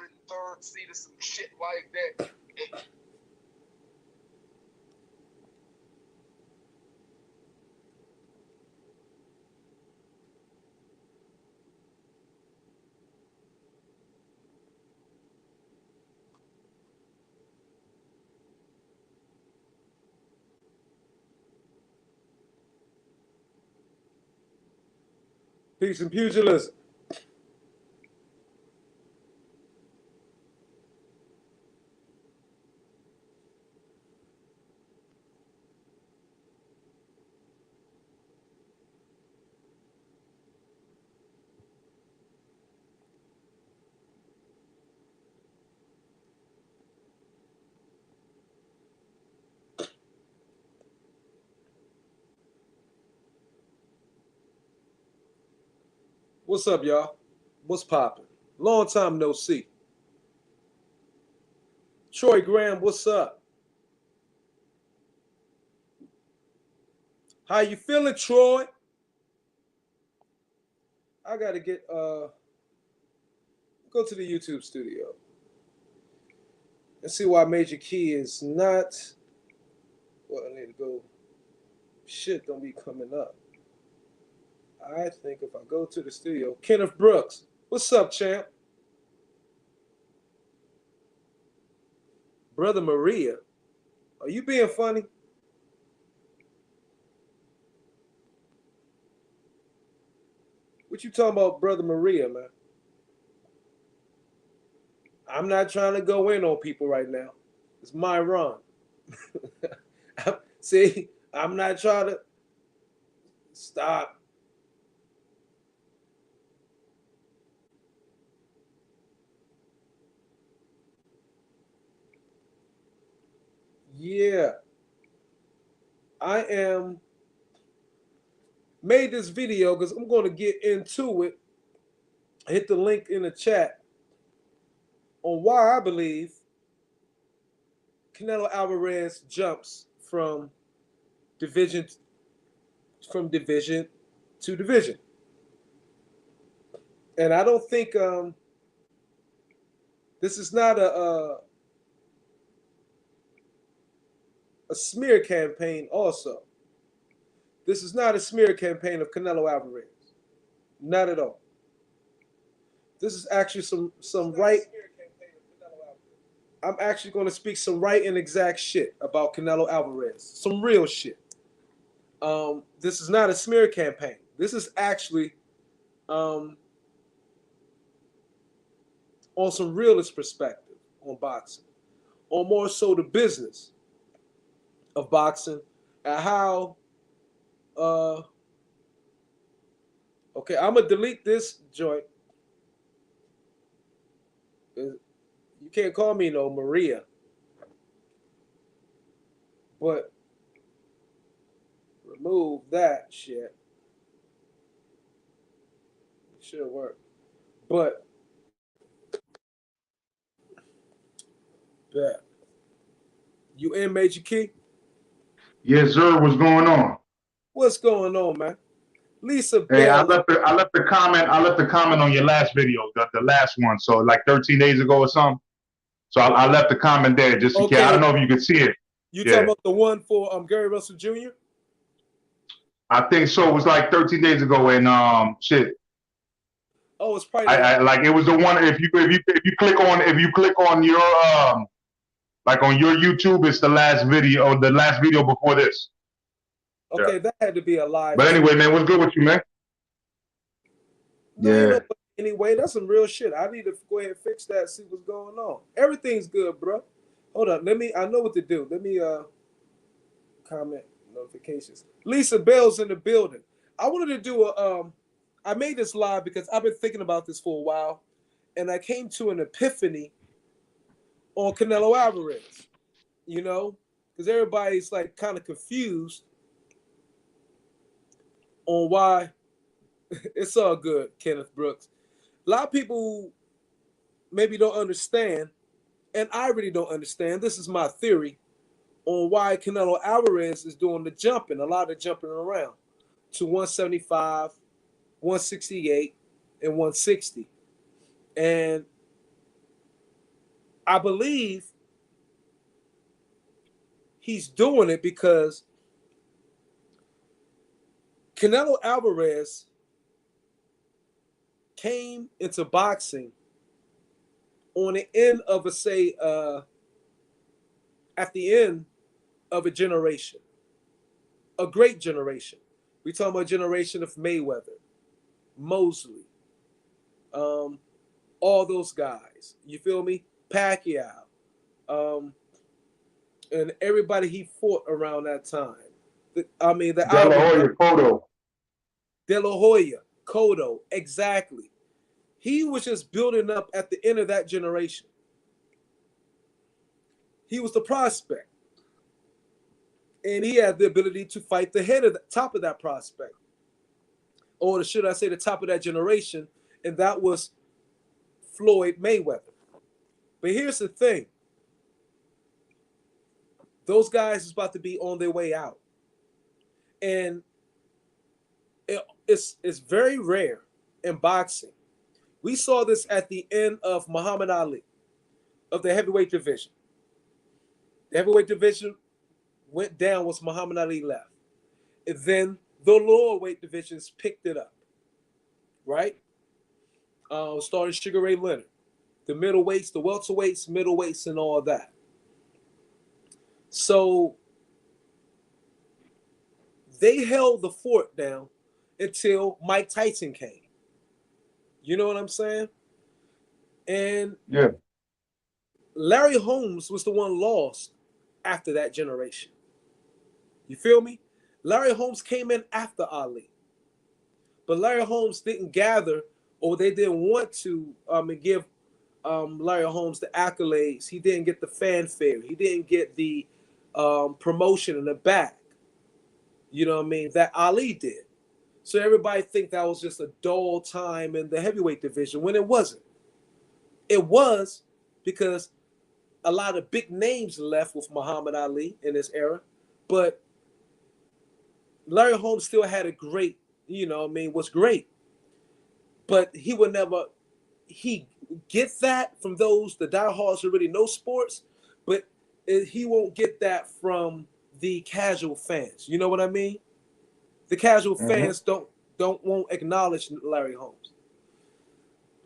103rd seed or some shit like that. Peace and pugilism. What's up, y'all? What's poppin'? Long time no see. Troy Graham, what's up? How you feeling, Troy? I gotta get go to the YouTube studio and see why Major Key is not. Well, I need to go. Shit don't be coming up. I think if I go to the studio, Kenneth Brooks, what's up, champ? Brother Maria, are you being funny? What you talking about, Brother Maria, man? I'm not trying to go in on people right now. It's my run. See, I'm not trying to stop. Yeah. I made this video because I'm going to get into it. Hit the link in the chat on why I believe Canelo Alvarez jumps from division to division. And I don't think this is not a smear campaign also. This is not a smear campaign of Canelo Alvarez. Not at all. This is actually some right. I'm actually going to speak some right and exact shit about Canelo Alvarez. Some real shit. This is not a smear campaign. This is actually on some realist perspective on boxing, or more so the business of boxing and how. Okay, I'm gonna delete this joint. You can't call me no Maria, but remove that shit. It should work, but yeah. You in, Major Key? Yes, sir. What's going on? What's going on, man? Lisa Hey, Bell. I left the comment on your last video, the last one. So like 13 days ago or something. So I left the comment there just in case. I don't know if you could see it. You talking about the one for Gary Russell Jr.? I think so. It was like 13 days ago, and shit. Oh, it's probably like it was the one. If you click on your like on your YouTube, it's the last video before this. Okay, that had to be a live. But anyway, man, what's good with you, man? No, you know, anyway, that's some real shit. I need to go ahead and fix that, see what's going on. Everything's good, bro. Hold on. I know what to do. Let me comment notifications. Lisa Bell's in the building. I wanted to do I made this live because I've been thinking about this for a while, and I came to an epiphany on Canelo Alvarez. You know, because everybody's like kind of confused on why. It's all good, Kenneth Brooks. A lot of people maybe don't understand, and I really don't understand. This is my theory on why Canelo Alvarez is doing the jumping, a lot of jumping around to 175, 168, and 160. And I believe he's doing it because Canelo Alvarez came into boxing on the end of at the end of a generation, a great generation. We talking about a generation of Mayweather, Mosley, all those guys. You feel me? Pacquiao, and everybody he fought around that time. The De La Hoya, Cotto. De La Hoya, Cotto, exactly. He was just building up at the end of that generation. He was the prospect. And he had the ability to fight the head of the top of that prospect. Or should I say the top of that generation, and that was Floyd Mayweather. But here's the thing. Those guys is about to be on their way out. And it's very rare in boxing. We saw this at the end of Muhammad Ali, of the heavyweight division. The heavyweight division went down once Muhammad Ali left. And then the lower weight divisions picked it up, right? Started Sugar Ray Leonard. The middleweights, the welterweights, middleweights, and all that. So they held the fort down until Mike Tyson came. You know what I'm saying? And yeah, Larry Holmes was the one lost after that generation. You feel me? Larry Holmes came in after Ali. But Larry Holmes didn't gather, or they didn't want to give Larry Holmes the accolades. He didn't get the fanfare. He didn't get the promotion in the back. You know what I mean? That Ali did. So everybody think that was just a dull time in the heavyweight division when it wasn't. It was because a lot of big names left with Muhammad Ali in this era, but Larry Holmes still had a great, was great. But he would never, he gets that from those, the diehards who really know sports, but he won't get that from the casual fans. You know what I mean? The casual fans won't acknowledge Larry Holmes.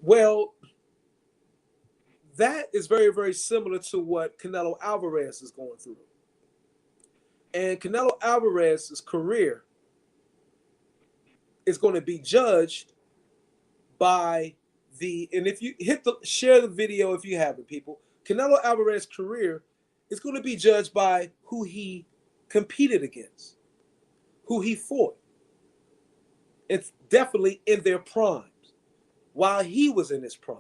Well, that is very, very similar to what Canelo Alvarez is going through. And Canelo Alvarez's career is going to be judged by and if you share the video if you haven't, people, Canelo Alvarez's career is going to be judged by who he competed against, who he fought. It's definitely in their primes, while he was in his prime.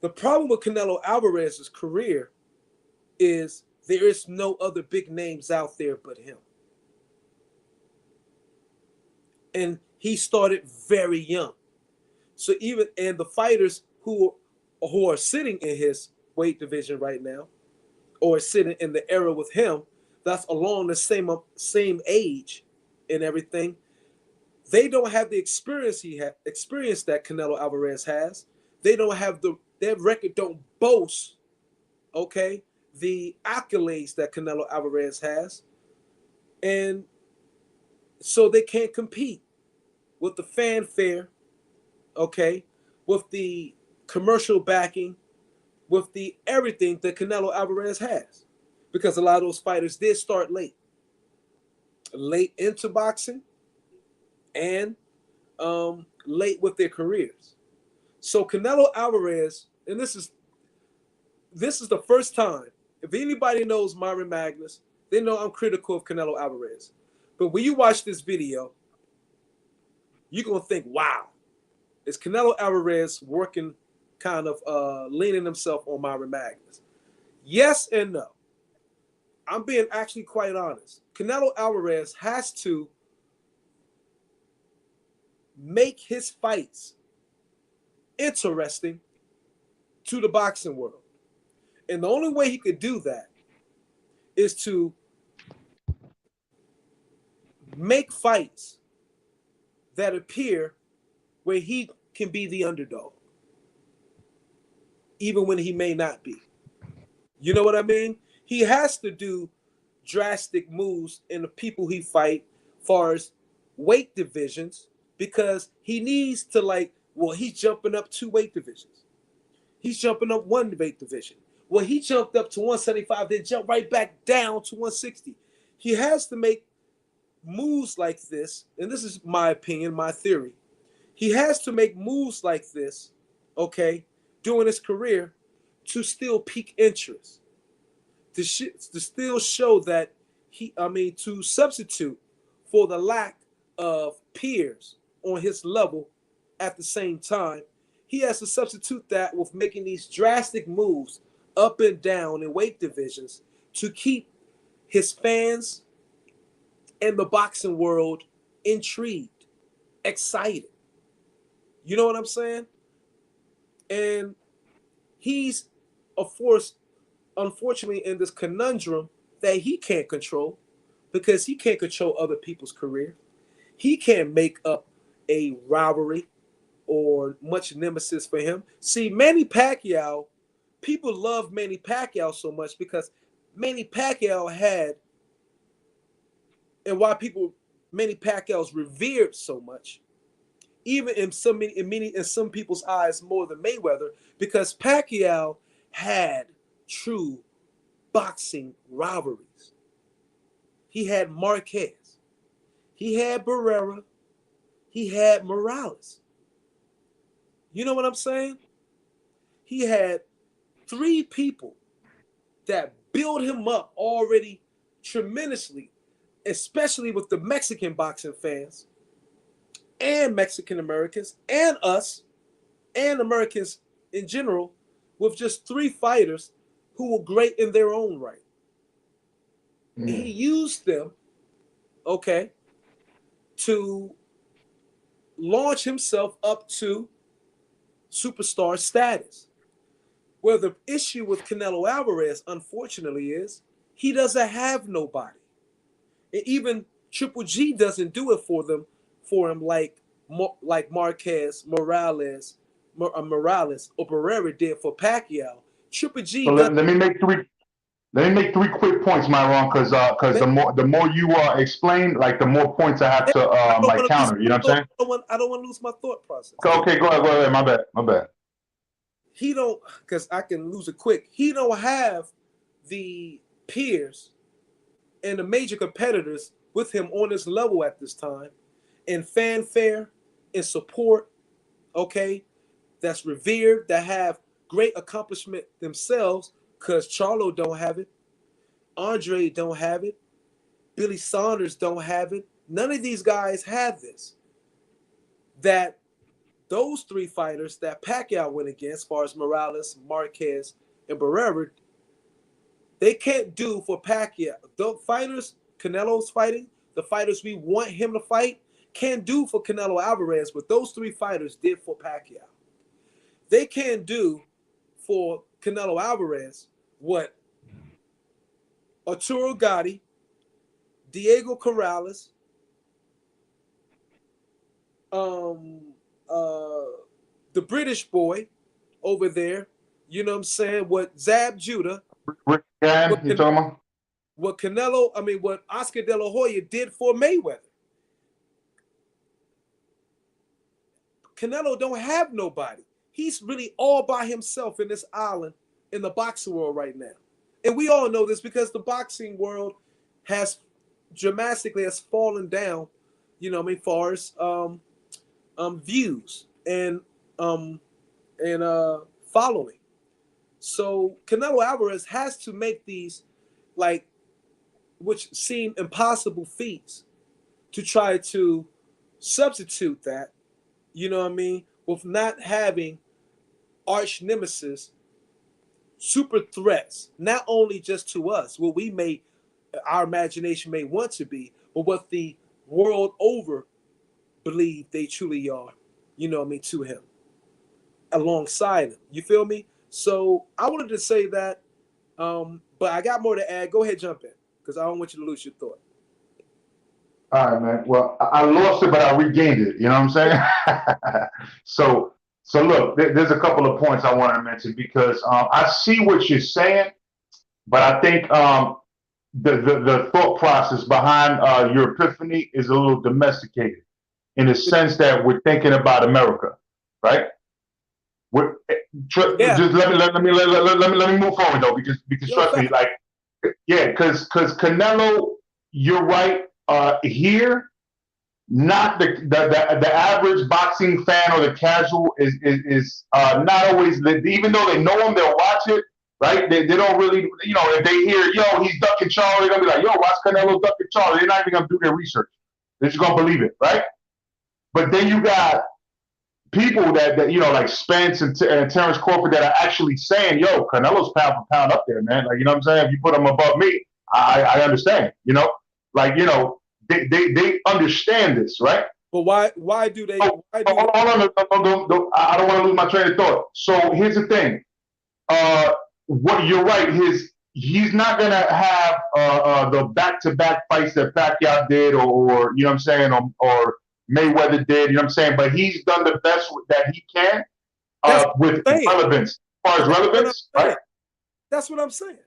The problem with Canelo Alvarez's career is there is no other big names out there but him. And he started very young. So and the fighters who are sitting in his weight division right now, or sitting in the era with him, that's along the same age and everything, they don't have the experience that Canelo Alvarez has. They don't have their record don't boast, okay, the accolades that Canelo Alvarez has. And so they can't compete with the fanfare, okay, with the commercial backing, with the everything that Canelo Alvarez has. Because a lot of those fighters did start late into boxing, and late with their careers. So Canelo Alvarez, and this is the first time, if anybody knows Myron Magnus, they know I'm critical of Canelo Alvarez. But when you watch this video, you're going to think, wow, is Canelo Alvarez working, kind of leaning himself on Myron Magnus? Yes and no. I'm being actually quite honest. Canelo Alvarez has to make his fights interesting to the boxing world. And the only way he could do that is to make fights that appear where he can be the underdog. even when he may not be. You know what I mean? He has to do drastic moves in the people he fight, far as weight divisions, because he needs to he's jumping up 2 weight divisions. He's jumping up 1 weight division. Well, he jumped up to 175, then jumped right back down to 160. He has to make moves like this, and this is my opinion, my theory. He has to make moves like this, okay, during his career to still pique interest. To still show that to substitute for the lack of peers on his level at the same time, he has to substitute that with making these drastic moves up and down in weight divisions to keep his fans and the boxing world intrigued, excited. You know what I'm saying? And he's a force, unfortunately, in this conundrum that he can't control, because he can't control other people's career. He can't make up a rivalry or much nemesis for him. See, Manny Pacquiao, people love Manny Pacquiao so much because Manny Pacquiao had, and why Manny Pacquiao's revered so much, even in some people's eyes more than Mayweather, because Pacquiao had true boxing rivalries. He had Marquez, he had Barrera, he had Morales. You know what I'm saying? He had 3 people that built him up already tremendously, especially with the Mexican boxing fans and Mexican Americans and us and Americans in general, with just 3 fighters who were great in their own right. Mm. He used them, okay, to launch himself up to superstar status. Well, the issue with Canelo Alvarez, unfortunately, is he doesn't have nobody. And even Triple G doesn't do it for him like Marquez, Morales, or Barrera did for Pacquiao. Triple G. So let me make 3 quick points, Myron, because the more you explain, like the more points I have to counter. You know what I'm saying? I don't want to lose my thought process. Okay, go ahead. My bad. He don't, because I can lose it quick. He don't have the peers and the major competitors with him on his level at this time, in fanfare, in support, okay, that's revered, that have great accomplishment themselves, because Charlo don't have it, Andre don't have it, Billy Saunders don't have it. None of these guys have this. That those 3 fighters that Pacquiao went against, as far as Morales, Marquez, and Barrera, they can't do for Pacquiao. The fighters Canelo's fighting, the fighters we want him to fight, can't do for Canelo Alvarez what those 3 fighters did for Pacquiao. They can't do for Canelo Alvarez what Arturo Gatti, Diego Corrales, the British boy over there, you know what I'm saying, what Zab Judah, what Oscar De La Hoya did for Mayweather. Canelo don't have nobody. He's really all by himself in this island in the boxing world right now. And we all know this because the boxing world has dramatically fallen down, you know what I mean, far as views and following. So Canelo Alvarez has to make these, which seem impossible feats, to try to substitute that, you know what I mean, with not having arch nemesis, super threats, not only just to us, what our imagination may want to be, but what the world over believe they truly are, you know what I mean, to him, alongside him. You feel me? So I wanted to say that, but I got more to add. Go ahead, jump in, because I don't want you to lose your thought. All right, man. Well, I lost it, but I regained it. You know what I'm saying? So So look, there's a couple of points I want to mention because I see what you're saying, but I think the thought process behind your epiphany is a little domesticated in the sense that we're thinking about America, right? Yeah. Just let me move forward though, because trust me, like, yeah, because Canelo, you're right. Here, not the average boxing fan or the casual is not always, even though they know him, they'll watch it, right? They don't really, you know, if they hear, yo, he's ducking Charlie, they're gonna be like, yo, watch Canelo ducking Charlie. They're not even gonna do their research. They're just gonna believe it, right? But then you got people that you know, like Spence and Terrence Crawford, that are actually saying, yo, Canelo's pound for pound up there, man. Like, you know what I'm saying? If you put him above me, I understand, you know? Like, you know, they understand this, right? But why do they? Hold on, I don't want to lose my train of thought. So here's the thing. What you're right. He's not gonna have the back-to-back fights that Pacquiao did, or you know what I'm saying, or Mayweather did. You know what I'm saying? But he's done the best that he can with relevance. As far as relevance, right? That's what I'm saying.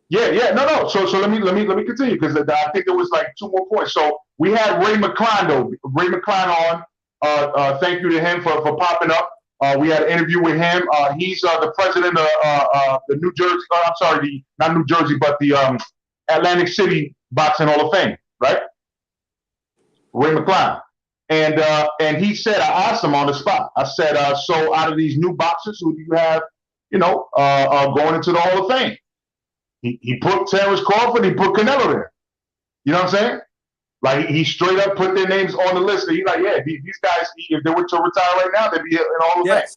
Yeah, no. So let me continue, because I think there was like 2 more points. So we had Ray McCline though. Ray McCline on. Thank you to him for popping up. We had an interview with him. He's the president of the New Jersey. I'm sorry, not New Jersey, but the Atlantic City Boxing Hall of Fame, right? Ray McCline. And he said, I asked him on the spot. I said, so out of these new boxers, who do you have, you know, going into the Hall of Fame? He put Terrence Crawford, he put Canelo there. You know what I'm saying? Like, he straight up put their names on the list. And he's like, yeah, these guys, if they were to retire right now, they'd be in all of that.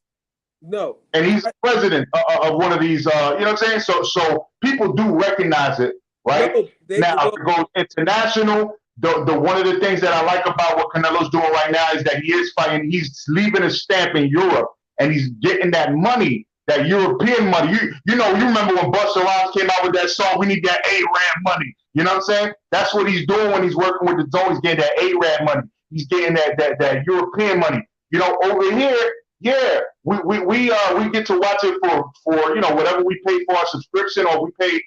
No. And he's the president of one of these, you know what I'm saying? So people do recognize it, right? No, now, to go international, the one of the things that I like about what Canelo's doing right now is that he is fighting. He's leaving a stamp in Europe, and he's getting that money, that European money. You know, you remember when Busta Rhymes came out with that song, we need that A-Rad money. You know what I'm saying? That's what he's doing when he's working with the zone. He's getting that A-Rad money. He's getting that European money. You know, over here, yeah, we get to watch it for you know, whatever we pay for our subscription, or we pay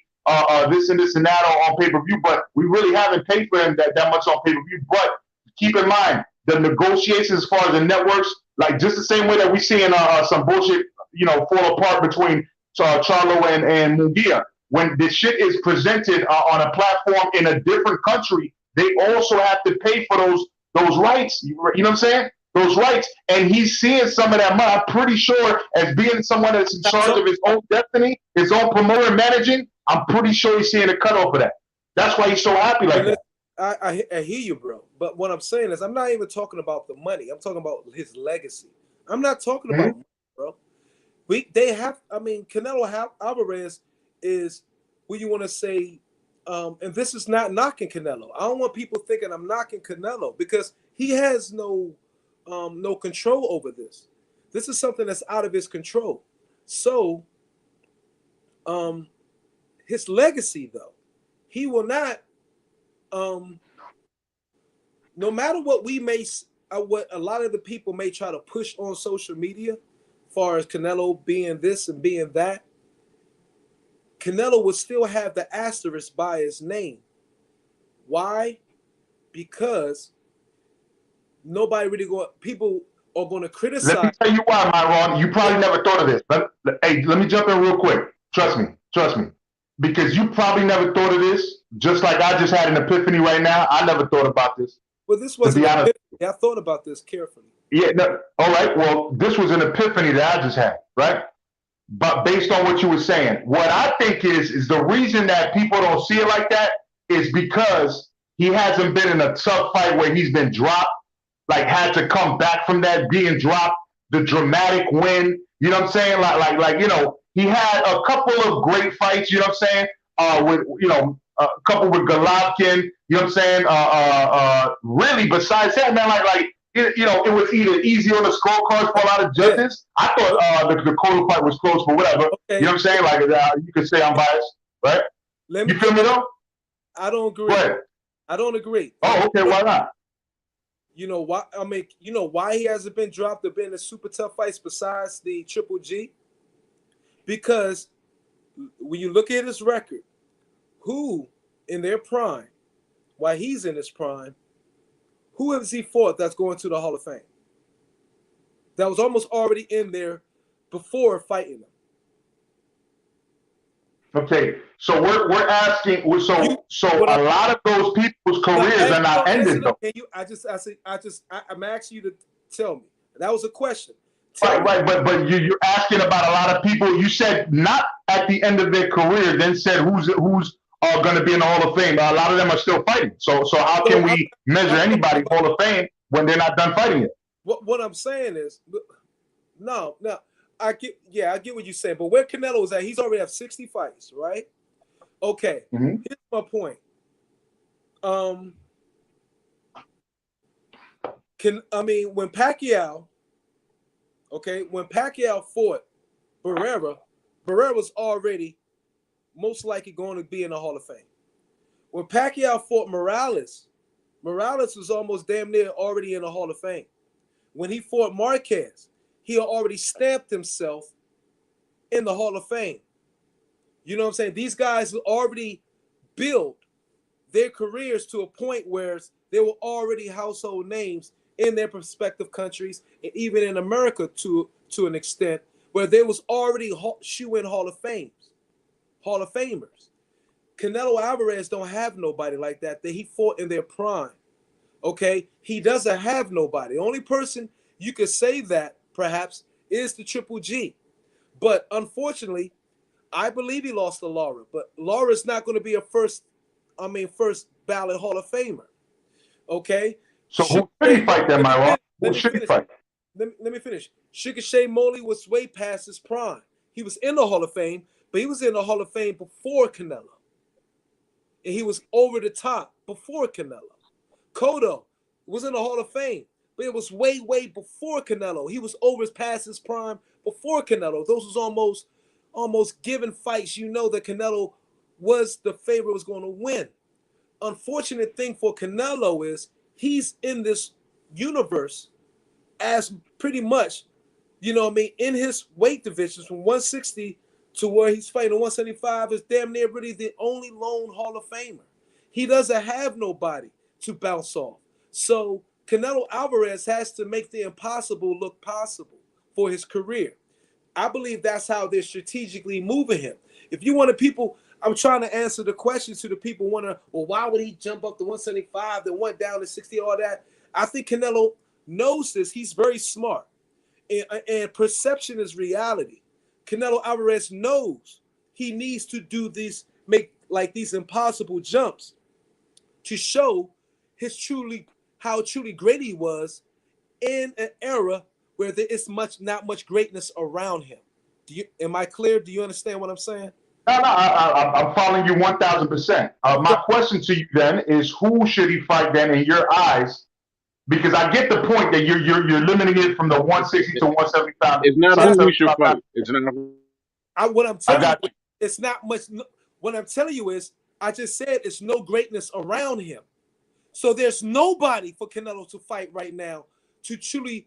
this and that on pay-per-view, but we really haven't paid for him that much on pay-per-view. But keep in mind, the negotiations as far as the networks, like just the same way that we see in some bullshit, you know, fall apart between Charlo and Munguia. When this shit is presented on a platform in a different country, they also have to pay for those rights. You know what I'm saying? Those rights. And he's seeing some of that money. I'm pretty sure, as being someone that's in charge of his own destiny, his own promoter and managing, I'm pretty sure he's seeing a cut off of that. That's why he's so happy like that. I hear you, bro. But what I'm saying is, I'm not even talking about the money. I'm talking about his legacy. I'm not talking about money, bro. Canelo Alvarez is what you want to say, and this is not knocking Canelo. I don't want people thinking I'm knocking Canelo, because he has no control over this. This is something that's out of his control. So, his legacy, though, he will not. No matter what we may, what a lot of the people may try to push on social media, as far as Canelo being this and being that, Canelo would still have the asterisk by his name. Why? Because people are going to criticize. Let me tell you why, Myron. You probably never thought of this. Hey, let me jump in real quick. Trust me. Because you probably never thought of this, just like I just had an epiphany right now. I never thought about this. Well, this wasn't an epiphany. I thought about this carefully. Yeah, no, all right. Well, this was an epiphany that I just had, right? But based on what you were saying, what I think is the reason that people don't see it like that is because he hasn't been in a tough fight where he's been dropped, like had to come back from that being dropped, the dramatic win. You know what I'm saying? Like you know, he had a couple of great fights. You know what I'm saying? With, you know, a couple with Golovkin. You know what I'm saying? Really, besides that, man, like. You know, it was either easy on the scorecards for a lot of judges. I thought the Cotto fight was close, but whatever. Okay. You know what I'm saying? Like, you could say I'm biased, right? You feel me, though? I don't agree. I don't agree. Oh, okay. Why not? You know why? I mean, you know why he hasn't been dropped or been in super tough fights besides the Triple G? Because when you look at his record, who in their prime, while he's in his prime, who has he fought that's going to the Hall of Fame? That was almost already in there before fighting him. Okay, so we're asking. So a lot of those people's careers are not ended though. Can you? I'm asking you to tell me. That was a question. Right, but you're asking about a lot of people. You said not at the end of their career, then said who's going to be in the Hall of Fame. A lot of them are still fighting. So how can we measure anybody Hall of Fame when they're not done fighting it? What I'm saying is, no, I get what you're saying, but where Canelo is at, he's already have 60 fights, right? Okay, Here's my point. When Pacquiao fought Barrera was already most likely going to be in the Hall of Fame. When Pacquiao fought Morales was almost damn near already in the Hall of Fame. When he fought Marquez, he already stamped himself in the Hall of Fame. You know what I'm saying? These guys already built their careers to a point where they were already household names in their respective countries, and even in America to an extent, where they was already shoe-in Hall of Famers. Canelo Alvarez don't have nobody like that he fought in their prime. Okay, he doesn't have nobody. The only person you could say that perhaps is the Triple G, but unfortunately, I believe he lost to Lara. But Lara's not going to be a first ballot Hall of Famer. Okay, so who should he fight then, Myron? Who should he fight? Let me finish. Sugar Shea Mosley was way past his prime. He was in the Hall of Fame, but he was in the Hall of Fame before Canelo, and he was over the top before Canelo. Cotto was in the Hall of Fame, but it was way before Canelo. He was over past his prime before Canelo. Those was almost given fights. You know that Canelo was the favorite, was going to win. Unfortunate thing for Canelo is he's in this universe as pretty much, you know what I mean, in his weight divisions from 160 to where he's fighting 175 is damn near really the only lone Hall of Famer. He doesn't have nobody to bounce off. So Canelo Alvarez has to make the impossible look possible for his career. I believe that's how they're strategically moving him. If you want to people, I'm trying to answer the questions to the people wondering, well, why would he jump up to 175, then went down to 60, all that? I think Canelo knows this. He's very smart. And perception is reality. Canelo Alvarez knows he needs to do these, make like these impossible jumps to show how truly great he was in an era where there is not much greatness around him. Am I clear? Do you understand what I'm saying? No, I'm following you 1,000%. My question to you then is, who should he fight then in your eyes? Because I get the point that you're limiting it from the 160 to 175. It's not who we should fight. It's not. What I'm telling you, it's not much. What I'm telling you is, I just said it's no greatness around him. So there's nobody for Canelo to fight right now to truly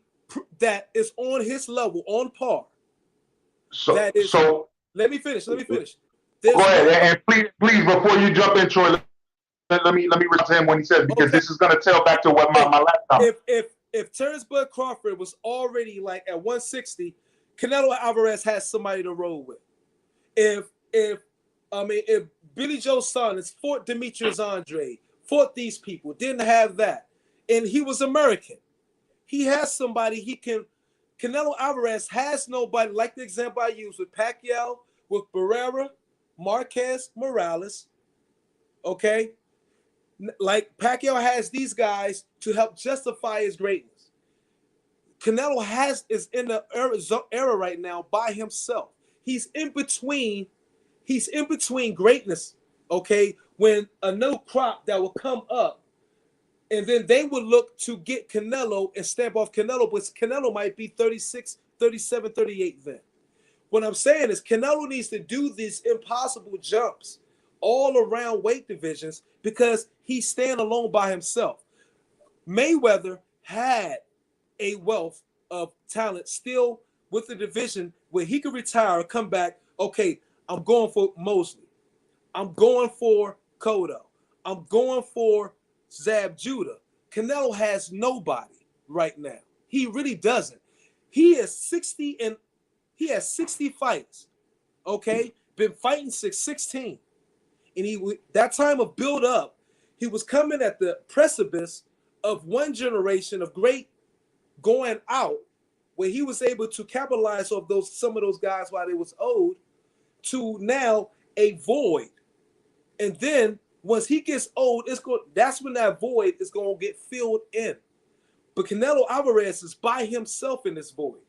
that is on his level, on par. So let me finish. Go ahead, and please, before you jump in, Troy, let me respond to him when he says, because this is going to tell back to what my last time. If Terrence Bud Crawford was already like at 160, Canelo Alvarez has somebody to roll with. If Billy Joe Saunders fought Demetrius Andrade, fought these people, didn't have that, and he was American, he has somebody he can. Canelo Alvarez has nobody, like the example I used with Pacquiao, with Barrera, Marquez, Morales. Okay, like Pacquiao has these guys to help justify his greatness. Canelo is in the era right now by himself. He's in between greatness. Okay, when a new crop that will come up, and then they would look to get Canelo and stamp off Canelo, but Canelo might be 36, 37, 38 then. What I'm saying is Canelo needs to do these impossible jumps all around weight divisions because he's standing alone by himself. Mayweather had a wealth of talent still with the division where he could retire or come back. Okay, I'm going for Mosley. I'm going for Cotto. I'm going for Zab Judah. Canelo has nobody right now. He really doesn't. He has 60 fights. Okay, been fighting since 16, and that time of build up, he was coming at the precipice of one generation of great going out, where he was able to capitalize off some of those guys while they was old, to now a void. And then once he gets old, that's when that void is going to get filled in. But Canelo Alvarez is by himself in this void.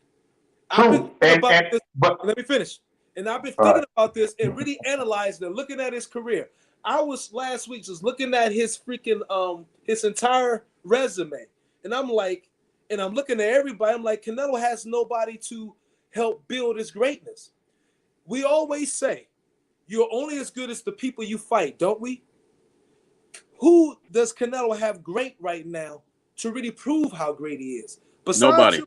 True. Let me finish. And I've been thinking about this and really analyzing and looking at his career. I was last week just looking at his freaking his entire resume, and I'm looking at everybody. I'm like, Canelo has nobody to help build his greatness. We always say you're only as good as the people you fight, don't we? Who does Canelo have great right now to really prove how great he is? Besides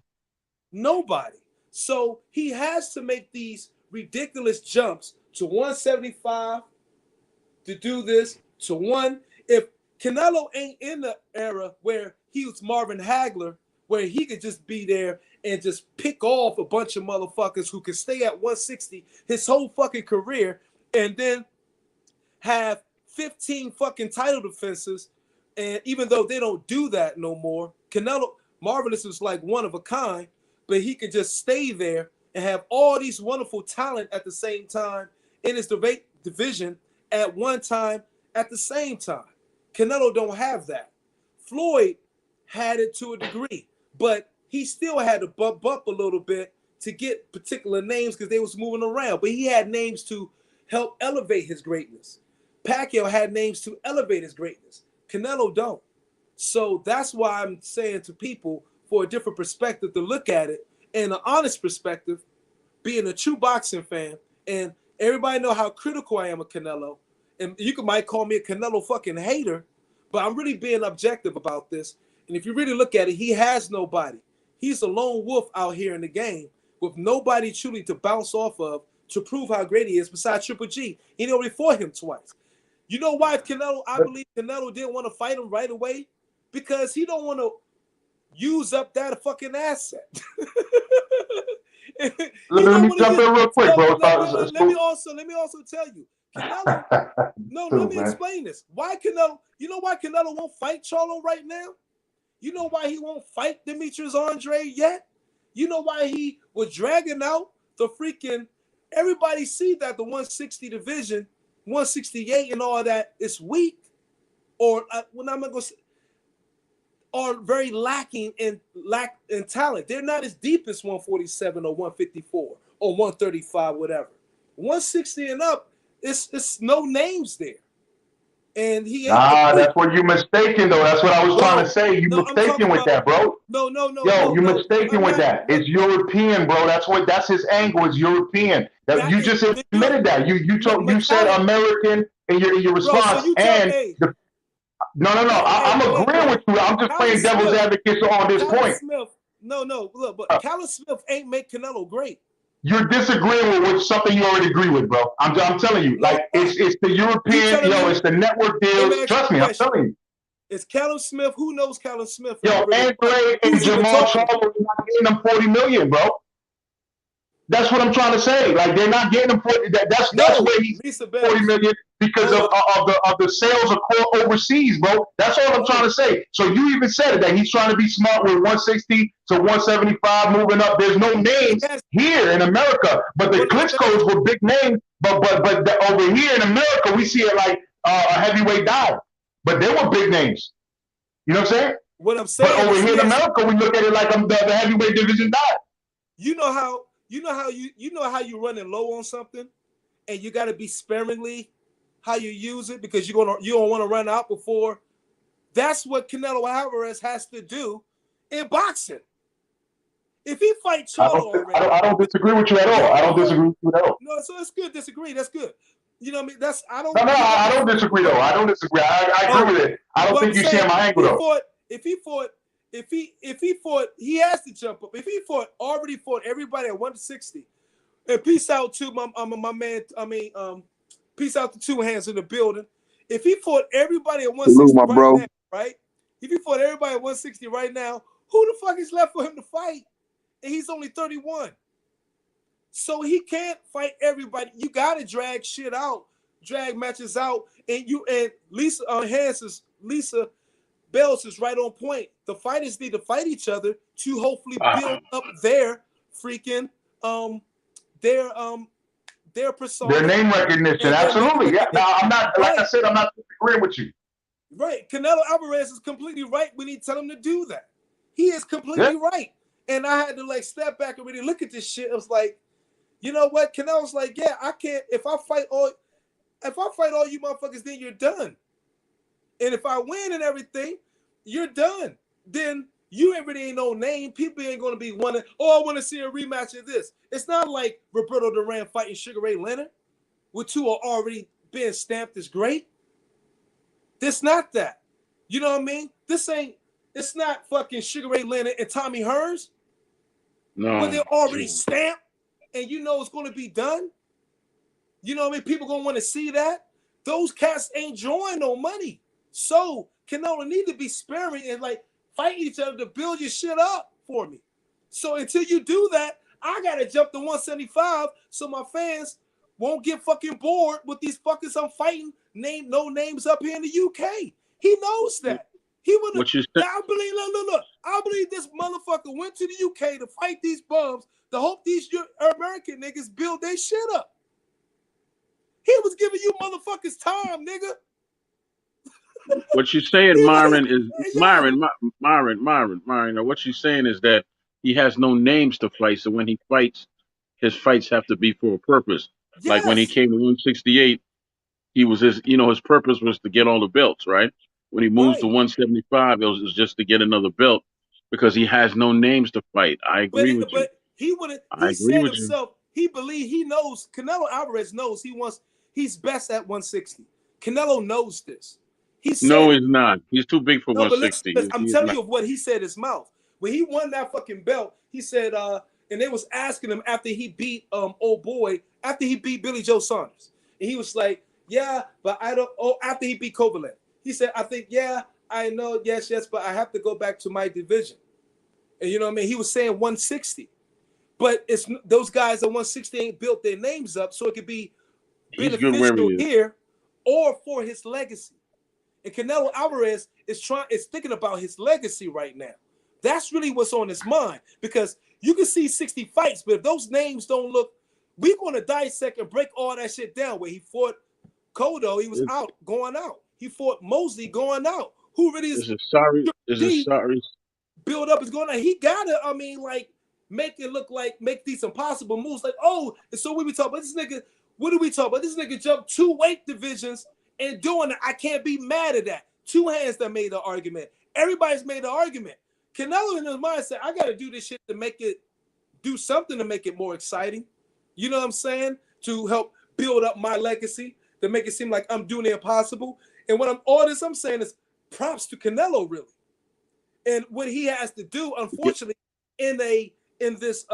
nobody. So he has to make these ridiculous jumps to 175 to do this to one. If Canelo ain't in the era where he was Marvin Hagler, where he could just be there and just pick off a bunch of motherfuckers who could stay at 160 his whole fucking career and then have 15 fucking title defenses, and even though they don't do that no more, Canelo Marvelous is like one of a kind, but he could just stay there and have all these wonderful talent at the same time in his division at one time at the same time. Canelo don't have that. Floyd had it to a degree, but he still had to bump up a little bit to get particular names because they was moving around, but he had names to help elevate his greatness. Pacquiao had names to elevate his greatness. Canelo don't. So that's why I'm saying to people, for a different perspective to look at it, and an honest perspective, being a true boxing fan, and everybody know how critical I am of Canelo, and might call me a Canelo fucking hater, but I'm really being objective about this. And if you really look at it, he has nobody. He's a lone wolf out here in the game with nobody truly to bounce off of to prove how great he is besides Triple G. He already fought him twice. You know why I believe Canelo didn't want to fight him right away? Because he don't want to use up that fucking asset. Let me jump in real quick, bro. Let me also tell you, Canelo. Let me explain this. Why Canelo? You know why Canelo won't fight Charlo right now? You know why he won't fight Demetrius Andre yet? You know why he was dragging out the freaking? Everybody see that the 160 division, 168 and all that is weak, or when I'm gonna say, are very lacking in talent. They're not as deep as 147 or 154 or 135, whatever. 160 and up, it's no names there. And he that's what you're mistaken though. That's what I was trying to say. You mistaken with that, bro. No. You're mistaken with that. It's European, bro. That's his angle. It's European. That you just admitted that. You said American in your response. No. I'm agreeing with you. I'm just playing devil's advocate on this point. Look, but Callum Smith ain't make Canelo great. You're disagreeing with something you already agree with, bro. I'm telling you, it's the European, it's the network deals. Trust me, I'm telling you. It's Callum Smith. Who knows Callum Smith? Andre and Jamal Charlo are not getting them $40 million, bro. That's what I'm trying to say. Like they're not getting them that's where he's $40 million because of the sales overseas, bro. That's all I'm trying to say. So you even said it that he's trying to be smart with 160 to 175 moving up. There's no names here in America, but the Klitschko's were big names. But over here in America, we see it like a heavyweight dive. But they were big names. You know what I'm saying? What I'm saying. But over here in America, we look at it like the heavyweight division dive. You know how you running low on something, and you got to be sparingly how you use it because you don't want to run out before. That's what Canelo Alvarez has to do in boxing. If he fights Charlo, I don't disagree with you at all. I don't disagree with you at all. No, so it's good. Disagree. That's good. You know what I mean? I don't disagree though. I don't disagree. I agree with it. I don't think you share my angle though. If he fought if he fought, he has to jump up. If he already fought everybody at 160. And peace out to my man. Peace out to Two Hands in the building. If he fought everybody at 160 right bro. now, right? If he fought everybody at 160 right now, who the fuck is left for him to fight? And he's only 31. So he can't fight everybody. You gotta drag shit out, drag matches out, and Lisa Lisa Bells is right on point. The fighters need to fight each other to hopefully build up their freaking their persona, their name recognition. Absolutely, yeah. Now I'm not, like I said, I'm not disagreeing with you. Right, Canelo Alvarez is completely right when he tell him to do that. He is completely right, and I had to like step back and really look at this shit. I was like, you know what? Canelo's like, yeah, I can't. If I fight all you motherfuckers, then you're done. And if I win and everything, you're done. Then you ain't no name. People ain't gonna be wanting. Oh, I want to see a rematch of this. It's not like Roberto Duran fighting Sugar Ray Leonard, with two are already being stamped as great. This not that. You know what I mean? It's not fucking Sugar Ray Leonard and Tommy Hearns. No. When they're already stamped and you know it's going to be done. You know what I mean? People going to want to see that. Those cats ain't drawing no money. So Canelo need to be sparing and like fight each other to build your shit up for me. So until you do that, I got to jump to 175 so my fans won't get fucking bored with these fuckers I'm fighting. No names up here in the UK. He knows that. He would have. I believe. Look. I believe this motherfucker went to the UK to fight these bums to hope these American niggas build their shit up. He was giving you motherfuckers time, nigga. What you're saying, Myron, is Myron. What you're saying is that he has no names to fight, so when he fights, his fights have to be for a purpose. Yes. Like when he came to 168. He was his purpose was to get all the belts, right? When he moves to 175, it was just to get another belt because he has no names to fight. I agree with you. But he wouldn't. He said himself. He knows. Canelo Alvarez knows he's best at 160. Canelo knows this. He's not. He's too big for 160. Listen, I'm telling you of what he said his mouth. When he won that fucking belt, he said, and they was asking him after he beat after he beat Billy Joe Saunders. And he was like, yeah, but I don't. Oh, after he beat Kovalev, he said, I think, yeah, I know, yes, but I have to go back to my division. And you know what I mean? He was saying 160, but it's those guys at 160 ain't built their names up, so it could be beneficial here or for his legacy. And Canelo Alvarez is thinking about his legacy right now. That's really what's on his mind because you can see 60 fights, but if those names don't look, we're going to dissect and break all that shit down. Where he fought Cotto, he was going out. He fought Mosley going out. Who really is sorry? Build up is going on. He gotta, make it look like make these impossible moves. Like, and so we talk about this nigga. What do we talk about? This nigga jumped 2 weight divisions and doing it. I can't be mad at that. Two Hands that made the argument. Everybody's made the argument. Canelo in his mind said, I gotta do this shit to make it do something to make it more exciting. You know what I'm saying? To help build up my legacy. To make it seem like I'm doing the impossible. And I'm saying is props to Canelo, really. And what he has to do, unfortunately, in this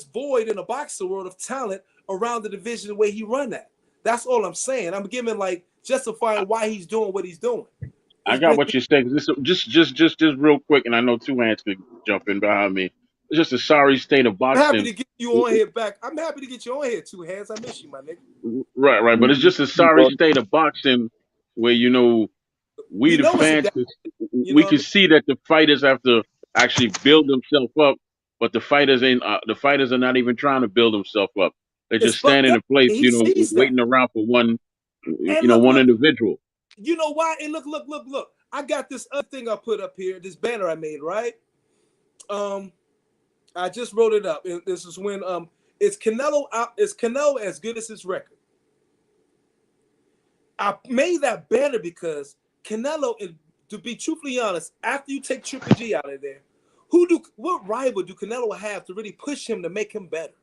void in the boxing world of talent around the division the way he run that. That's all I'm saying. I'm giving justifying why he's doing what he's doing. I got what you're saying. Just real quick, and I know Two Hands could jump in behind me. It's just a sorry state of boxing. I'm happy to get you on here back. I'm happy to get you on here, Two Hands. I miss you, my nigga. Right. But it's just a sorry state of boxing where, we the fans, we can see that the fighters have to actually build themselves up, but the fighters are not even trying to build themselves up. They're just standing in place, waiting around for one, one individual. You know why? And look. I got this other thing I put up here, this banner I made, right? I just wrote it up. This is when is Canelo as good as his record? I made that banner because Canelo, to be truthfully honest, after you take Triple G out of there, what rival do Canelo have to really push him to make him better?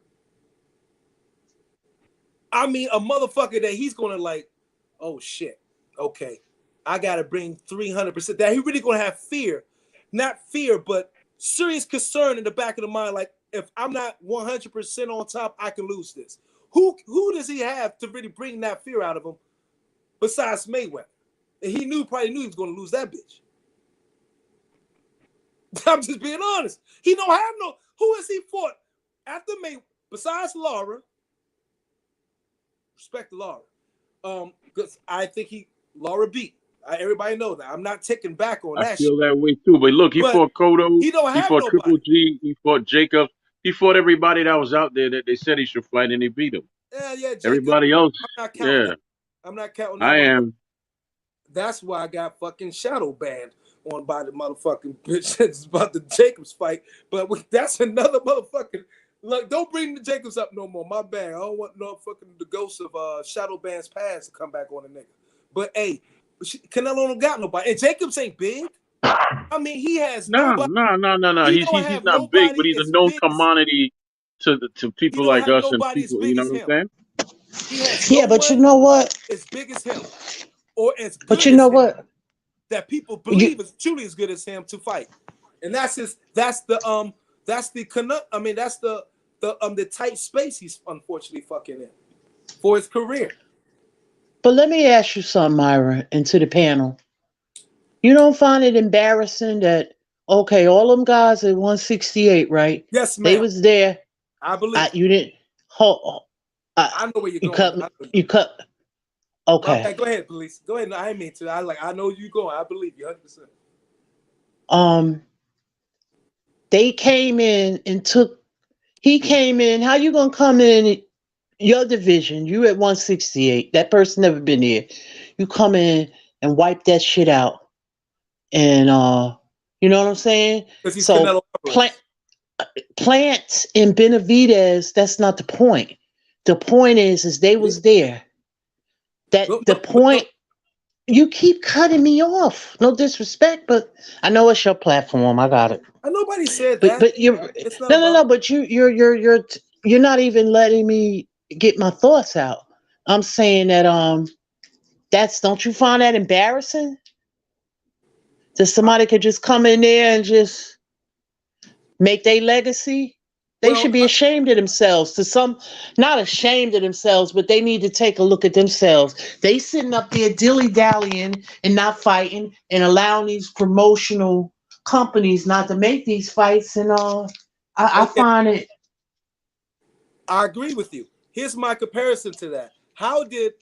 I mean, a motherfucker that he's gonna like, oh shit, okay, I gotta bring 300%. That he really gonna have fear. not fear, but serious concern in the back of the mind. Like, if I'm not 100% on top, I can lose this. Who does he have to really bring that fear out of him besides Mayweather? And he probably knew he was going to lose that bitch. I'm just being honest. He don't have no. Who has he fought after Mayweather besides Laura? Respect to Laura. Because I think Laura beat. Everybody knows that. I'm not taking back on I that feel shit. that way too. But look, he fought Cotto. He don't He have fought nobody. Triple G. He fought Jacob. He fought everybody that was out there that they said he should fight, and he beat him. Yeah, Jacob. Everybody else, I'm not counting that. I'm not counting that. I am. That's why I got fucking shadow banned on by the motherfucking bitch that's about the Jacobs fight. But that's another motherfucking. Look, don't bring the Jacobs up no more. My bad. I don't want no fucking the ghost of Shadow Band's past to come back on the nigga. But hey, Canelo don't got nobody. And Jacobs ain't big. I mean, he has nobody. No. He He's don't have not big, but nobody he's a as known big commodity to he people don't like have us and nobody as people. big You know as what him. I'm saying? He has Yeah, but you know what? as big as him, or as good But you as know him, what? that people believe is truly as good as him to fight. And that's the tight space he's unfortunately fucking in for his career. But let me ask you something, Myra, and to the panel. You don't find it embarrassing that okay, all them guys at 168, right? Yes, They ma'am. was there. I believe You didn't. I know where you're going. You cut. Okay. Okay, go ahead, police. Go ahead. No, I ain't mean to. I know you going. I believe you 100%. They came in and took. He came in. How you gonna come in your division? You at 168. That person never been here. You come in and wipe that shit out. And you know what I'm saying? Because he's So Canelo. Plants and Benavidez, that's not the point. The point is they was there. The point. You keep cutting me off. No disrespect, but I know it's your platform. I got it. Nobody said that. But you're no. But you're not even letting me get my thoughts out. I'm saying that don't you find that embarrassing? That somebody could just come in there and just make their legacy? They should be ashamed of themselves. Not ashamed of themselves, but they need to take a look at themselves. They sitting up there dilly-dallying and not fighting and allowing these promotional companies not to make these fights. And I find it. I agree with you. Here's my comparison to that. How did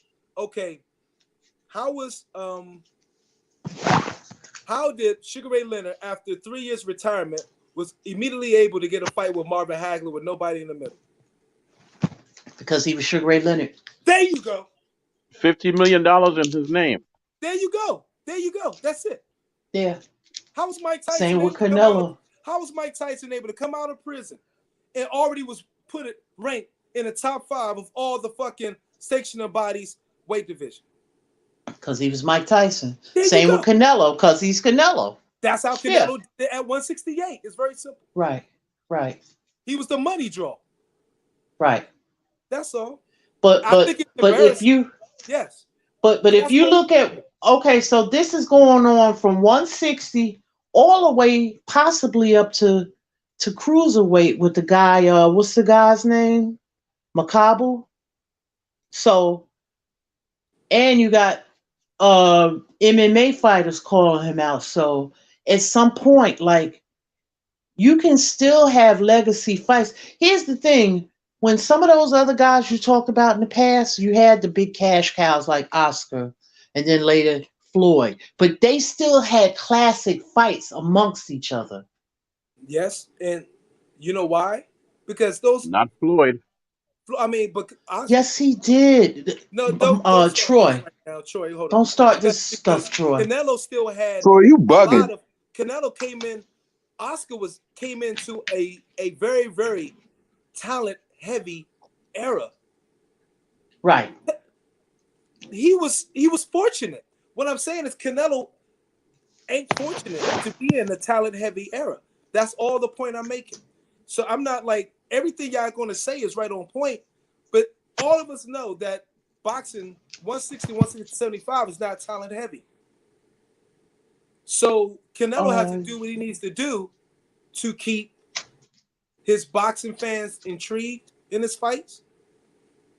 Sugar Ray Leonard, after 3 years retirement, was immediately able to get a fight with Marvin Hagler with nobody in the middle? Because he was Sugar Ray Leonard. There you go. $50 million in his name. There you go. That's it. Yeah. How was Mike Tyson? Same with Canelo. How was Mike Tyson able to come out of prison and already was ranked in the top 5 of all the fucking sanctioning bodies weight division? Because he was Mike Tyson. Same with Canelo, because he's Canelo. That's how Canelo did at 168. It's very simple. Right. He was the money draw. Right. That's all. But if you yes. But if you look at so this is going on from 160 all the way possibly up to cruiserweight with the guy. What's the guy's name? Makabu. So, and you got MMA fighters calling him out. So at some point, like, you can still have legacy fights. Here's the thing. When some of those other guys you talked about in the past, you had the big cash cows like Oscar and then later Floyd. But they still had classic fights amongst each other. Yes. And you know why? Because those... Not Floyd. I mean, but yes, he did. No, Troy. Right now. Troy, hold on. Don't start this stuff, Troy. Canelo still had. Troy, you bugging. Canelo came in. Oscar came into a very, very talent heavy era. Right. He was fortunate. What I'm saying is Canelo ain't fortunate to be in a talent heavy era. That's all the point I'm making. So I'm not like everything y'all going to say is right on point, but all of us know that boxing 160, 175 is not talent heavy. So Canelo has to do what he needs to do to keep his boxing fans intrigued in his fights.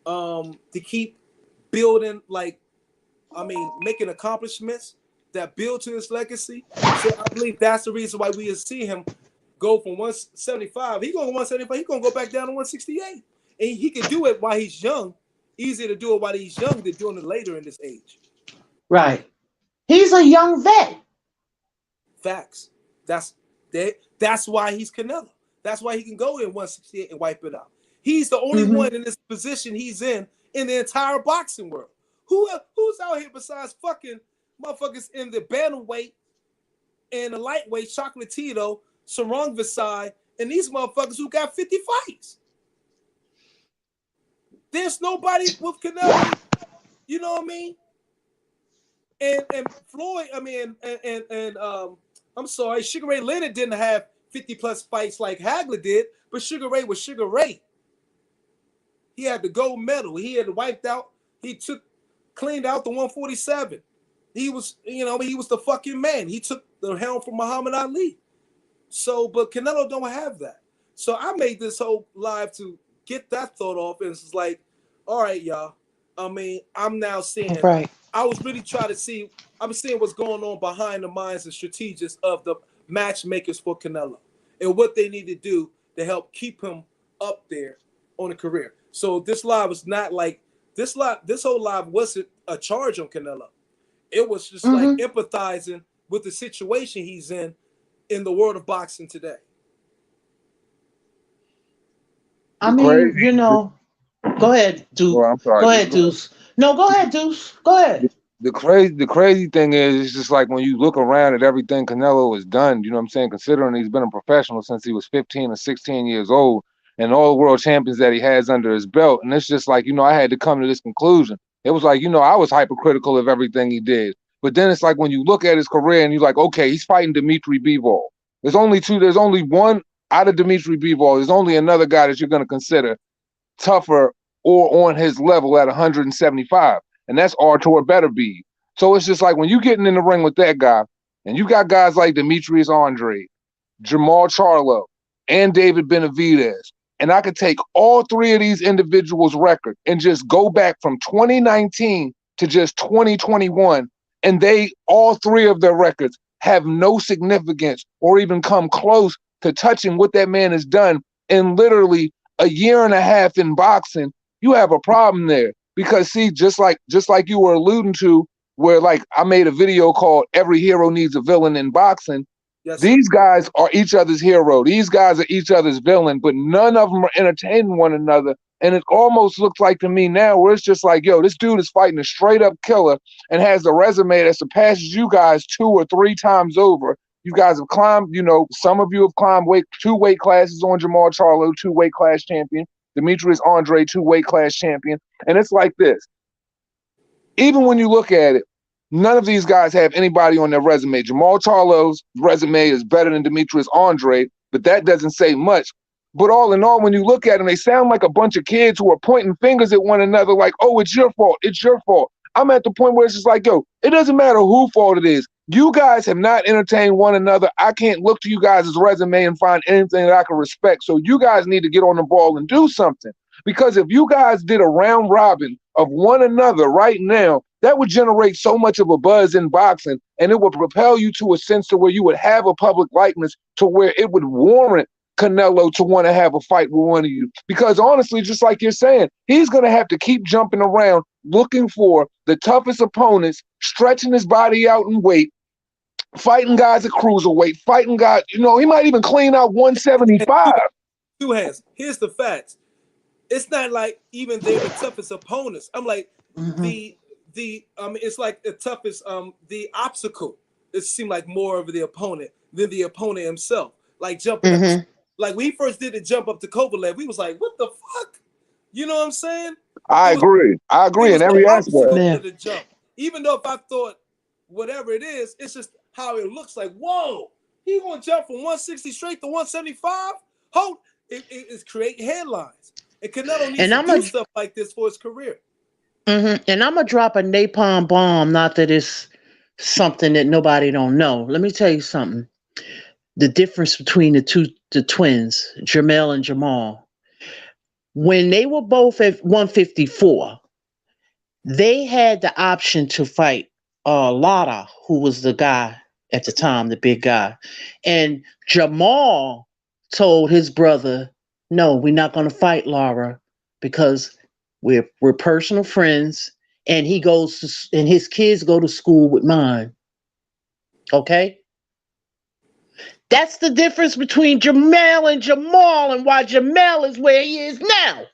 To keep building, making accomplishments that build to his legacy. So I believe that's the reason why we see him go from 175. He's going to 175. He's going to go back down to 168. And he can do it while he's young. Easier to do it while he's young than doing it later in this age. Right. He's a young vet. Facts. That's why he's Canelo. That's why he can go in 168 and wipe it out. He's the only one in this position he's in the entire boxing world. Who's out here besides fucking motherfuckers in the bantamweight and the lightweight, Chocolatito, Sarong Visai, and these motherfuckers who got 50 fights? There's nobody with Canelo. You know what I mean? And Floyd, I'm sorry, Sugar Ray Leonard didn't have 50 plus fights like Hagler did, but Sugar Ray was Sugar Ray. He had the gold medal. He had wiped out. He cleaned out the 147. He was the fucking man. He took the helm from Muhammad Ali. So, but Canelo don't have that. So I made this whole live to get that thought off, and it's like, all right, y'all. I mean, I'm now seeing. Right. I was really trying to see. I'm seeing what's going on behind the minds and strategists of the matchmakers for Canelo and what they need to do to help keep him up there on a career. So this live was not like this live. This whole live wasn't a charge on Canelo. It was just like empathizing with the situation he's in the world of boxing today. I mean, you know, go ahead, Deuce. Well, I'm sorry. Go ahead, Deuce. No, go ahead, Deuce. Go ahead. The crazy thing is, it's just like when you look around at everything Canelo has done, you know what I'm saying, considering he's been a professional since he was 15 or 16 years old, and all the world champions that he has under his belt. And it's just like, you know, I had to come to this conclusion. It was like, you know, I was hypercritical of everything he did. But then it's like when you look at his career and you're like, okay, he's fighting Dimitri Bivol. There's only one out of Dimitri Bivol. There's only another guy that you're going to consider tougher or on his level at 175. And that's Artur Beterbiev. So it's just like when you're getting in the ring with that guy, and you got guys like Demetrius Andrade, Jamal Charlo, and David Benavidez, and I could take all three of these individuals' record and just go back from 2019 to just 2021, and all three of their records have no significance or even come close to touching what that man has done in literally a year and a half in boxing. You have a problem there. Because see, just like you were alluding to, where like I made a video called "Every Hero Needs a Villain in Boxing." Yes, these guys are each other's hero. These guys are each other's villain, but none of them are entertaining one another. And it almost looks like to me now where it's just like, yo, this dude is fighting a straight up killer and has a resume that surpasses you guys 2 or 3 times over. You guys have climbed, you know, some of you have climbed 2 weight classes on Jamal Charlo, 2 weight class champion. Demetrius Andrade, 2 weight class champion. And it's like this. Even when you look at it, none of these guys have anybody on their resume. Jamal Charlo's resume is better than Demetrius Andrade, but that doesn't say much. But all in all, when you look at them, they sound like a bunch of kids who are pointing fingers at one another like, oh, it's your fault. It's your fault. I'm at the point where it's just like, yo, it doesn't matter whose fault it is. You guys have not entertained one another. I can't look to you guys' resume and find anything that I can respect. So you guys need to get on the ball and do something. Because if you guys did a round robin of one another right now, that would generate so much of a buzz in boxing, and it would propel you to a sense to where you would have a public likeness to where it would warrant Canelo to want to have a fight with one of you. Because honestly, just like you're saying, he's going to have to keep jumping around looking for the toughest opponents, stretching his body out in weight, fighting guys at cruiserweight, fighting guys, you know, he might even clean out 175. Two hands. Here's the facts. It's not like even they're the toughest opponents. I'm like it's like the toughest the obstacle. It seemed like more of the opponent than the opponent himself. Like jumping up, like when he first did the jump up to Kovalev, we was like, what the fuck? You know what I'm saying? I agree in every aspect. The jump. Even though if I thought whatever it is, it's just how it looks like, whoa, he gonna jump from 160 straight to 175? It's creating headlines. And Canelo needs to do stuff like this for his career. And I'm gonna drop a napalm bomb. Not that it's something that nobody don't know. Let me tell you something. The difference between the twins, Jamel and Jamal. When they were both at 154, they had the option to fight Lara, who was the guy at the time, the big guy. And Jamal told his brother, no, we're not going to fight Lara because we're personal friends, and and his kids go to school with mine. Okay? That's the difference between Jamel and Jamal, and why Jamel is where he is now.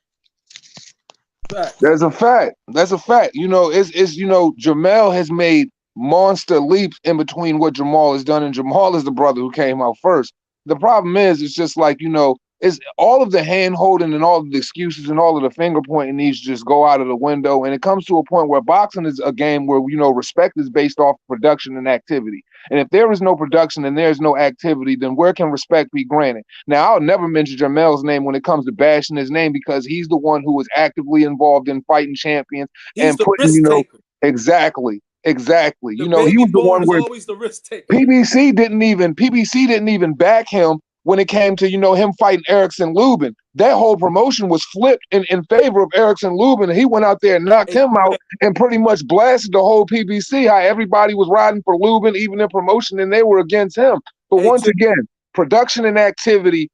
That's a fact. That's a fact. You know, it's Jamel has made monster leaps in between what Jamal has done, and Jamal is the brother who came out first. The problem is, it's just like, it's all of the hand holding and all of the excuses and all of the finger pointing needs to just go out of the window. And it comes to a point where boxing is a game where, respect is based off production and activity. And if there is no production and there's no activity, then where can respect be granted? Now, I'll never mention Jamel's name when it comes to bashing his name, because he's the one who was actively involved in fighting champions. He's and the putting, risk taker. Exactly. The He was the one where always the risk taker. PBC didn't even back him when it came to, him fighting Erickson Lubin. That whole promotion was flipped in favor of Erickson Lubin, and he went out there and knocked him out and pretty much blasted the whole PBC, how everybody was riding for Lubin, even in promotion, and they were against him. But once again, production and activity,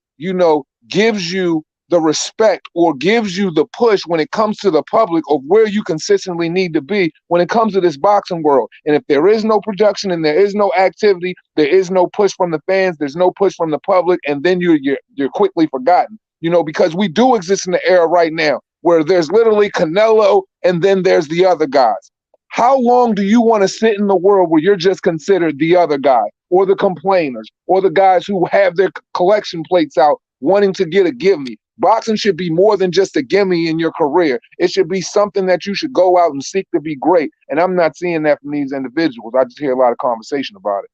gives you the respect or gives you the push when it comes to the public of where you consistently need to be when it comes to this boxing world. And if there is no production and there is no activity, there is no push from the fans, there's no push from the public, and then you're quickly forgotten. Because we do exist in the era right now where there's literally Canelo and then there's the other guys. How long do you want to sit in the world where you're just considered the other guy, or the complainers, or the guys who have their collection plates out wanting to get a gimme? Boxing should be more than just a gimme in your career. It should be something that you should go out and seek to be great. And I'm not seeing that from these individuals. I just hear a lot of conversation about it.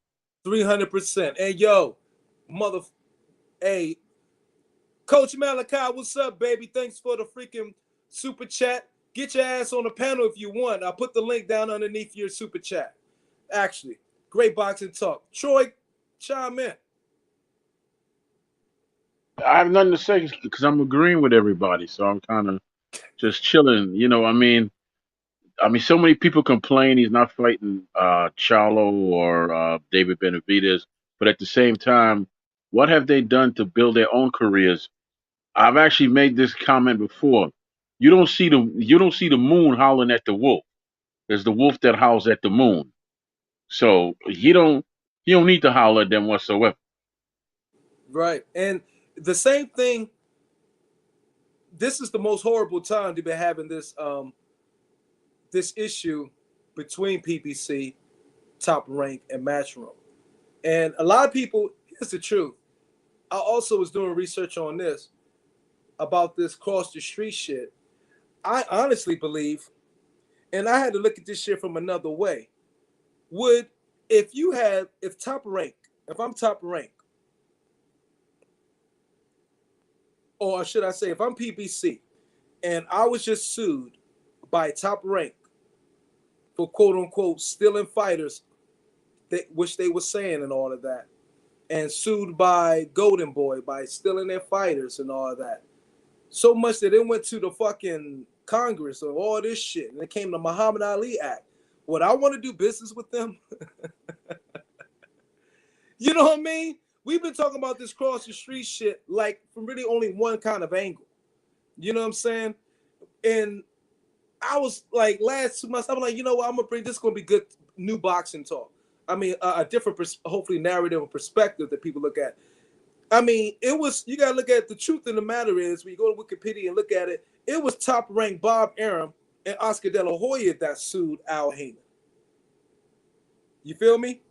300%. Hey, yo, hey, Coach Malachi, what's up, baby? Thanks for the freaking super chat. Get your ass on the panel if you want. I'll put the link down underneath your super chat. Actually, great boxing talk. Troy, chime in. I have nothing to say because I'm agreeing with everybody, so I'm kind of just chilling. So many people complain he's not fighting Charlo or David Benavidez, but at the same time, what have they done to build their own careers? I've actually made this comment before. You don't see the moon howling at the wolf. There's the wolf that howls at the moon. So he don't need to howl at them whatsoever. Right. And the same thing, this is the most horrible time to be having this this issue between PBC, Top Rank, and Matchroom. And a lot of people, here's the truth. I also was doing research on this, about this cross the street shit. I honestly believe, and I had to look at this shit from another way. If I'm Top Rank, or should I say, if I'm PBC, and I was just sued by Top Rank for quote unquote stealing fighters, which they were saying and all of that, and sued by Golden Boy by stealing their fighters and all of that, so much that it went to the fucking Congress or all this shit, and it came to Muhammad Ali Act. Would I want to do business with them? You know what I mean? We've been talking about this cross the street shit like from really only one kind of angle. You know what I'm saying? And I was like, last 2 months, I'm like, you know what? I'm gonna bring this. Gonna be good new boxing talk. I mean, a different, hopefully, narrative and perspective that people look at. I mean, you gotta look at the truth of the matter is, when you go to Wikipedia and look at it, it was Top Rank Bob Arum and Oscar De La Hoya that sued Al Heyman. You feel me?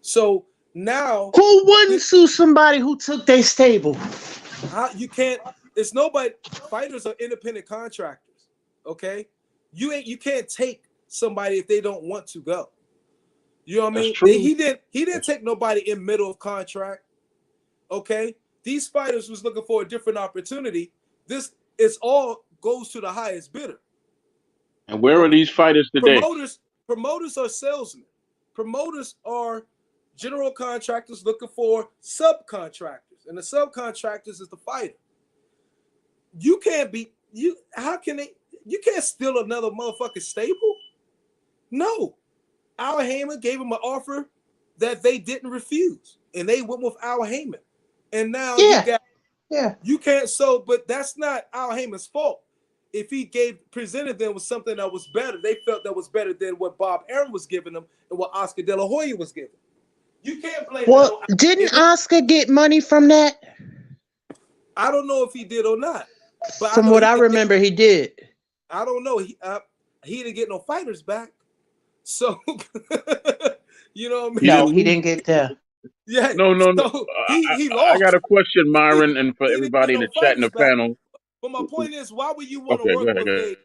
So now, who wouldn't sue somebody who took their stable? You can't. It's nobody. Fighters are independent contractors. Okay, you can't take somebody if they don't want to go. You know what I mean? He didn't take nobody in middle of contract. Okay, these fighters was looking for a different opportunity. This is all goes to the highest bidder. And where are these fighters today? Promoters are salesmen. promoters are general contractors looking for subcontractors, and the subcontractors is the fighter. You can't be you. How can they? You can't steal another motherfucking stable. No, Al Heyman gave him an offer that they didn't refuse, and they went with Al Heyman. And now you got you can't. So, but that's not Al Heyman's fault. If he presented them with something that was better, they felt that was better than what Bob Arum was giving them and what Oscar De La Hoya was giving. You can't blame. Well, didn't Oscar get money from that? I don't know if he did or not. But from what I remember, he did. I don't know. He didn't get no fighters back. So you know what I mean? No, he didn't get that. Yeah. No. So he lost. I got a question, Myron, and for everybody in the chat and the panel. But my point is, why would you want to work with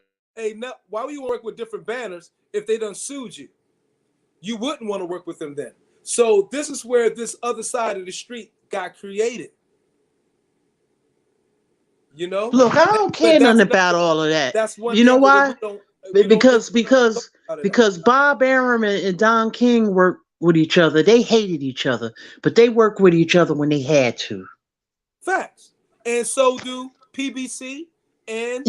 why would you work with different banners if they done sued you? You wouldn't want to work with them then. So this is where this other side of the street got created. You know? Look, I don't care nothing about all of that. That's one. You know why? Because Bob Arum and Don King work with each other. They hated each other, but they worked with each other when they had to. Facts. And so do PBC and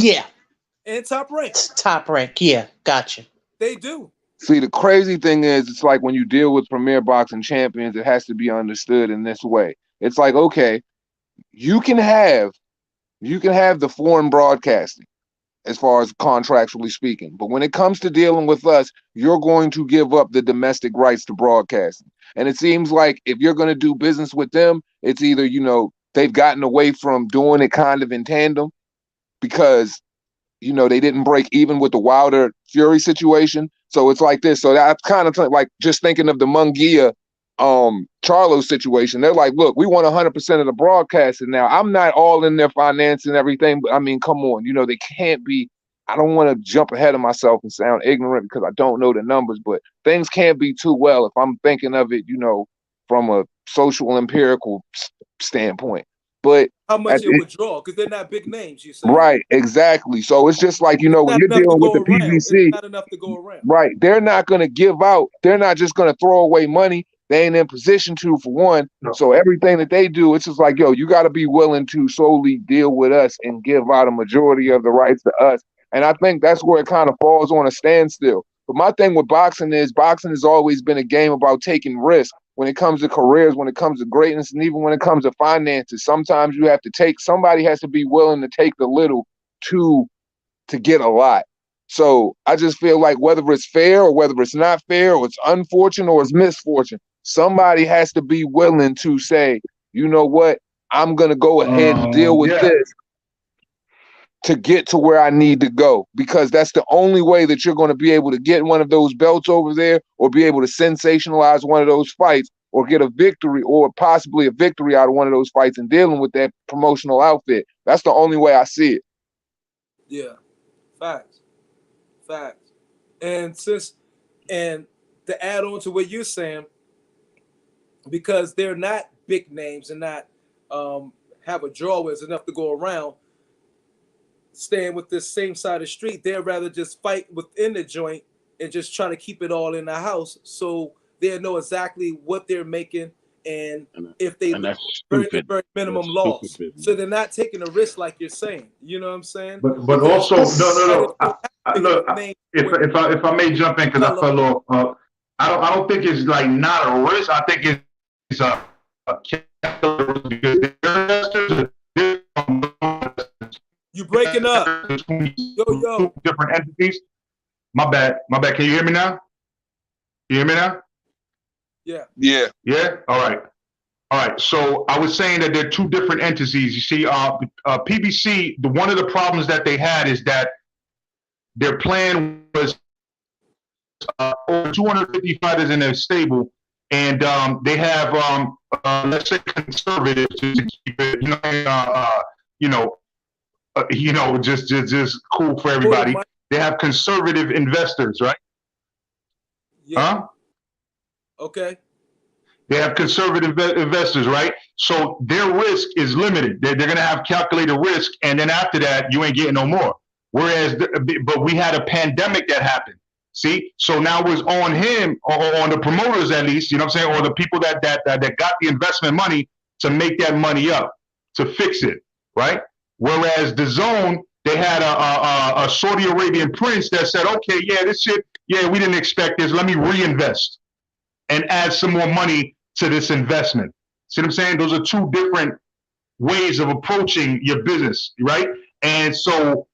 Top Rank. Top Rank, yeah, gotcha. They do. See, the crazy thing is, it's like when you deal with Premier Boxing Champions, it has to be understood in this way. It's like, okay, you can have the foreign broadcasting as far as contractually speaking, but when it comes to dealing with us, you're going to give up the domestic rights to broadcasting. And it seems like if you're going to do business with them, it's either, they've gotten away from doing it kind of in tandem because, they didn't break even with the Wilder Fury situation. So it's like this. So that's kind of like just thinking of the Munguia Charlo situation. They're like, look, we want 100% of the broadcasting now. I'm not all in their finance and everything, but I mean, come on, they can't be. I don't want to jump ahead of myself and sound ignorant because I don't know the numbers, but things can't be too well if I'm thinking of it, from a social empirical standpoint. But how much it would draw, because they're not big names, you say. Right, exactly. So it's just like, when you're dealing with the PBC, it's not enough to go around. Right. They're not going to give out. They're not just going to throw away money. They ain't in position to, for one. No. So everything that they do, it's just like, you got to be willing to solely deal with us and give out a majority of the rights to us. And I think that's where it kind of falls on a standstill. But my thing with boxing has always been a game about taking risks. When it comes to careers, when it comes to greatness, and even when it comes to finances, sometimes you have to somebody has to be willing to take the little to get a lot. So I just feel like whether it's fair or whether it's not fair or it's unfortunate or it's misfortune, somebody has to be willing to say, you know what, I'm going to go ahead and deal with this to get to where I need to go, because that's the only way that you're going to be able to get one of those belts over there or be able to sensationalize one of those fights or get a victory or possibly a victory out of one of those fights and dealing with that promotional outfit. That's the only way I see it. Yeah. Facts. And to add on to what you're saying, because they're not big names and not have a draw where it's enough to go around, staying with this same side of the street, they'd rather just fight within the joint and just try to keep it all in the house, so they know exactly what they're making and if they very minimum loss. So they're not taking a risk like you're saying. You know what I'm saying? But also no. If I may jump in because I fell off. I don't think it's like not a risk. I think it's a you breaking up. Yo. Different entities. My bad. Can you hear me now? Yeah. Yeah? All right. So I was saying that there are two different entities. You see, PBC, one of the problems that they had is that their plan was over 250 fighters in their stable, and they have, let's say, conservatives to keep it, just cool for everybody. They have conservative investors, right? Yeah. Huh? Okay. They have conservative investors, right? So their risk is limited. They're going to have calculated risk, and then after that, you ain't getting no more. Whereas, but we had a pandemic that happened. See, so now it's on him, or on the promoters at least, you know what I'm saying, or the people that got the investment money to make that money up, to fix it, right? Whereas the Zone, they had a Saudi Arabian prince that said, okay, yeah, this shit, yeah, we didn't expect this. Let me reinvest and add some more money to this investment. See what I'm saying? Those are two different ways of approaching your business, right? And so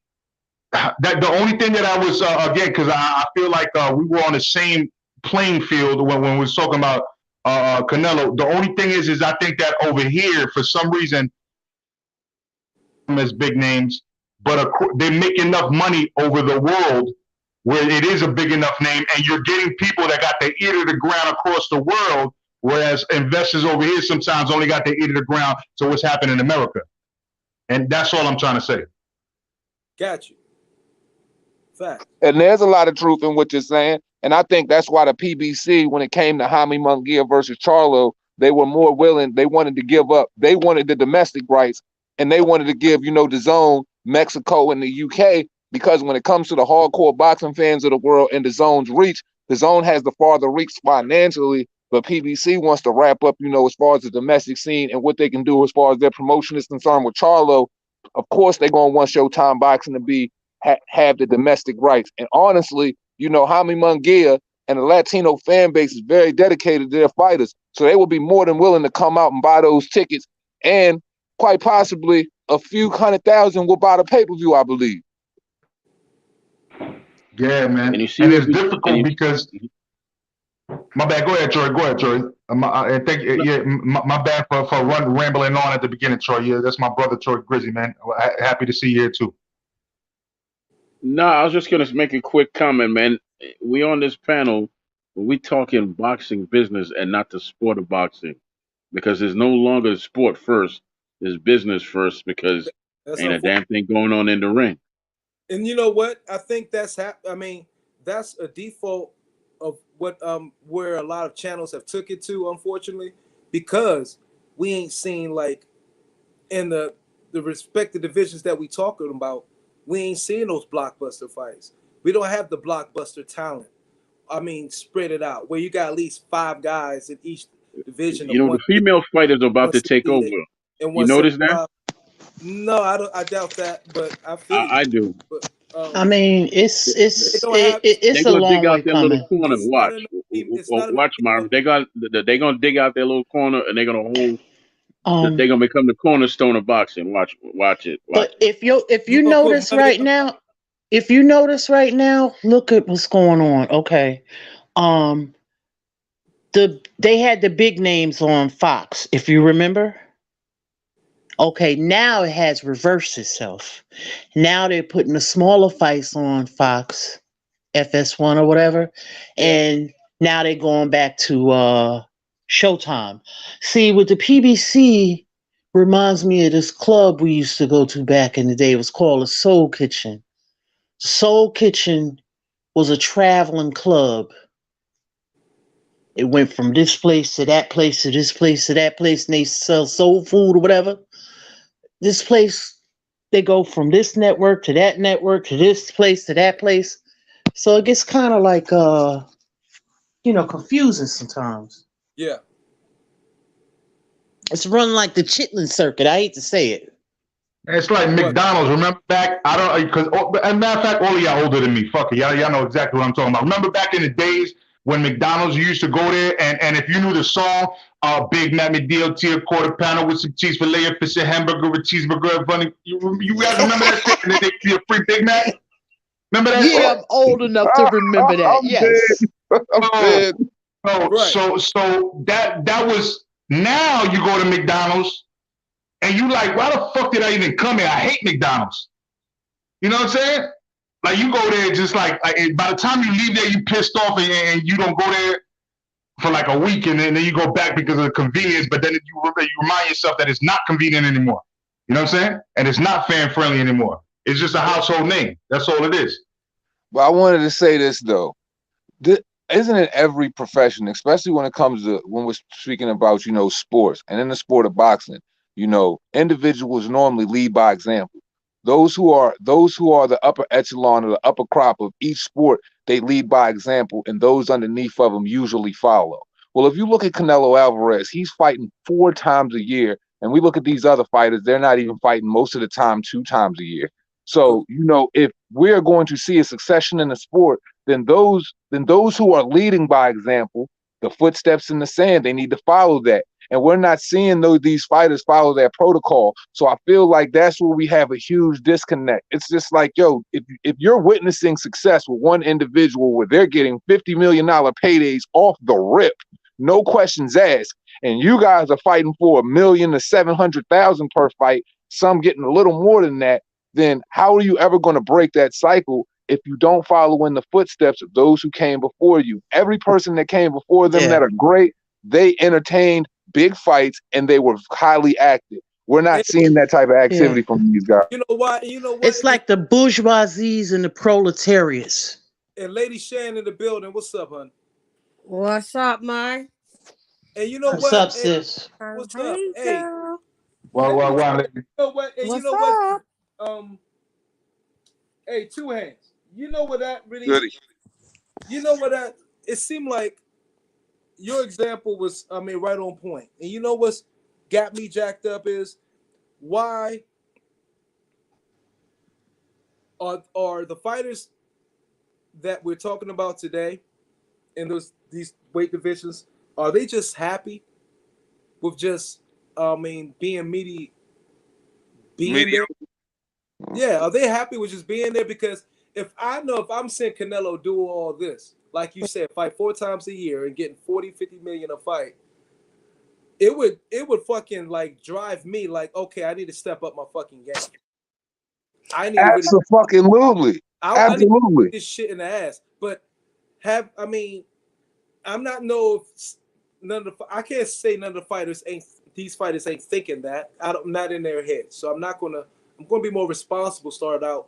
that the only thing that I was again, because I feel like we were on the same playing field when we was talking about Canelo. The only thing is I think that over here, for some reason, as big names, but they make enough money over the world where it is a big enough name, and you're getting people that got their ear to the ground across the world, whereas investors over here sometimes only got their ear to the ground to what's happening in America. And that's all I'm trying to say. Got you. Fact. And there's a lot of truth in what you're saying. And I think that's why the PBC, when it came to Jaime Munguia versus Charlo, they were more willing. They wanted to give up. They wanted the domestic rights, and they wanted to give, the Zone, Mexico, and the UK, because when it comes to the hardcore boxing fans of the world and the Zone's reach, the Zone has the farther reach financially, but PBC wants to wrap up, as far as the domestic scene and what they can do as far as their promotion is concerned with Charlo. Of course, they're going to want Showtime Boxing to be have the domestic rights. And honestly, Jaime Munguia and the Latino fan base is very dedicated to their fighters. So they will be more than willing to come out and buy those tickets. And quite possibly a few 100,000 will buy the pay-per-view, I believe. Yeah, man. And it's difficult because my bad. Go ahead, Troy. I think my bad for rambling on at the beginning, Troy. Yeah, that's my brother, Troy Grizzy, man. Happy to see you here too. No, I was just gonna make a quick comment, man. We on this panel, we talking boxing business and not the sport of boxing, because there's no longer sport first, there's business first, because ain't a damn thing going on in the ring. And you know what? I think that's that's a default of what where a lot of channels have took it to, unfortunately, because we ain't seen, like, in the respective divisions that we talking about, we ain't seeing those blockbuster fights. We don't have the blockbuster talent. Spread it out where you got at least 5 guys in each division. The female fighters are about to take over. You notice that? No, I doubt that, but I feel I do. But, it's a long way coming. Corner. Watch, Marvin. They're gonna dig out their little corner, and they're gonna hold. They're gonna become the cornerstone of boxing. Watch it. But if you notice right now, look at what's going on. Okay, they had the big names on Fox, if you remember. Okay, now it has reversed itself. Now they're putting the smaller fights on Fox, FS1 or whatever, and now they're going back to Showtime. See, with the PBC, reminds me of this club we used to go to back in the day. It was called a Soul Kitchen. Soul Kitchen was a traveling club. It went from this place to that place to this place to that place, and they sell soul food or whatever. This place, they go from this network to that network to this place to that place. So it gets kind of like, confusing sometimes. Yeah. It's run like the Chitlin circuit. I hate to say it. It's like McDonald's. Remember back? I don't, because, as a matter of fact, all of y'all older than me. Fuck it. Y'all know exactly what I'm talking about. Remember back in the days when McDonald's, you used to go there, and if you knew the song, Big Mac McDLT, quarter pounder with some cheese fillet, a fish, a hamburger with cheeseburger, bunny. You guys remember that shit? And then they give you a free Big Mac? Remember that? Yeah, I'm old enough to remember that. Yes. So that was, now you go to McDonald's and you like, why the fuck did I even come here? I hate McDonald's. You know what I'm saying? Like, you go there just like by the time you leave there, you pissed off and you don't go there for like a week, and then you go back because of the convenience, but then you remind yourself that it's not convenient anymore. You know what I'm saying? And it's not fan friendly anymore. It's just a household name. That's all it is. But I wanted to say this though. Isn't it every profession, especially when it comes to, when we're speaking about, sports, and in the sport of boxing, individuals normally lead by example. Those who are the upper echelon or the upper crop of each sport, they lead by example, and those underneath of them usually follow. Well, if you look at Canelo Alvarez, he's fighting 4 times a year. And we look at these other fighters, they're not even fighting most of the time 2 times a year. So, if we're going to see a succession in the sport, then those who are leading by example, the footsteps in the sand, they need to follow that. And we're not seeing these fighters follow that protocol. So I feel like that's where we have a huge disconnect. It's just like, yo, if you're witnessing success with one individual where they're getting $50 million paydays off the rip, no questions asked, and you guys are fighting for $1 million to $700,000 per fight, some getting a little more than that, then how are you ever going to break that cycle if you don't follow in the footsteps of those who came before you? Every person that came before them that are great, they entertained big fights and they were highly active. We're not seeing that type of activity from these guys. You know why? You know what? It's like the bourgeoisies and the proletariats. And Lady Shan in the building. What's up, hon? What's up, Mar? And you know What's what? up, sis? What's Hey, up? Hey. girl. Wow. You know what? And What's you know up? what? Hey, two hands. You know what that really? Goody. You know what that? It seemed like your example was, right on point. And you know what's got me jacked up is why are the fighters that we're talking about today in these weight divisions, are they just happy with just being meaty, being there? Yeah, are they happy with just being there? Because if I'm seeing Canelo do all this, like you said, fight 4 times a year and getting 40-50 million a fight, it would fucking like drive me like, okay, I need to step up my fucking game. I need to really Absolutely. I need to put this shit in the ass. But I'm not I can't say none of the fighters these fighters ain't thinking that. I'm not in their head. So I'm gonna be more responsible start out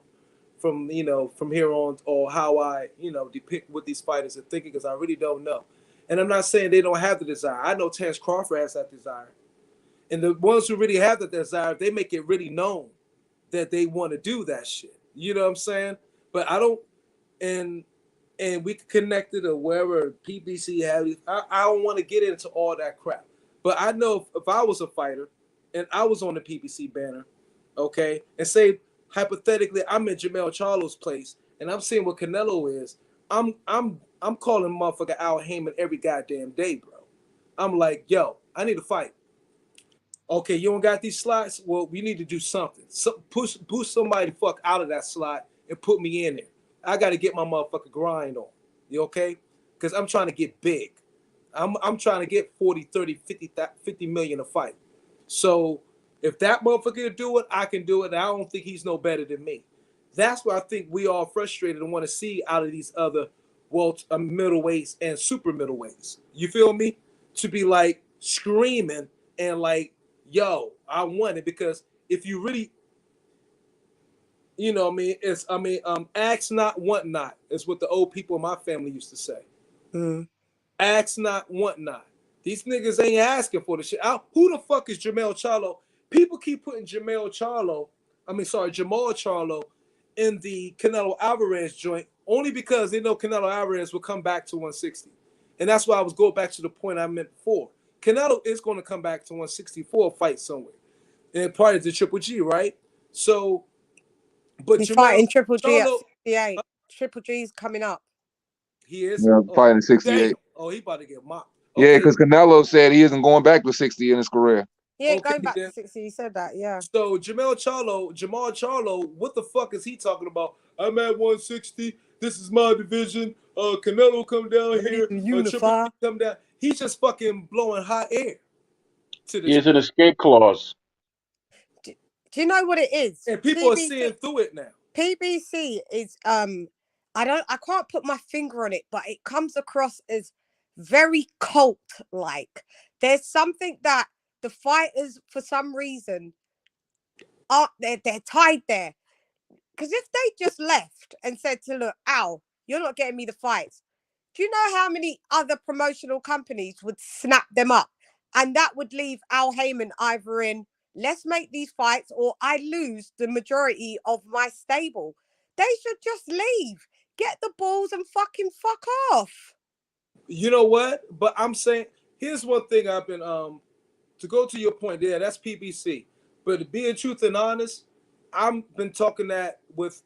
from here on, or how I depict what these fighters are thinking, because I really don't know. And I'm not saying they don't have the desire. I know Terence Crawford has that desire. And the ones who really have the desire, they make it really known that they want to do that shit. You know what I'm saying? But I don't, and we connected or wherever PBC had. I don't want to get into all that crap. But I know if I was a fighter and I was on the PBC banner, okay, and say hypothetically I'm in Jermell Charlo's place and I'm seeing what Canelo is, I'm calling motherfucker Al Heyman every goddamn day, bro. I'm like, yo, I need to fight. Okay, you don't got these slots? Well, we need to do something. Push somebody fuck out of that slot and put me in there. I got to get my motherfucker grind on. You okay? Because I'm trying to get big. I'm trying to get 40, 30, 50 million a fight. So if that motherfucker can do it, I can do it. I don't think he's no better than me. That's what I think we all frustrated and want to see out of these other middleweights and super middleweights. You feel me? To be like screaming and like, yo, I want it. Because if you really, ask not, want not, is what the old people in my family used to say. Ask not, want not. These niggas ain't asking for the shit. Who the fuck is Jermell Charlo? People keep putting Jamal Charlo in the Canelo Alvarez joint only because they know Canelo Alvarez will come back to 160. And that's why I was going back to the point I meant before. Canelo is going to come back to 164 fight somewhere. And part of the Triple G, right? So, but he's fighting Triple G at 68. Triple G's coming up. He is? Yeah, fighting 68. Damn. Oh, he about to get mopped. Okay. Yeah, because Canelo said he isn't going back to 60 in his career. He ain't going back to 60. He said that, yeah. So Jamal Charlo, what the fuck is he talking about? I'm at 160. This is my division. Canelo come down here. Unify. Come down. He's just fucking blowing hot air. He has an escape clause. Do you know what it is? And people are seeing through it now. PBC is I can't put my finger on it, but it comes across as very cult-like. There's something that the fighters, for some reason, they're tied there. Because if they just left and said to look, Al, you're not getting me the fights, do you know how many other promotional companies would snap them up? And that would leave Al Heyman either in, let's make these fights, or I lose the majority of my stable. They should just leave. get the balls and fucking fuck off. You know what? But I'm saying, here's one thing I've been to go to your point. Yeah, that's PBC. But to be in truth and honest, I've been talking that with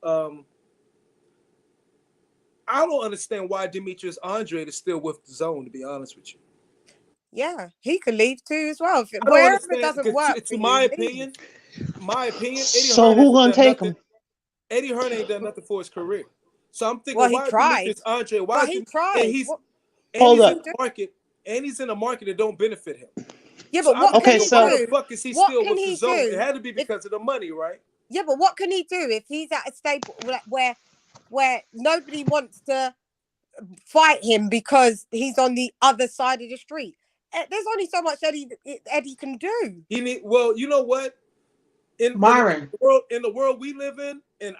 I don't understand why Demetrius Andrade is still with the Zone, to be honest with you. Yeah, he could leave too as well. I don't Wherever it understand, doesn't work to for my you, opinion, Eddie So Hearn who hasn't gonna done take nothing. him? Eddie Hearn ain't done nothing for his career. So I'm thinking, well, he why tried. Demetrius Andrade? Why But he tried. And he's What, Hold he's up. in the market, and he's in a market that don't benefit him. yeah, So but what I'm can thinking, he why do? the fuck is he What still can with the he Zone? do It had to be if- because of the money, right? Yeah, but what can he do if he's at a stable where nobody wants to fight him because he's on the other side of the street? There's only so much Eddie can do. Well, you know what? In Myron. the world we live in, and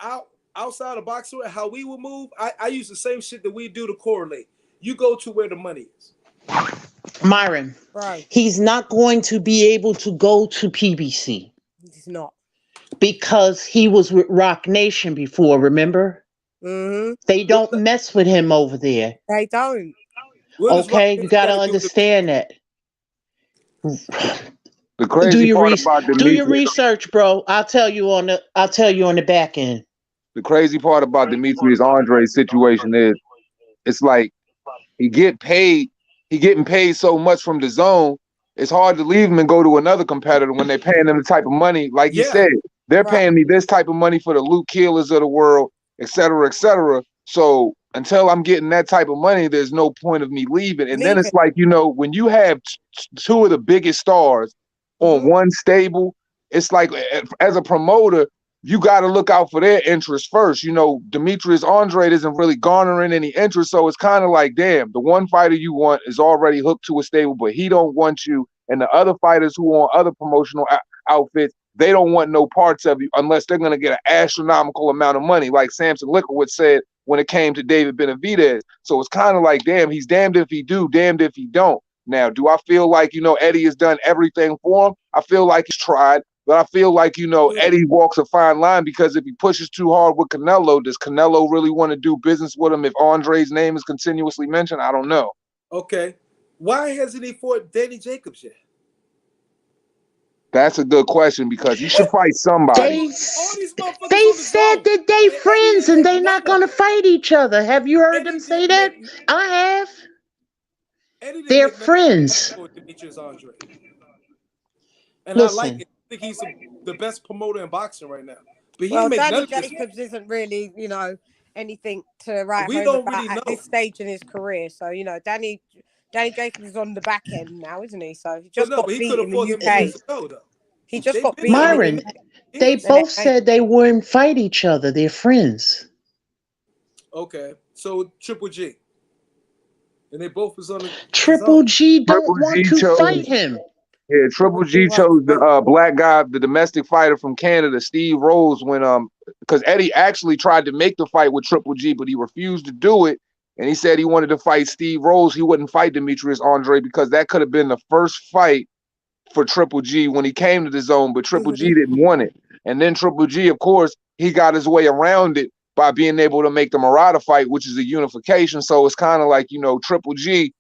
outside of boxing, how we will move, I use the same shit that we do to correlate. You go to where the money is. Myron. Right. He's not going to be able to go to PBC He's not. because he was with Rock Nation before, remember? Mm-hmm. They don't mess with him over there. They don't. Okay, you gotta understand that. The crazy part about do your Demetrius, research, bro. I'll tell you on the back end. the crazy part about Demetrius Andre's situation is, it's like he getting paid so much from the Zone. It's hard to leave him and go to another competitor when they're paying him the type of money. Like you said, they're paying me this type of money for the Luke Keelers of the world, et cetera, et cetera. So until I'm getting that type of money, there's no point of me leaving. And then it's like, when you have two of the biggest stars on one stable, it's like, as a promoter, you got to look out for their interests first. Demetrius Andrade isn't really garnering any interest, so it's kind of like, damn, the one fighter you want is already hooked to a stable, but he don't want you. And the other fighters who are on other promotional outfits, they don't want no parts of you unless they're going to get an astronomical amount of money, like Samson Lickowitz said when it came to David Benavidez. So it's kind of like, damn, he's damned if he do, damned if he don't. Now, do I feel like, Eddie has done everything for him? I feel like he's tried. But I feel like, Eddie walks a fine line, because if he pushes too hard with Canelo, does Canelo really want to do business with him if Andre's name is continuously mentioned? I don't know. Okay. Why hasn't he fought Danny Jacobs yet? That's a good question, because he should fight somebody. They said that they friends and they not going to fight each other. Have you heard them say that? I have. They're friends. And listen, I like it. I think he's the best promoter in boxing right now. But Danny Jacobs isn't really, anything to write home about at this stage in his career. So, Danny Jacobs is on the back end now, isn't he? So he just got beat in the UK. He just got beat. Myron, they both said they wouldn't fight each other. They're friends. Okay, so Triple G. And they both was on the Triple G don't want to fight him. Yeah, Triple G chose the black guy, the domestic fighter from Canada, Steve Rose, when because Eddie actually tried to make the fight with Triple G, but he refused to do it. And he said he wanted to fight Steve Rose. He wouldn't fight Demetrius Andrade because that could have been the first fight for Triple G when he came to the Zone, but Triple G didn't want it. And then Triple G, of course, he got his way around it by being able to make the Murata fight, which is a unification. So it's kind of like, Triple G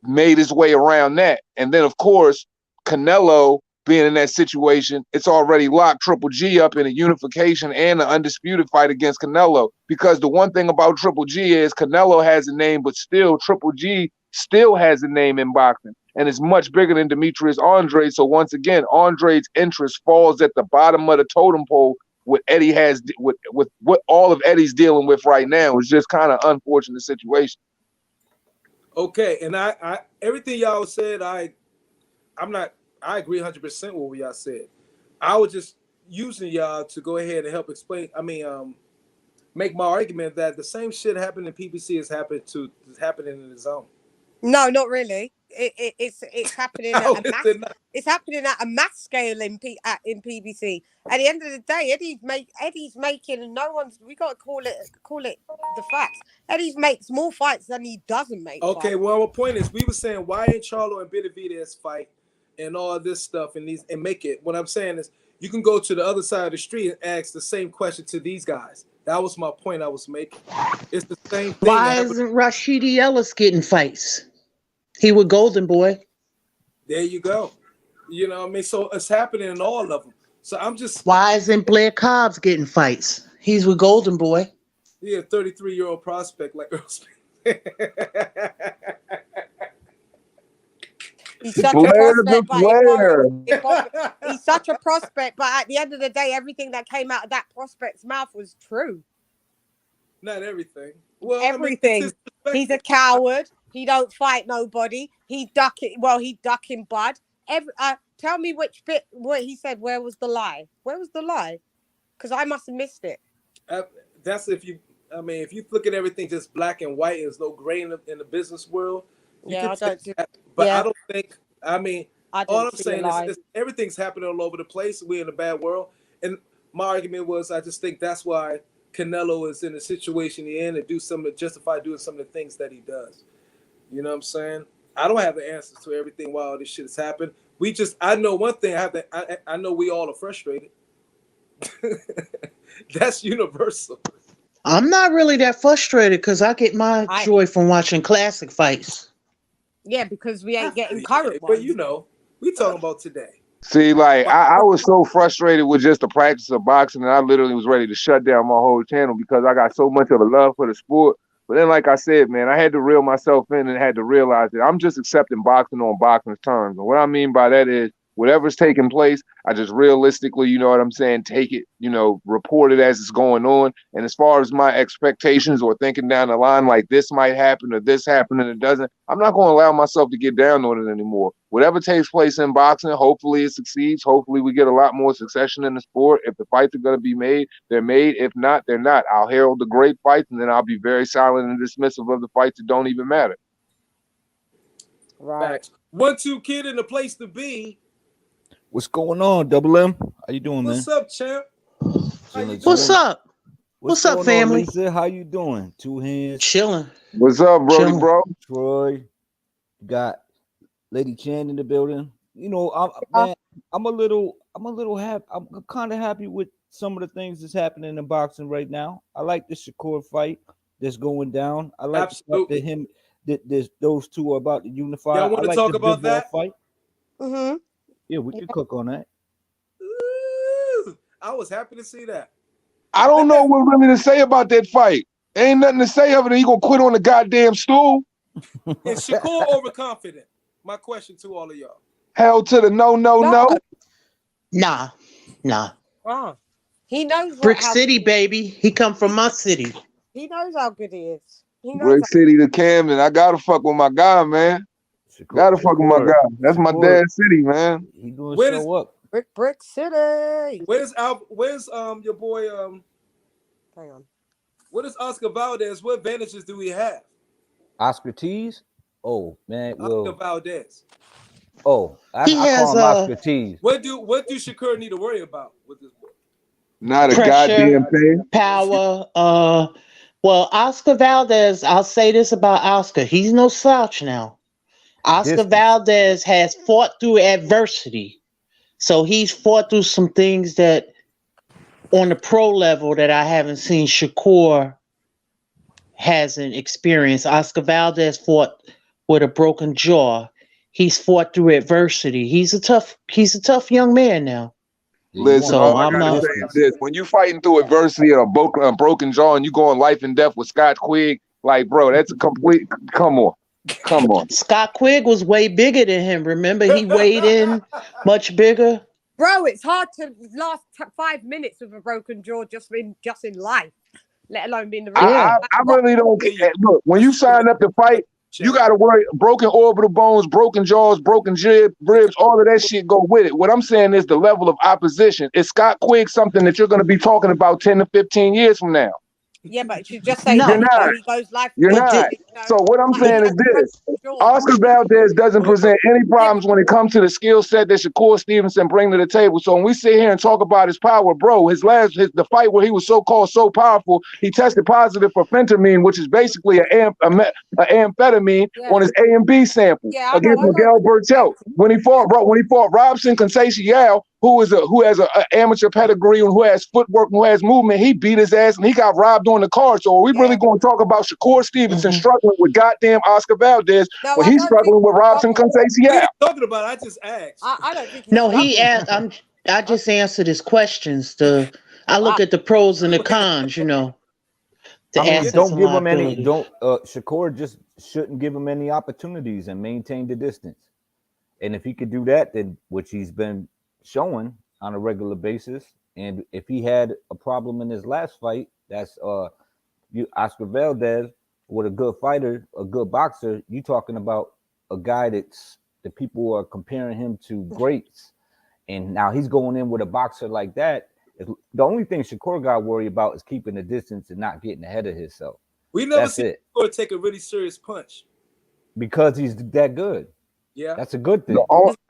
made his way around that. And then, of course, Canelo being in that situation, it's already locked Triple G up in a unification and an undisputed fight against Canelo. Because the one thing about Triple G is Canelo has a name, but still Triple G still has a name in boxing. And it's much bigger than Demetrius Andrade. So once again, Andrade's interest falls at the bottom of the totem pole. What Eddie has with what all of Eddie's dealing with right now is just kind of unfortunate situation. Okay, and I everything y'all said, I agree 100% with what y'all said. I was just using y'all to go ahead and help explain. Make my argument that the same shit happened in PBC is happening in the Zone. No, not really. It's happening at a mass. It's happening at a mass scale in PBC. At the end of the day, Eddie's making, and no one's. We got to call it the facts. Eddie makes more fights than he doesn't make. Okay, fights. well, my point is, we were saying why ain't Charlo and Benavidez fight and all this stuff and make it. What I'm saying is, you can go to the other side of the street and ask the same question to these guys. That was my point I was making. It's the same thing. Why isn't Rashidi Ellis getting fights? He with Golden Boy. There you go. You know what I mean? So it's happening in all of them. So I'm just. Why isn't Blair Cobbs getting fights? He's with Golden Boy. Yeah, 33-year-old prospect like Earl Spence. He's such a prospect, he's such a prospect, but at the end of the day, everything that came out of that prospect's mouth was true. Not everything. Well, everything. I mean, he's a coward. He don't fight nobody. He ducking. Well, he ducking Bud. Tell me which bit. What he said. Where was the lie? Where was the lie? Because I must have missed it. That's if you. I mean, if you look at everything just black and white, there's no gray in the business world. Yeah, I don't. But yeah. I don't think. I mean, all I'm saying is everything's happening all over the place. We're in a bad world, and my argument was I just think that's why Canelo is in the situation he's in to justify doing some of the things that he does. You know what I'm saying? I don't have the answers to everything why all this shit has happened. I know one thing. I know we all are frustrated. That's universal. I'm not really that frustrated because I get my joy from watching classic fights. Yeah, because we ain't getting current ones. But you know, we talking about today. See, like I was so frustrated with just the practice of boxing, and I literally was ready to shut down my whole channel because I got so much of a love for the sport. But then, like I said, man, I had to reel myself in and had to realize that I'm just accepting boxing on boxing's terms. And what I mean by that is whatever's taking place, I just realistically, you know what I'm saying, take it, you know, report it as it's going on. And as far as my expectations or thinking down the line like this might happen or this happened and it doesn't, I'm not going to allow myself to get down on it anymore. Whatever takes place in boxing, hopefully it succeeds. Hopefully we get a lot more succession in the sport. If the fights are going to be made, they're made. If not, they're not. I'll herald the great fights, and then I'll be very silent and dismissive of the fights that don't even matter. Right. 1-2 Kid in the place to be. What's going on, Double M? How you doing, man? What's up, champ? What's up? What's up, family? On, Lisa? How you doing? Two hands. Chilling. What's up, Brody, Chilling. bro? Troy. Got Lady Chan in the building. You know, I'm a little happy. I'm kind of happy with some of the things that's happening in boxing right now. I like the Shakur fight that's going down. I like that those two are about to unify. Y'all want to talk about that fight? Mm-hmm. Yeah, we can cook on that. Ooh, I was happy to see that. I don't know what really to say about that fight. Ain't nothing to say of it. He gonna quit on the goddamn stool. Is Shakur overconfident? My question to all of y'all. Hell to the no. Nah. Oh, he knows. Brick City, baby. He come from my city. He knows how good he is. Brick City to Camden. I gotta fuck with my guy, man. Gotta fuck with my guy. That's my dad's city, man. He gonna show up. Brick City. Where's your boy Hang on. What is Oscar Valdez? What advantages do we have? Oscar Tees? Oh man, Oscar Valdez. Oh, I call him Oscar Tees. What do Shakur need to worry about with this boy? Not a goddamn thing. Power. Well, Oscar Valdez, I'll say this about Oscar. He's no slouch now. Oscar Valdez has fought through adversity. So he's fought through some things that on the pro level that I haven't seen Shakur hasn't experienced. Oscar Valdez fought with a broken jaw. He's fought through adversity. He's a tough young man now. Listen, so I'm not saying this. When you fighting through adversity and a broken jaw and you going life and death with Scott Quigg, like, bro, that's a complete come on. Scott Quigg was way bigger than him. Remember, he weighed in much bigger. Bro, it's hard to last 5 minutes with a broken jaw just in life, let alone being the ring. I really don't care. Look, when you sign up to fight, you got to worry broken orbital bones, broken jaws, broken ribs, all of that shit go with it. What I'm saying is the level of opposition. Is Scott Quigg something that you're going to be talking about 10 to 15 years from now? Yeah, but you just say no, you're not. He goes life. You're not. So what I'm saying is this. Oscar Valdez doesn't present any problems when it comes to the skill set that Shakur Stevenson bring to the table. So when we sit here and talk about his power, bro, the fight where he was so powerful, he tested positive for phentermine, which is basically an amphetamine on his A and B sample against Miguel Berchelt. When he fought Robson Conceição, who has a amateur pedigree and who has footwork and who has movement, he beat his ass and he got robbed on the card. So are we really going to talk about Shakur Stevenson struggling with goddamn Oscar Valdez when he's struggling with Robson Conceição? Talking about, I just asked. I don't think he's No, he asked. I just answered his questions. I look at the pros and the cons, you know. Don't give him any. Shakur just shouldn't give him any opportunities and maintain the distance. And if he could do that, then which he's been showing on a regular basis, and if he had a problem in his last fight, that's Oscar Valdez with a good fighter, a good boxer. You talking about a guy the people are comparing him to greats, and now he's going in with a boxer like that. The only thing Shakur got to worry about is keeping the distance and not getting ahead of himself. We never seen Shakur take a really serious punch because he's that good. Yeah, that's a good thing.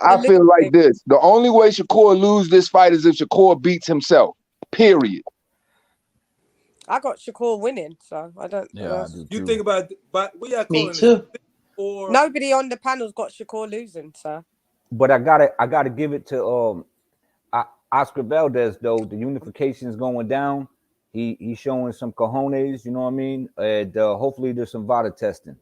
I feel like this: the only way Shakur lose this fight is if Shakur beats himself. Period. I got Shakur winning, so I don't. Yeah, I do you think about it, but we are calling me too. Or nobody on the panel's got Shakur losing, so. But I gotta give it to Oscar Valdez though. The unification is going down. He's showing some cojones, you know what I mean? And hopefully there's some VADA testing.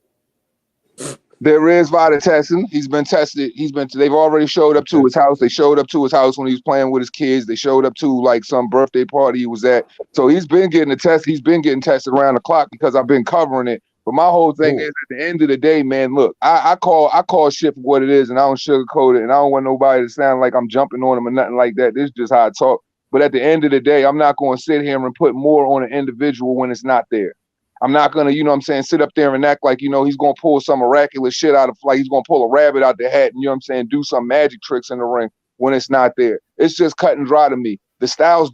There is VADA testing. He's been tested. They've already showed up to his house. They showed up to his house when he was playing with his kids. They showed up to like some birthday party he was at. So he's been getting a test. He's been getting tested around the clock because I've been covering it. But my whole thing is, at the end of the day, man, look, I call shit for what it is, and I don't sugarcoat it, and I don't want nobody to sound like I'm jumping on him or nothing like that. This is just how I talk. But at the end of the day, I'm not going to sit here and put more on an individual when it's not there. I'm not going to, you know what I'm saying, sit up there and act like, you know, he's going to pull some miraculous shit out of, like he's going to pull a rabbit out the hat and, you know what I'm saying, do some magic tricks in the ring when it's not there. It's just cut and dry to me. The style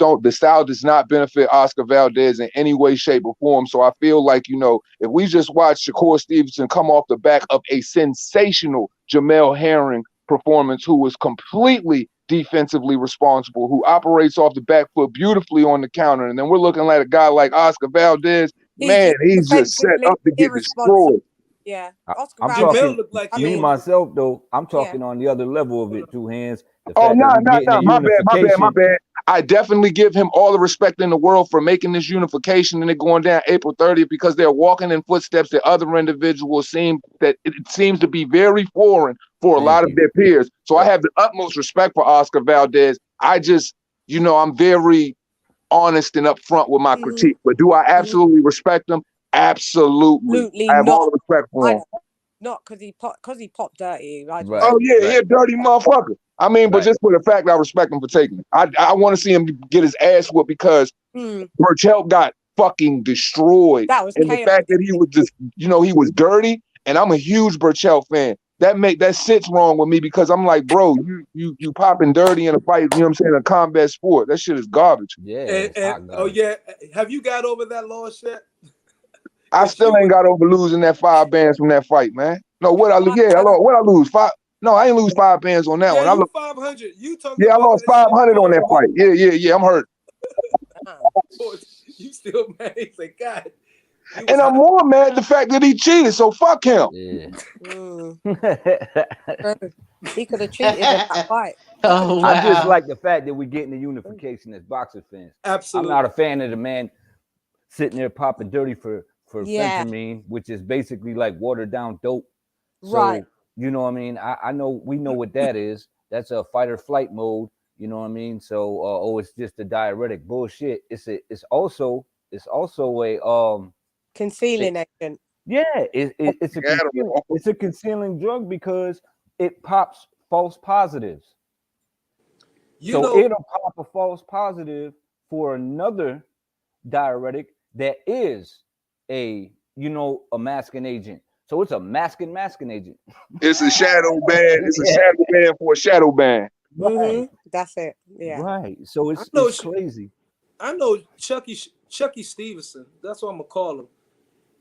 does not benefit Oscar Valdez in any way, shape, or form. So I feel like, you know, if we just watch Shakur Stevenson come off the back of a sensational Jamel Herring performance, who was completely defensively responsible, who operates off the back foot beautifully on the counter, and then we're looking at a guy like Oscar Valdez, he's just set up to get destroyed. Yeah, I'm talking like me myself though. I'm talking on the other level of it. 2 hands. Oh no! My bad. I definitely give him all the respect in the world for making this unification and it going down April 30th because they're walking in footsteps that other individuals seems to be very foreign for a lot of their peers. So I have the utmost respect for Oscar Valdez. I just, you know, I'm very honest and upfront with my critique. But do I absolutely respect him? Absolutely. I have all the respect for him. Not because he popped dirty. Right. Oh yeah, he a dirty motherfucker. I mean, but just for the fact I respect him for taking it. I want to see him get his ass whooped because Burchell got fucking destroyed. That was and the fact that he was just, you know, he was dirty, and I'm a huge Burchell fan. That sits wrong with me because I'm like, bro, you popping dirty in a fight, you know what I'm saying, a combat sport. That shit is garbage. Yeah. Oh yeah. Have you got over that loss yet? I still ain't got over losing that 5 bands from that fight, man. No, what I lose? 5? No, I ain't lose 5 bands on that one. I lost 500. I lost 500 on that fight. Yeah. I'm hurt. You still mad? He's like, God. And I'm more mad at the fact that he cheated. So fuck him. Yeah. He could have cheated in that fight. Oh, wow. I just like the fact that we're getting the unification as boxer fans. Absolutely. I'm not a fan of the man sitting there popping dirty for fentanyl, which is basically like watered down dope. Right. So, you know what I mean? I know we know what that is. That's a fight or flight mode. You know what I mean? So, it's just a diuretic bullshit. It's also a concealing agent. Yeah, it's a concealing drug because it pops false positives. It'll pop a false positive for another diuretic that is a masking agent. So it's a masking agent. It's a shadow ban. It's a shadow ban for a shadow ban. Mm-hmm. That's it. Yeah. Right. So it's crazy. I know Chucky Stevenson. That's what I'm gonna call him.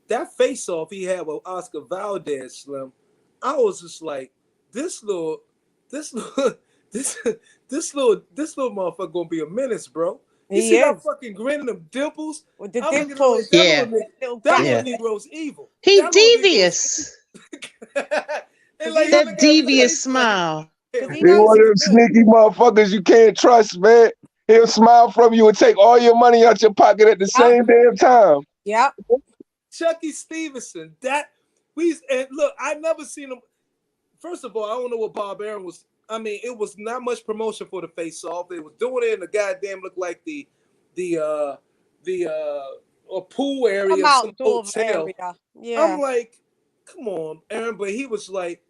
That face-off he had with Oscar Valdez, Slim. I was just like, this little motherfucker gonna be a menace, bro. You see that fucking grin and them dimples? With the dimples. That little Negro's evil. He devious. And like, that devious smile. because he He knows one of he's them good. sneaky motherfuckers you can't trust, man. He'll smile from you and take all your money out your pocket at the same damn time. Yep. Chucky Stevenson. And look, I never seen him. First of all, I don't know what Bob Arum was. I mean, it was not much promotion for the face off. They was doing it in the goddamn looked like the a pool area, some outdoor hotel. area. Yeah. I'm like, come on, Aaron. But he was like,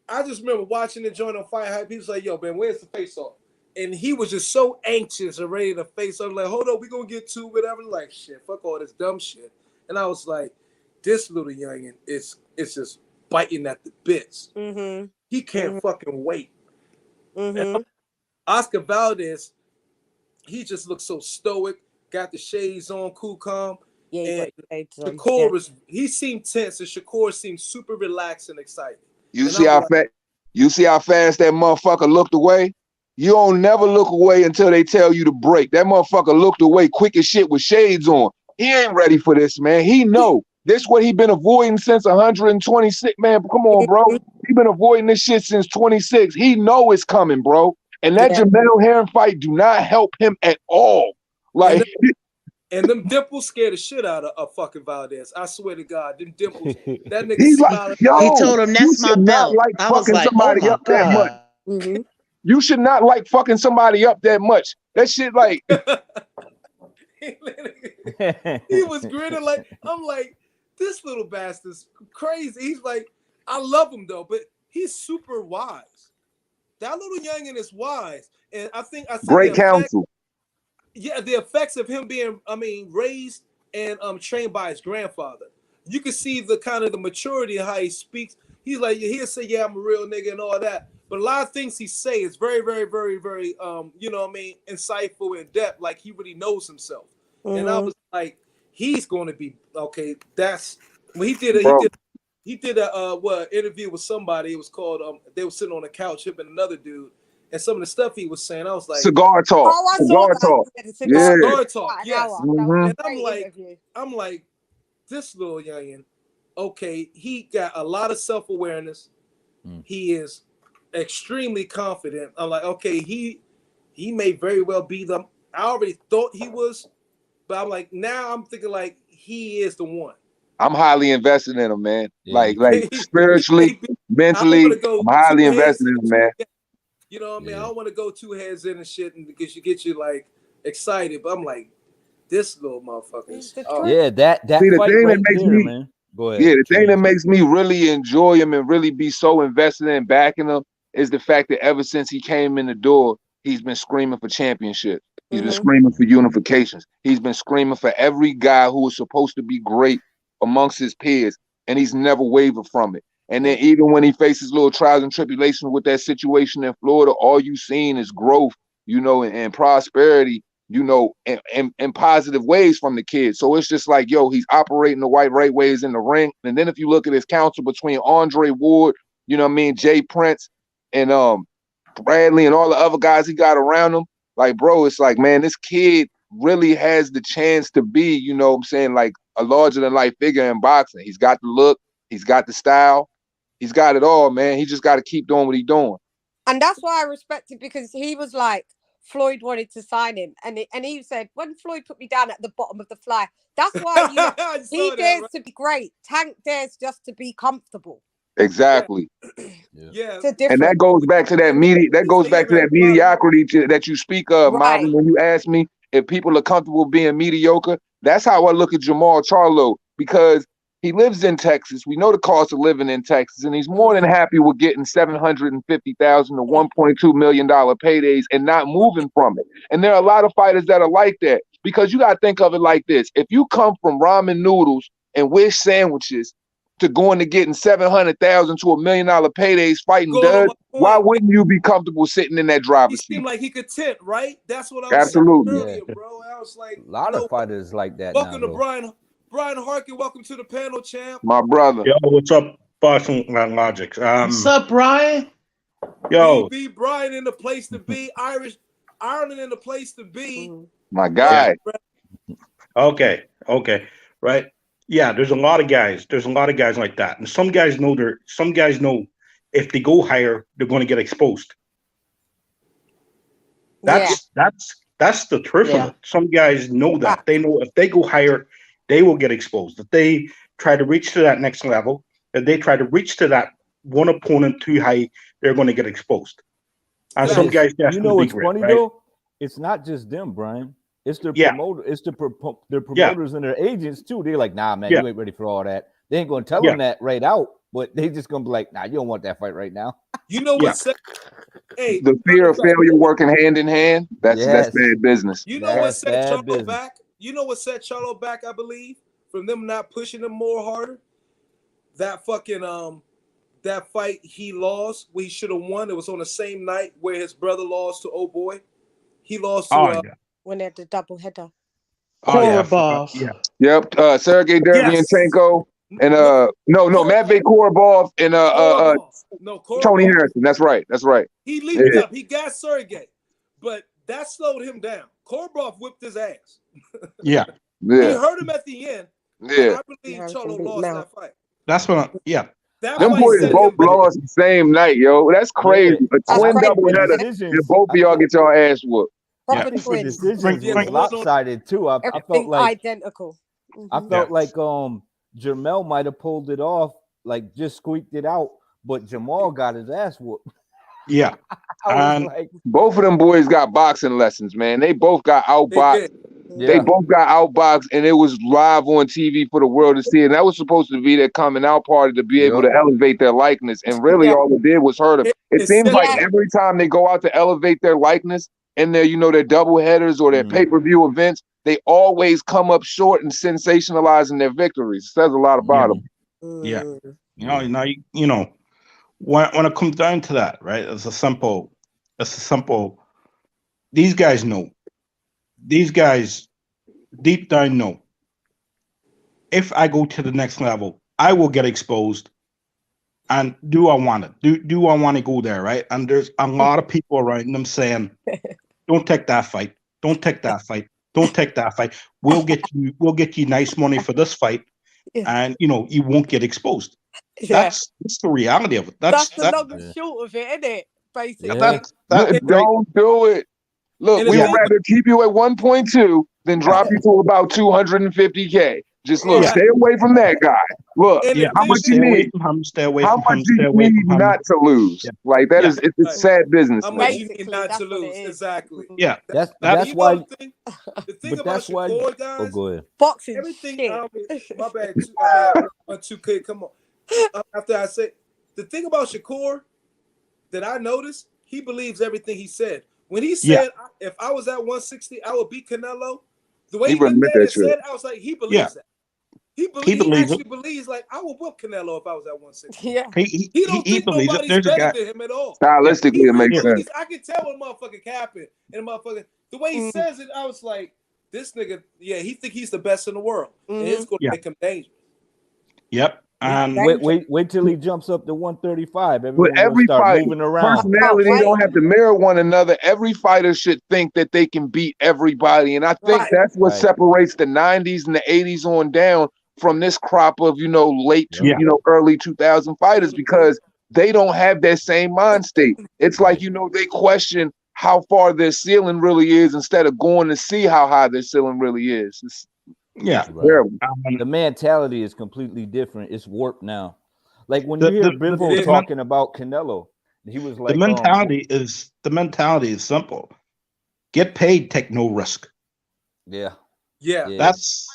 I just remember watching the joint on Fire Hype. He was like, yo, man, where's the face off? And he was just so anxious and ready to face off. Like, hold up, we gonna get to whatever. Like, shit, fuck all this dumb shit. And I was like, this little youngin is just biting at the bits. Mm-hmm. He can't fucking wait. Mm-hmm. Oscar Valdez, he just looks so stoic, got the shades on, cool, calm. Yeah, and Shakur he seemed tense, and Shakur seemed super relaxed and excited. You see how fast that motherfucker looked away? You don't never look away until they tell you to break. That motherfucker looked away quick as shit with shades on. He ain't ready for this, man. He know. This what he been avoiding since 126. Man, come on, bro. He been avoiding this shit since 26. He know it's coming, bro. And that Jamel Herring fight do not help him at all. Like, and them dimples scared the shit out of fucking Valdez. I swear to God, them dimples. That nigga he's like, yo, he told him that's my belt. Like I was fucking like, somebody up that much. Mm-hmm. You should not like fucking somebody up that much. That shit like he was grinning like, I'm like, this little bastard's crazy. He's like, I love him though, but he's super wise. That little youngin is wise. And I think great counsel. Yeah, the effects of him being, raised and trained by his grandfather. You can see the kind of the maturity of how he speaks. He's like, he'll say, yeah, I'm a real nigga and all that. But a lot of things he say is very, very, very, very, insightful and depth. Like he really knows himself. Mm-hmm. And I was like, he's going to be okay. That's when he did a interview with somebody. It was called they were sitting on a couch, him and another dude. And some of the stuff he was saying, I was like, cigar talk. Oh, cigar talk. Yeah. Cigar talk. Yes. Mm-hmm. And I'm like, this little youngin, okay, he got a lot of self-awareness. He is extremely confident. I'm like, okay, he may very well be the. I already thought he was, but I'm like, now I'm thinking like he is the one. I'm highly invested in him, man. Yeah. Like spiritually, mentally, I'm highly invested in him, man. You know what I mean? I don't want to go two heads in and shit, and because you get you like excited, but I'm like, this little motherfucker. Yeah, that See, the fight thing right that makes there, me, man. Go ahead. Yeah, the thing that makes me really enjoy him and really be so invested in backing him is the fact that ever since he came in the door, he's been screaming for championships. He's been screaming for unifications. He's been screaming for every guy who was supposed to be great amongst his peers, and he's never wavered from it. And then even when he faces little trials and tribulations with that situation in Florida, all you seen is growth, and prosperity, in positive ways from the kid. So it's just like, yo, he's operating the right ways in the ring. And then if you look at his counsel between Andre Ward, Jay Prince and Bradley and all the other guys he got around him, like, bro, it's like, man, this kid really has the chance to be, like a larger than life figure in boxing. He's got the look, he's got the style, he's got it all, man. He just got to keep doing what he's doing. And that's why I respect it, because he was like, Floyd wanted to sign him, and he said, when Floyd put me down at the bottom of the fly, that's why he dares to be great. Tank dares just to be comfortable. Exactly. Yeah. And that goes back to that mediocrity that you speak of, Marvin, when you ask me if people are comfortable being mediocre. That's how I look at Jamal Charlo, because he lives in Texas. We know the cost of living in Texas, and he's more than happy with getting $750,000 to $1.2 million paydays and not moving from it. And there are a lot of fighters that are like that, because you got to think of it like this. If you come from ramen noodles and wish sandwiches to going to getting $700,000 to $1 million paydays fighting duds, why wouldn't you be comfortable sitting in that driver's seat? He seemed like he could tent, right? That's what I was saying earlier, bro. I was like, a lot of fighters like that. Welcome to Brian Harkin, welcome to the panel, champ. My brother. Yo, what's up, Boxing Logic? What's up, Brian? Yo. BB, Brian in the place to be. Ireland in the place to be. My guy. Yeah. Okay. Right. Yeah, there's a lot of guys. There's a lot of guys like that. And some guys know if they go higher, they're going to get exposed. That's the truth of it. Some guys know that. They know if they go higher, they will get exposed. If they try to reach to that next level, if they try to reach to that one opponent too high, they're going to get exposed. And some guys you know what's funny though? It's not just them, Brian. It's their promoter. It's their promoters and their agents too. They're like, nah, man, you ain't ready for all that. They ain't going to tell them that right out, but they just going to be like, nah, you don't want that fight right now. You know what? Hey, the fear of failure working hand in hand. That's bad business. You know what set Charlo back? You know what set Charlo back? I believe from them not pushing him more harder. That fucking that fight he lost, we should have won. It was on the same night where his brother lost to old boy. He lost to when they had the double header. Korobov. Yep. Sergey Derevyanchenko and Matvey Korobov and Tony Harrison. That's right. He leaped up. He got Sergey, but that slowed him down. Korobov whipped his ass. He hurt him at the end. I believe Charlo lost that fight. That's what them boys both lost the same night, yo. That's crazy. A twin doubleheader, and both of y'all get your ass whooped. Proper The decisions was lopsided too. I felt like identical. I felt like Jermell might have pulled it off, like just squeaked it out, but Jamal got his ass whooped. Yeah. Both of them boys got boxing lessons, man. They both got outboxed. They both got outboxed, and it was live on TV for the world to see. And that was supposed to be their coming out party to be able to elevate their likeness. And really, all it did was hurt them. It seems like every time they go out to elevate their likeness in their, their double headers or their pay-per-view events, they always come up short in sensationalizing their victories. It says a lot about them. Yeah. When it comes down to that, right? It's a simple. These guys know. These guys deep down know. If I go to the next level, I will get exposed. And do I want it? Do I want to go there, right? And there's a lot of people around them saying, "Don't take that fight. Don't take that fight. Don't take that fight. We'll get you nice money for this fight, and you won't get exposed." That's the reality of it. That's the long and short of it, isn't it? Basically, don't do it. Look, we would rather keep you at 1.2 than drop you to about 250K. Just stay away from that guy. Look, how much you need? Stay away how much you need not to lose? Like that is it's sad business. How much you need not to lose? Exactly. Yeah, that's why. The thing about Shakur, guys. Oh, go ahead. Boxing. Everything. My bad. 2K. Come on. After I say the thing about Shakur that I noticed, he believes everything he said. When he said, if I was at 160, I would beat Canelo, the way he looked at it and said, I was like, he believes that. He actually believes, like, I would whoop Canelo if I was at 160. Yeah. He don't think nobody's better than him at all. Stylistically, it makes sense. I can tell when motherfucker capping and motherfucker, the way he says it, I was like, this nigga, he think he's the best in the world. And it's going to make him dangerous. Yep. Wait till he jumps up to 135. But every fight, moving around. Personality don't have to mirror one another. Every fighter should think that they can beat everybody, and I think that's what separates the 90s and the 80s on down from this crop of late early 2000 fighters, because they don't have that same mind state. It's like they question how far their ceiling really is instead of going to see how high their ceiling really is. The mentality is completely different. It's warped now. Like when you hear Bivol talking about Canelo, he was like, the mentality is simple. Get paid, take no risk. Yeah. That's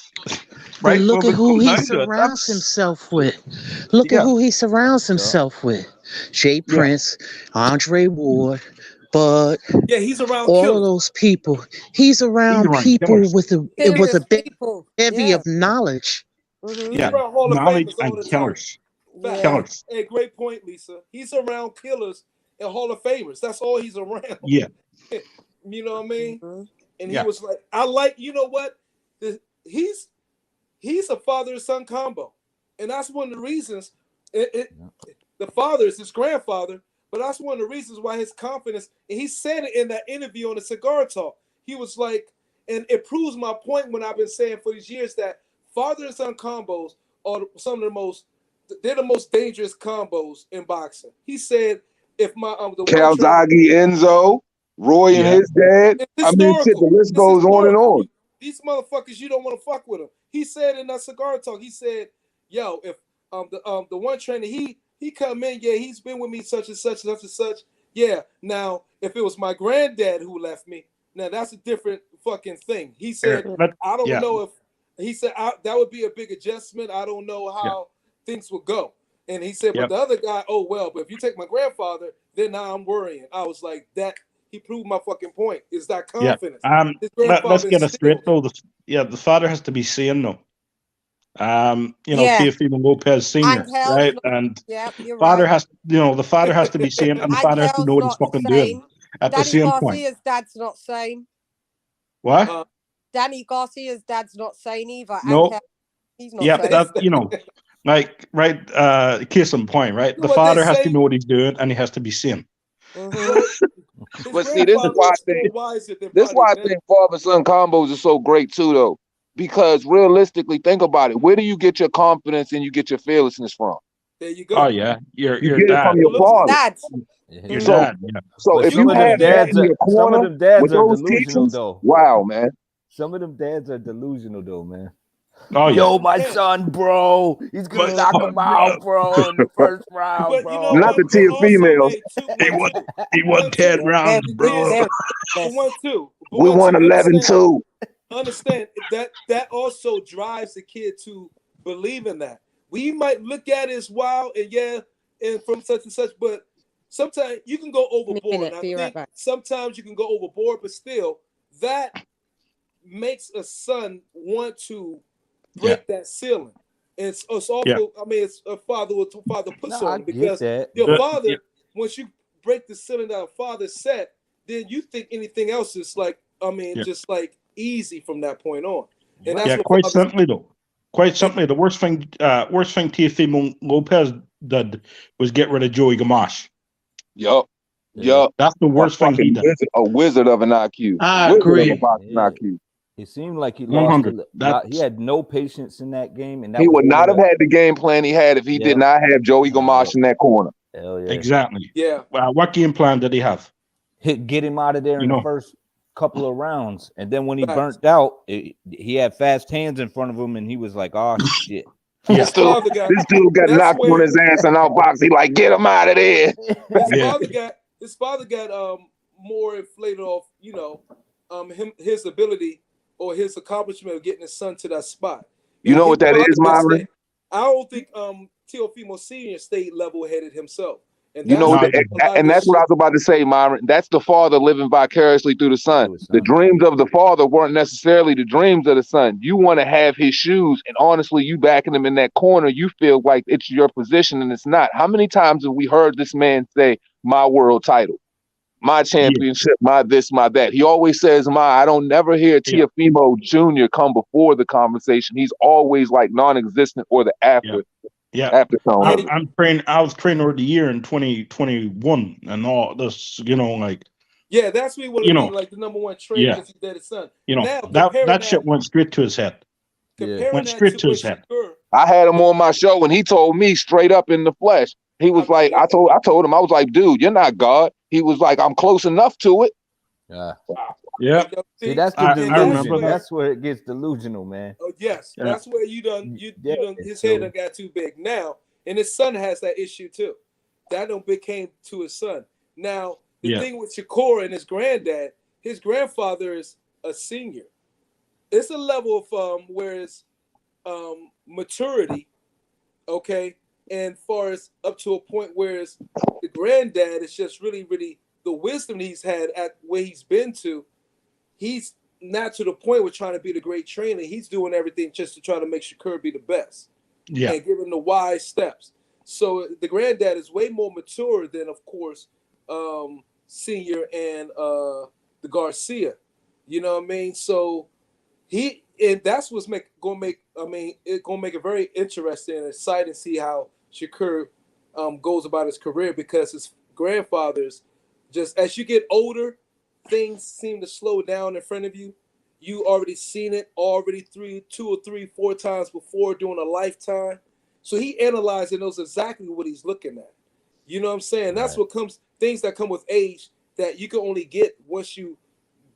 right. But look at who he surrounds himself with. Look at who he surrounds himself with. Jay Prince, Andre Ward, Bud. He's around all of those people. He's around people with a big bevy of knowledge. Mm-hmm. He's around Hall of Famers all the time. Killers. Hey, great point, Lisa. He's around killers and Hall of Famers. That's all he's around. Yeah. You know what I mean? Mm-hmm. And he was like, I like, you know what? He's a father and son combo. And that's one of the reasons the father is his grandfather. But that's one of the reasons why his confidence, and he said it in that interview on the Cigar Talk. He was like, and it proves my point when I've been saying for these years that father and son combos are some of they're the most dangerous combos in boxing. He said, if my Calzaghe Enzo. Roy and his dad. It's I mean, shit, the historical. list It's goes on and historical. on. These motherfuckers, you don't want to fuck with them. He said in that cigar talk, he said, "Yo, if the one trainer he come in, yeah, he's been with me such and such and such and such. Yeah, now if it was my granddad who left me, now that's a different fucking thing." He said, "I don't know if." He said that would be a big adjustment. I don't know how things would go. And he said, but the other guy, oh well, but if you take my grandfather, then now I'm worrying. I was like, that he proved my fucking point. Is that confidence? His Let's grandfather get it straight instilled it. though. The father has to be sane though. Yeah. Teofimo Lopez Sr., Angel's right? not, And yeah, you're father right. the father has to be sane, and the father has to know Angel's what he's not fucking doing sane. at the Danny same point. Garcia's dad's not sane. What? Danny Garcia's dad's not sane either. No. Angel, he's not Yeah, sane. that like right. Case in point, right? The What father they has say- to know what he's doing, and he has to be sane. But see, this is why I think I think father-son combos are so great too, though. Because realistically, think about it. Where do you get your confidence and you get your fearlessness from? There you go. Oh yeah, you get it from your father. Dads. Your dad. Yeah. So But if some you of them have that dads in your are, some of corner them dads with are those delusional teachings, though. wow, man. Some of them dads are delusional though, man. Oh yeah. Yo, my son, bro, he's gonna knock him out, bro, in the first round, But bro. you know Not what? the But tier females. He won 10 rounds, bro. But one, two. But We one, won two. 11-2. Understand that also drives the kid to believe in that. We might look at it as wild and from such and such, but sometimes you can go overboard. I think sometimes you can go overboard, but still, that makes a son want to break that ceiling. And it's awful. I mean, it's a father puts on because your father, once you break the ceiling that a father set, then you think anything else is like, just like easy from that point on. And that's what quite fathers simply though. Quite simply, the worst thing Teofimo Lopez did was get rid of Joey Gamache. Yup. That's the worst thing he did. A wizard of an IQ. I Wizard agree. of a boxing IQ. It seemed like he 100. he had no patience in that game, and that He was would not have had the game plan he had if he did not have Joey Gamache in that corner. Hell yeah. Exactly. Yeah. What game plan did he have? Get him out of there in the first couple of rounds, and then when he burnt out, he had fast hands in front of him, and he was like, "Oh shit." This dude got knocked on his ass and outboxed. He like, get him out of there. His father got more inflated off, his ability or his accomplishment of getting his son to that spot. You know what that is, Myron? I don't think Teofimo Sr. stayed level-headed himself. And you know, and that's what I was about to say, Myron. That's the father living vicariously through the son. The dreams of the father weren't necessarily the dreams of the son. You want to have his shoes, and honestly, you backing him in that corner, you feel like it's your position, and it's not. How many times have we heard this man say, my world title, my championship, my this, my that? He always says, I don't never hear Teofimo Jr. come before the conversation. He's always like non-existent or the after. Aftertone. I was trainer of the year in 2021 and all this, that's what he would have been like the number one trainer because he did his son. Now, that shit went straight to his head. Went straight to his head. I had him on my show and he told me straight up in the flesh. He was like, I told him, I was like, dude, you're not God. He was like, I'm close enough to it. Yeah. See, that's the delusion. That's where it gets delusional, man. Oh yes, that's where you done his head done got too big now, and his son has that issue too. That don't became to his son. Now the thing with Shakur and his granddad, his grandfather is a senior. It's a level of whereas maturity, okay, and far as up to a point whereas the granddad is just really the wisdom he's had at where he's been to. He's not to the point with trying to be the great trainer. He's doing everything just to try to make Shakur be the best. Yeah. And give him the wise steps. So the granddad is way more mature than, of course, Senior and the Garcia. You know what I mean? So that's what's gonna make it very interesting and exciting to see how Shakur goes about his career, because his grandfather's just as you get older, things seem to slow down in front of you. You already seen it already 2 or 3, 4 times before during a lifetime. So he analyzed and knows exactly what he's looking at. You know what I'm saying? That's what comes, things that come with age that you can only get once you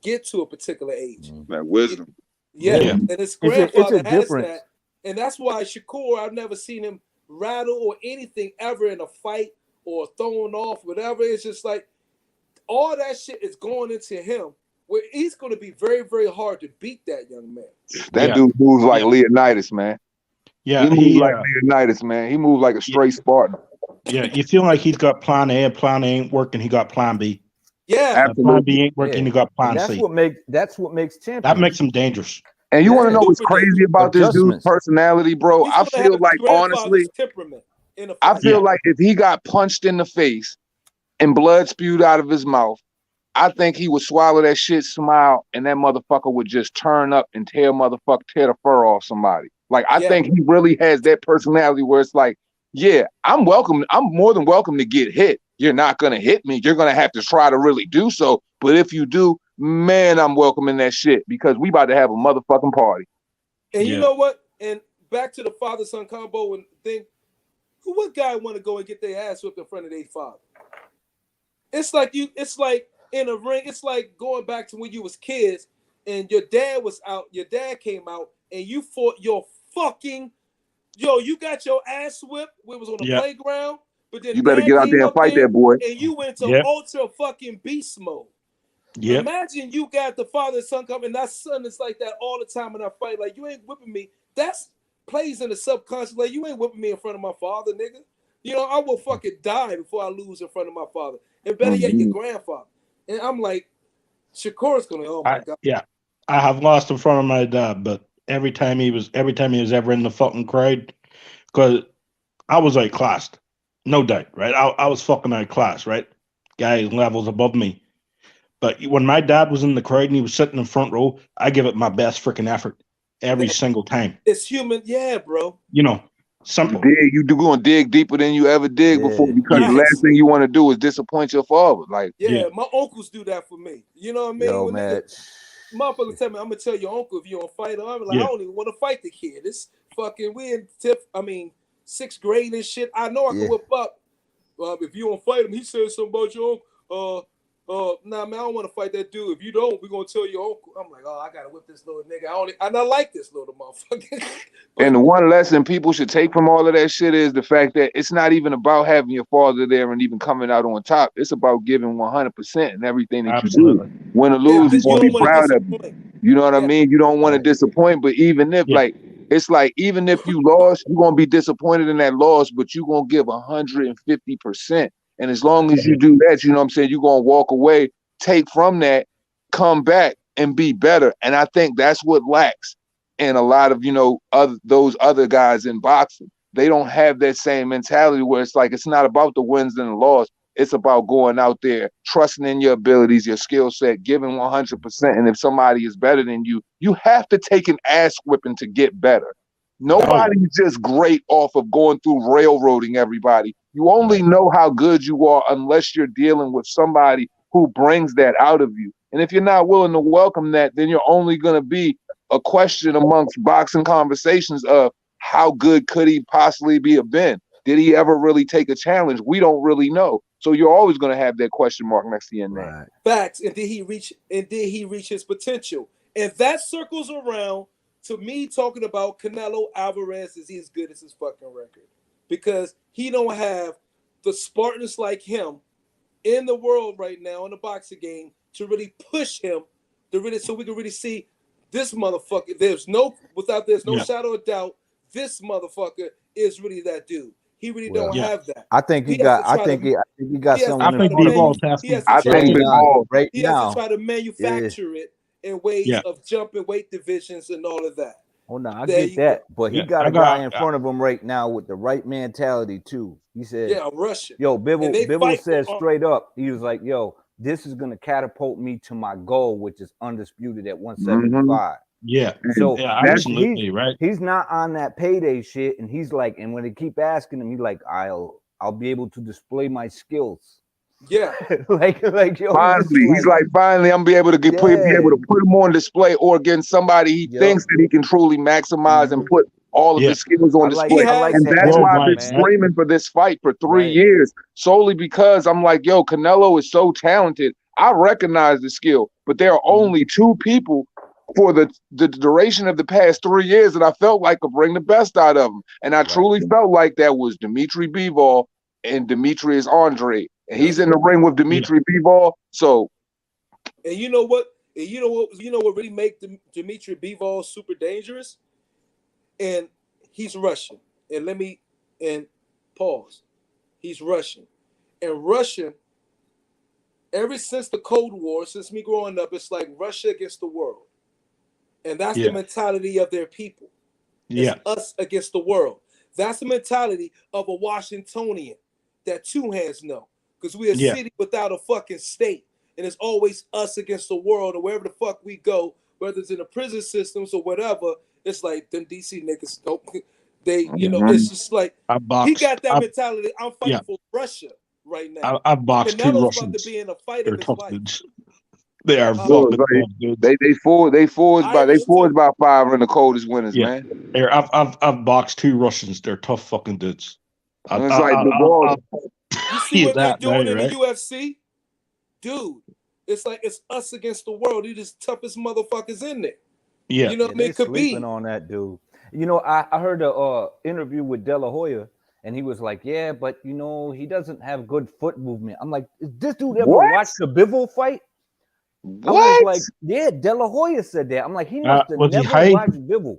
get to a particular age. That wisdom. Yeah, Yeah. and his It's grandfather a has difference. that, and that's why Shakur, I've never seen him rattle or anything ever in a fight or thrown off, whatever. It's just like all that shit is going into him, where he's going to be very, very hard to beat that young man. That Yeah. dude moves like Yeah. Leonidas, man. Yeah, He moves like Leonidas, man. He moves like a straight Spartan. Yeah, you feel like he's got plan A, plan A ain't working, he got plan B. Yeah, Plan B ain't working, Yeah. he got plan And that's C. what makes champions. That makes him dangerous. And you want to Yeah. know what's Super crazy dangerous. about this dude's Adjustments. personality, bro? He's I going to have feel his like, grandfather's honestly, temperament in a I fight. feel Yeah. like if he got punched in the face and blood spewed out of his mouth, I think he would swallow that shit, smile, and that motherfucker would just turn up and tear the fur off somebody. Like, I Yeah. think he really has that personality where it's like, yeah, I'm welcome. I'm more than welcome to get hit. You're not going to hit me. You're going to have to try to really do so. But if you do, man, I'm welcoming that shit because we about to have a motherfucking party. And you Yeah. know what? And back to the father-son combo and thing. What guy want to go and get their ass whipped in front of their father? It's like in a ring. It's like going back to when you was kids and your dad was out. Your dad came out and you fought your fucking you got your ass whipped. We was on the Yeah. playground, but then You better dad get out came there and up fight there that boy. and you went to Yep. ultra fucking beast mode. Yep. Imagine you got the father and son coming, and that son is like that all the time in our fight. Like, you ain't whipping me. That's plays in the subconscious. Like, you ain't whipping me in front of my father, nigga. You know, I will fucking die before I lose in front of my father. And better yet, your grandfather. And I'm like, Shakur's gonna, oh my God. Yeah. I have lost in front of my dad, but every time he was ever in the fucking crowd, because I was outclassed. No doubt, right? I was fucking outclassed, right? Guy levels above me. But when my dad was in the crowd and he was sitting in front row, I give it my best freaking effort every single time. It's human, yeah, bro. You know, simple. You do going to dig deeper than you ever dig before because the last thing you want to do is disappoint your father. Like, yeah, my uncles do that for me. You know what I mean? Yo, when man. motherfuckers tell me, I'm gonna tell your uncle if you don't fight him. I'm like, I don't even want to fight the kid. This fucking we in 6th grade and shit. I know I can whip up. If you don't fight him, he says something about your uncle. Nah, man, I don't want to fight that dude. If you don't, we're gonna tell your uncle. I'm like, oh, I gotta whip this little nigga. I don't like this little motherfucker. and the one lesson people should take from all of that shit is the fact that it's not even about having your father there and even coming out on top. It's about giving 100% in everything that you do. Win or lose, you want to be proud of it. You know what I mean? You don't want to disappoint, but even if it's like, even if you lost, you're going to be disappointed in that loss, but you're going to give 150%. And as long as you do that, you know what I'm saying, you're going to walk away, take from that, come back and be better. And I think that's what lacks in a lot of, those other guys in boxing. They don't have that same mentality where it's like, it's not about the wins and the loss. It's about going out there, trusting in your abilities, your skill set, giving 100%. And if somebody is better than you, you have to take an ass whipping to get better. Nobody's just great off of going through railroading everybody. You only know how good you are unless you're dealing with somebody who brings that out of you. And if you're not willing to welcome that, then you're only going to be a question amongst boxing conversations of how good could he possibly have been? Did he ever really take a challenge? We don't really know. So you're always going to have that question mark next to your name. Facts. And did he reach his potential? And that circles around to me talking about Canelo Alvarez. Is he as good as his fucking record? Because he don't have the Spartans like him in the world right now in the boxing game to really push him so we can really see this motherfucker. There's no shadow of doubt. This motherfucker is really that dude. He really don't have that. I think he got someone. I think Big Ball's has to. I think Big Ball right he now. has to try to manufacture it in ways of jumping weight divisions and all of that. Oh no, I get that, but he got a guy in front of him right now with the right mentality too. He said, "Yeah, I'm Russian." Yo, Bibble said straight up, he was like, "Yo, this is gonna catapult me to my goal, which is undisputed at 175." Yeah. So absolutely right. He's not on that payday shit, and he's like, and when they keep asking him, he's like, I'll be able to display my skills. Yeah, like yo, finally, he's like, finally, I'm be able to be able to put him on display or against somebody he thinks that he can truly maximize and put all of his skills on display. And that's why I've been screaming for this fight for 3 years, solely because I'm like, yo, Canelo is so talented. I recognize the skill, but there are only two people for the duration of the past 3 years that I felt like could bring the best out of him. And I truly felt like that was Dimitri Bivol and Demetrius Andre. And he's in the ring with Dimitri Bivol. So, and you know what? And you know what really make Dimitri Bivol super dangerous? And he's Russian. And pause. He's Russian. And Russian, ever since the Cold War, since me growing up, it's like Russia against the world. And that's the mentality of their people. It's us against the world. That's the mentality of a Washingtonian that two hands know. Because we're a city without a fucking state. And it's always us against the world, or wherever the fuck we go, whether it's in the prison systems or whatever. It's like them DC niggas don't. They, it's just like he got that mentality. I'm fighting for Russia right now. I've boxed two Canelo's Russians. about to be in a fight of his life. Dudes. They are fucking tough dudes. They forged by 5 and the coldest winners, man. I've boxed two Russians. They're tough fucking dudes. It's like the ball. You see what they're doing in the UFC? Dude, it's like it's us against the world. They're the toughest motherfuckers in there. Yeah. You know what I mean? Could be on that dude. You know, I heard a interview with De La Hoya, and he was like, yeah, but you know, he doesn't have good foot movement. I'm like, is this dude ever watched the Bivol fight? What? I was like, yeah, De La Hoya said that. I'm like, he must have never watched Bivol.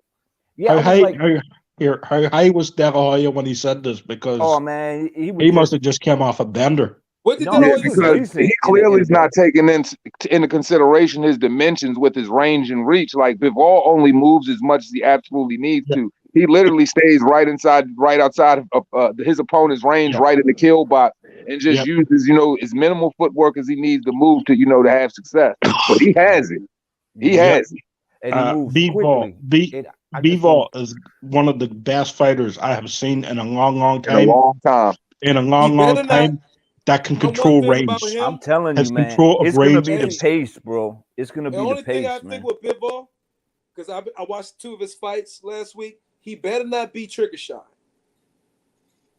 Yeah, how high was De La Hoya when he said this? Because man, he must have just come off a bender. What did because he clearly is not taking into consideration his dimensions with his range and reach. Like Bivol only moves as much as he absolutely needs to. He literally stays right outside of his opponent's range, right in the kill box, and just uses, as minimal footwork as he needs to move to, to have success. But he has it. He has it. And he moves quickly. Bivol is one of the best fighters I have seen in a long time. In a long time. That can control range. I'm telling you, man. It's going to be the pace, bro. It's going to be the pace, man. The only thing I think with Bivol, because I watched 2 of his fights last week, he better not be trigger shy.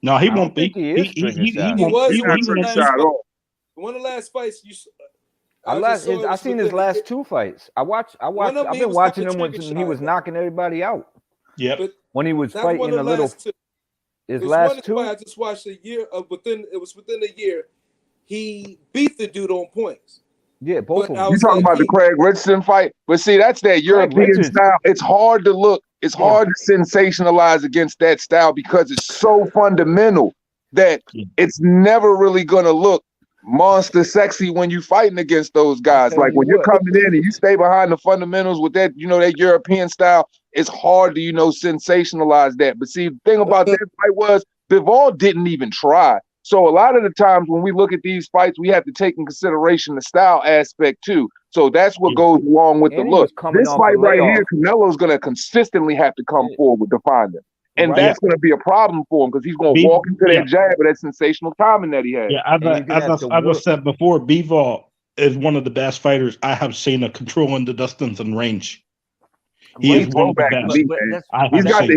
No, he won't be. He is trigger shy. He was trigger shy at all. One of the last fights, I seen his last 2 fights. I've been watching him when he was knocking everybody out. Yeah. When he was fighting a little. His last 2. I just watched a year within a year. He beat the dude on points. Yeah, both of them. You talking about the Craig Richardson fight? But see, that's that European style. It's hard to look. It's hard to sensationalize against that style because it's so fundamental that it's never really gonna look monster sexy when you fighting against those guys. Like when you're coming in and you stay behind the fundamentals with that, that European style, it's hard to, sensationalize that. But see, the thing about that fight was Bivol didn't even try. So a lot of the times when we look at these fights, we have to take in consideration the style aspect too. So that's what goes along with the look. This fight right here, Canelo's going to consistently have to come forward to find him. And that's going to be a problem for him because he's going to walk into that jab of that sensational timing that he has. Yeah, as I've said before, Bivol is one of the best fighters I have seen at controlling the distance and range. He is one of the best.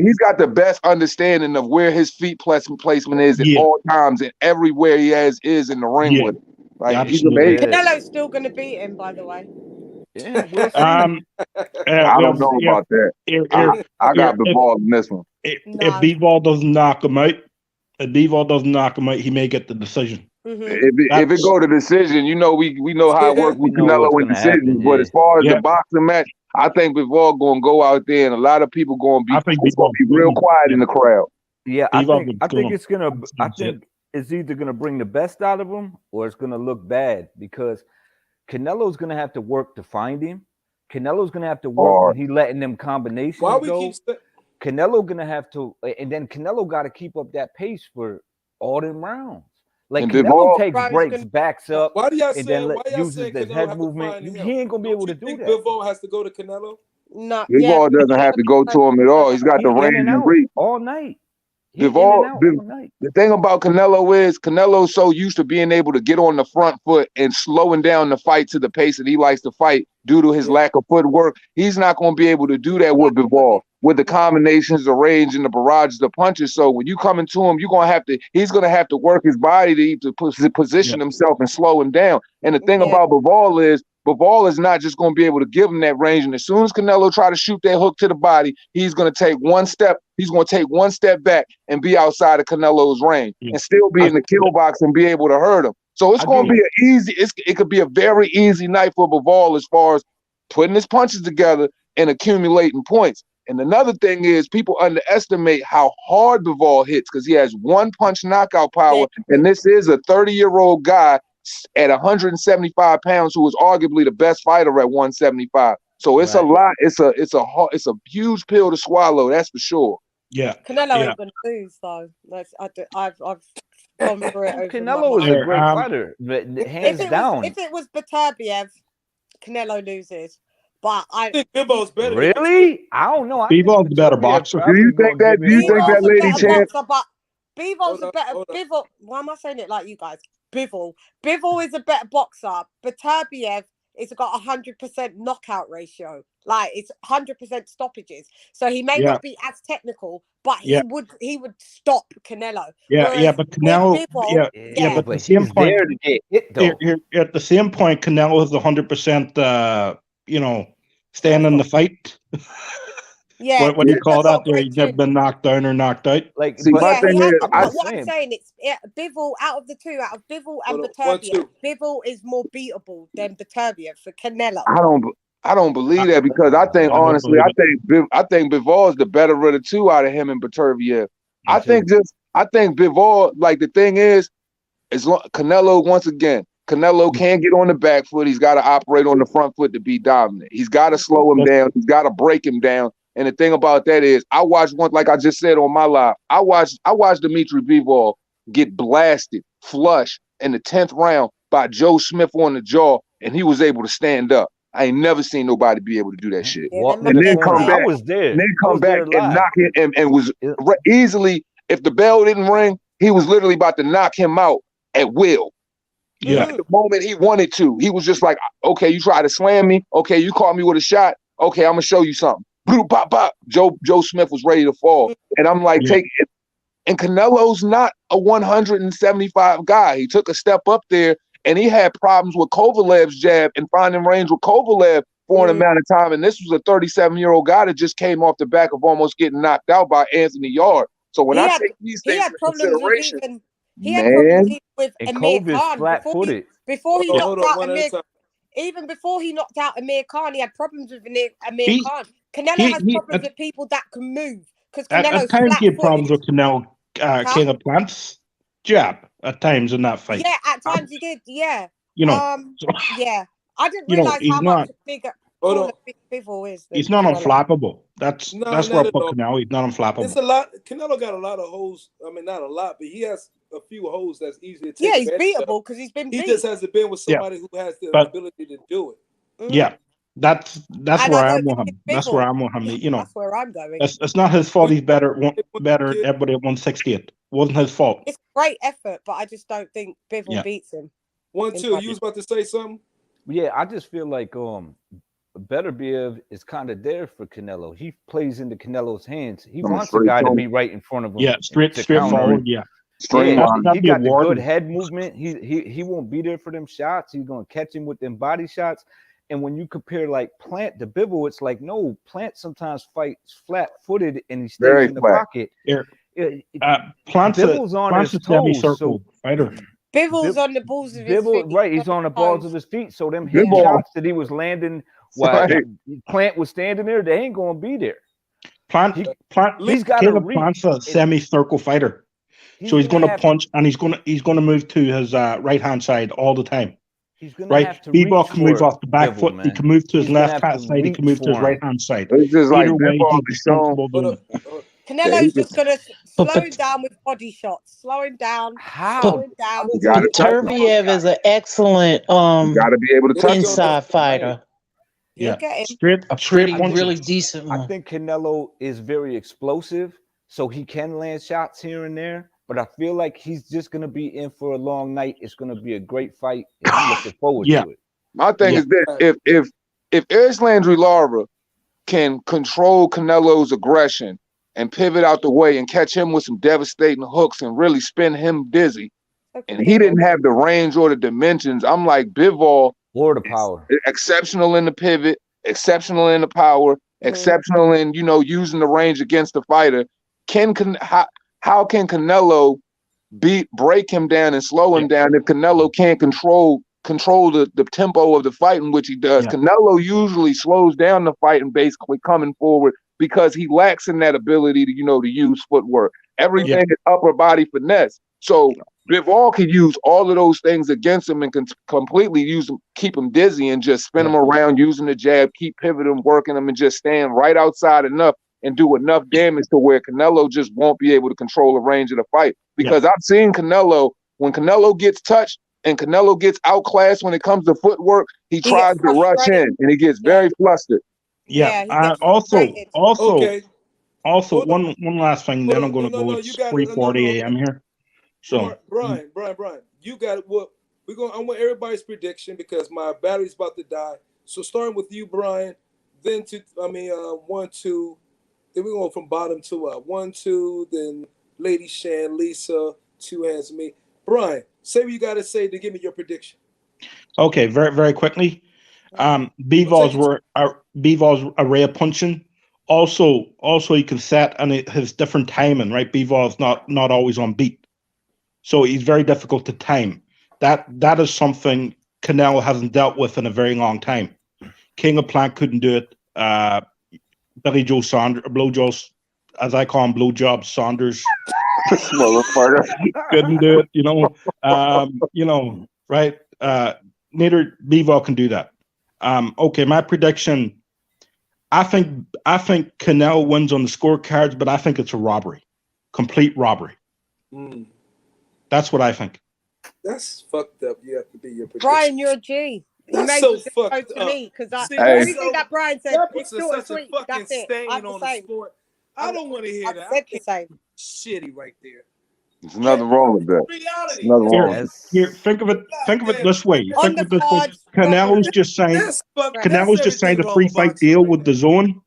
He's got the best understanding of where his feet placement is at all times and everywhere he is in the ring with him. Like he's amazing. Canelo's still going to beat him, by the way. Yeah, I don't know about that. I got the ball in this one. If Bivol doesn't knock him out, he may get the decision. Mm-hmm. If it go to decision, we know how it works with Canelo in decisions. But as far as the boxing match, I think Bivol going to go out there, and a lot of people going to be real quiet in the crowd. Yeah, I think it's gonna. I think it's either gonna bring the best out of him, or it's gonna look bad because Canelo's gonna have to work to find him. Canelo's gonna have to work when he letting them combinations go. Canelo gonna have to, and then Canelo got to keep up that pace for all them rounds. Like and Canelo takes breaks, backs up, uses his head movement. He ain't gonna be able to do that. Bivol has to go to Canelo. No, Bivol doesn't have to go to him at all. He's got the range and reach all night. Bivol, the thing about Canelo is Canelo's so used to being able to get on the front foot and slowing down the fight to the pace that he likes to fight due to his lack of footwork. He's not going to be able to do that with Bivol, with the combinations, the range, and the barrages, the punches. So when you come into him, he's going to have to work his body to position himself and slow him down. And the thing about Bivol is not just going to be able to give him that range. And as soon as Canelo try to shoot that hook to the body, he's going to take one step. He's going to take one step back and be outside of Canelo's range and still be in the kill box and be able to hurt him. So it's going to be it could be a very easy night for Bivol as far as putting his punches together and accumulating points. And another thing is people underestimate how hard Bivol hits because he has one punch knockout power. And this is a 30-year-old guy at 175 pounds who is arguably the best fighter at 175. So it's a lot. It's a huge pill to swallow. That's for sure. Yeah. Canelo ain't gonna lose though. I've gone through it. Canelo is a great fighter, hands down. If it was Beterbiev, Canelo loses. But I think Bivol's better. Really? I don't know. Bivol's the better boxer. Do you think that Lady Chan? Bivol a better Bivol. Why am I saying it like you guys? Bivol is a better boxer. Beterbiev has got 100% knockout ratio. Like it's 100% stoppages. So he may not be as technical, but he would stop Canelo. But Canelo, but at the same point, at the same point, Canelo has 100%. Stand in the fight. What do you call that? There, he's never been knocked down or knocked out. Like, what I'm saying, it's Bivol out of Bivol and Beterbiev. Bivol is more beatable than Beterbiev for Canelo. I don't believe that because I think honestly, I think Bivol is the better of the two out of him and Beterbiev. I think Bivol, like the thing is Canelo once again. Canelo can't get on the back foot. He's got to operate on the front foot to be dominant. He's got to slow him down. He's got to break him down. And the thing about that is, I watched one, like I just said on my live, I watched Dimitri Bivol get blasted, flush in the 10th round by Joe Smith on the jaw, and he was able to stand up. I ain't never seen nobody be able to do that shit. And then come back, and knock it, and was easily, if the bell didn't ring, he was literally about to knock him out at will. Yeah. At the moment he wanted to, he was just like, okay, you try to slam me. Okay, you caught me with a shot. Okay, I'm gonna show you something. Boop, pop, pop. Joe Smith was ready to fall, and I'm like, take it. And Canelo's not a 175 guy. He took a step up there, and he had problems with Kovalev's jab and finding range with Kovalev for an amount of time. And this was a 37-year-old guy that just came off the back of almost getting knocked out by Anthony Yard. So when I take these things into consideration. He had problems with Amir Khan before he knocked out Amir. Even before he knocked out Amir Khan, he had problems with Amir Khan. Canelo has problems with people that can move because Canelo's at times he had problems with Canelo, King of Plants jab at times in that fight. Yeah, at times he did. Yeah, yeah. I didn't realize how much bigger. Bivol is. He's not unflappable. That's where I put Canelo. He's not unflappable. It's a lot. Canelo got a lot of holes. I mean, not a lot, but he has a few holes that's easy to take. Yeah, he's beatable because he's been. He just hasn't been with somebody who has the ability to do it. Yeah, that's where I am with him. That's where I'm with him. That's where I'm going. It's not his fault. He's better everybody at 168. Wasn't his fault. It's a great effort, but I just don't think Bivol beats him. 1-2. You was about to say something? Yeah, I just feel like Beterbiev is kind of there for Canelo. He plays into Canelo's hands. He wants the guy to be right in front of him. Yeah, straight forward. Yeah. He got the good head movement. He won't be there for them shots. He's gonna catch him with them body shots. And when you compare like Plant to Bivol, it's like no, Plant sometimes fights flat-footed and he stays in the pocket. Plant's on his toes, fighter. Bivol's on the balls of his feet. Right, he's on the balls of his feet. So them hit shots that he was landing while Plant was standing there, they ain't gonna be there. He's got Plant's a semi-circle fighter. So he's going to punch and he's going to move to his right hand side all the time. He's going to have to Bivol can move off the back foot. Man. He can move to his left hand side. He can move to his right hand side. It's just like Canelo's just going to slow down with body shots. Slow him down. Slow him down. Beterbiev is an excellent got to be able to touch inside fighter. Yeah, a pretty really decent one. I think Canelo is very explosive. so he can land shots here and there. But I feel like he's just gonna be in for a long night. It's gonna be a great fight, and I'm looking forward Yeah. to it. My thing Yeah. is that if Eris Landry Lara can control Canelo's aggression and pivot out the way and catch him with some devastating hooks and really spin him dizzy, and he didn't have the range or the dimensions, I'm like, Bivol Or the power. exceptional in the pivot, exceptional in the power, exceptional in, you know, using the range against the fighter. How can Canelo break him down and slow him down if Canelo can't control the tempo of the fight in which he does? Yeah. Canelo usually slows down the fight and basically coming forward because he lacks in that ability to, you know, to use footwork. Everything is upper body finesse. So Bivol can use all of those things against him and can completely use him, keep him dizzy and just spin him around using the jab, keep pivoting, working him, and just stand right outside enough and do enough damage to where Canelo just won't be able to control the range of the fight. Because I've seen Canelo, when Canelo gets touched and Canelo gets outclassed when it comes to footwork, he tries to rush in and he gets very flustered. Yeah. he gets Also, frustrated. one last thing, then I'm going to go. It's 3:40 a.m. here. So, Brian, you got what we're going. I want everybody's prediction because my battery's about to die. So starting with you, Brian, then 1, 2. Then we're going from bottom to up. 1, 2. Then Lady Shan, Lisa, 2 hands me. Brian, say what you got to say to give me your prediction. okay, very very quickly. Bivol's array of punching. Also, he can set and his different timing. Right, Bivol's not always on beat, so he's very difficult to time. That is something Canelo hasn't dealt with in a very long time. King of Plank couldn't do it. Billy Joe Saunders, Blowjobs, as I call him, Blowjob Saunders, motherfucker, couldn't do it. Right? Neither Bivol can do that. Okay, my prediction. I think Canelo wins on the scorecards, but I think it's a robbery, complete robbery. That's what I think. That's fucked up. You have to be your prediction. Brian, you're a G. You That's made so the fucked to up. me because See, everything that Brian said that is puts short and such a sweet. fucking That's it. stain I'm on the the same. sport. I don't want to hear that. Said the same. Shitty right there. There's nothing wrong with that. Reality. Nothing wrong. Here, think of it this way. On Think of the it this way. cards, Canelo's just signed. Canelo's just signed a free fight deal with the Zone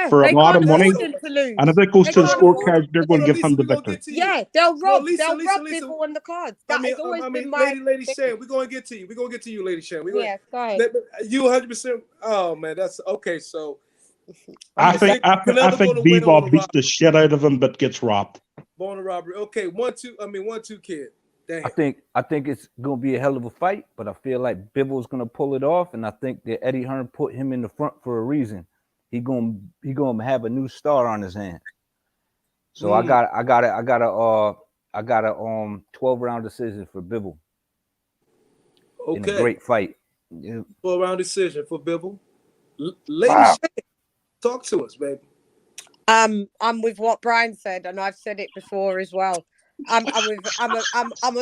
for a they lot of can't money. afford him to lose. And if it goes They to the can't afford scorecards, they're going to give him the victory. Yeah, they'll rob. Lisa, They'll rob people on the cards. That has always been my Lady Shan. We're going to get to you. We're going to get to you, Lady Shan. Go ahead. You 100%. Oh man, that's okay. So I think Bivol beats the shit out of him, but gets robbed. Born a robbery. Okay, 1, 2, kid. Damn. I think it's gonna be a hell of a fight, but I feel like Bivol's gonna pull it off, and I think that Eddie Hearn put him in the front for a reason. He gonna have a new star on his hands. So I got a 12-round decision for Bivol. Okay. In a great fight. 12-round decision for Bivol. Lady Shan, talk to us, baby. I'm with what Brian said, and I've said it before as well. I'm on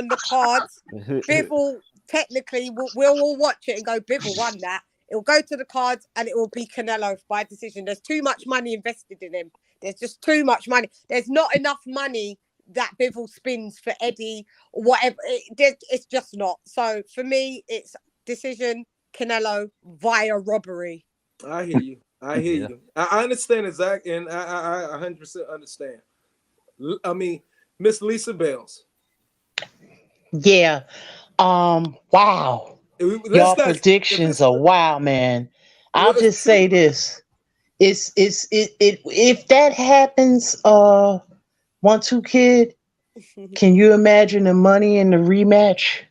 the cards. Bivol technically we'll all watch it and go, Bivol won that. It'll go to the cards and it will be Canelo by decision. There's too much money invested in him. There's just too much money. There's not enough money that Bivol spins for Eddie or whatever. It's just not. So for me, it's decision Canelo via robbery. I hear you. I understand exactly, and I 100% understand. I mean, Miss Lisa Bales. Yeah. Wow. Your predictions are wow, man. I'll just say this. If that happens, 1-2 kid, can you imagine the money in the rematch?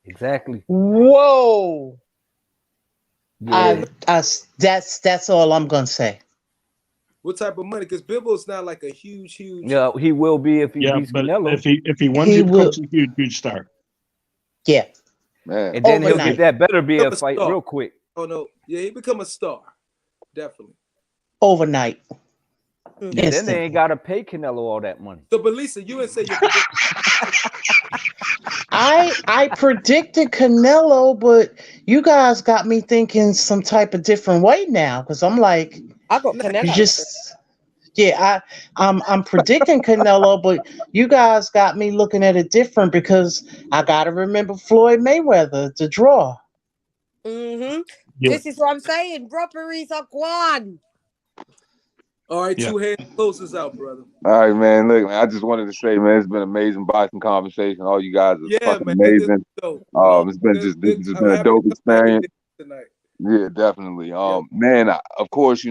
Exactly. Whoa. Yeah. That's all I'm gonna say. What type of money? Because Bivol's not like a huge. Yeah, he will be if he beats Canelo. If he wins, he becomes a huge star. Yeah. Man. And then he'll get that better be a fight real quick. Oh no. Yeah, he become a star. Definitely. Overnight. Yeah, then they ain't gotta pay Canelo all that money. So, but Lisa, you didn't say your prediction. I predicted Canelo, but you guys got me thinking some type of different way now. Because I'm like, I got Canelo. Yeah, I'm predicting Canelo, but you guys got me looking at it different because I got to remember Floyd Mayweather, the draw. Mm-hmm. Yeah. This is what I'm saying. Robberies are gone. All right, Yeah. two hands, close this out, brother. All right, man. Look, man, I just wanted to say, man, it's been an amazing boxing conversation. All you guys are Yeah, fucking man, this is amazing. dope. No, It's been good, this good. has I'm been a happy dope to come back and experience. get this tonight. Yeah, definitely. Yeah. Man, of course,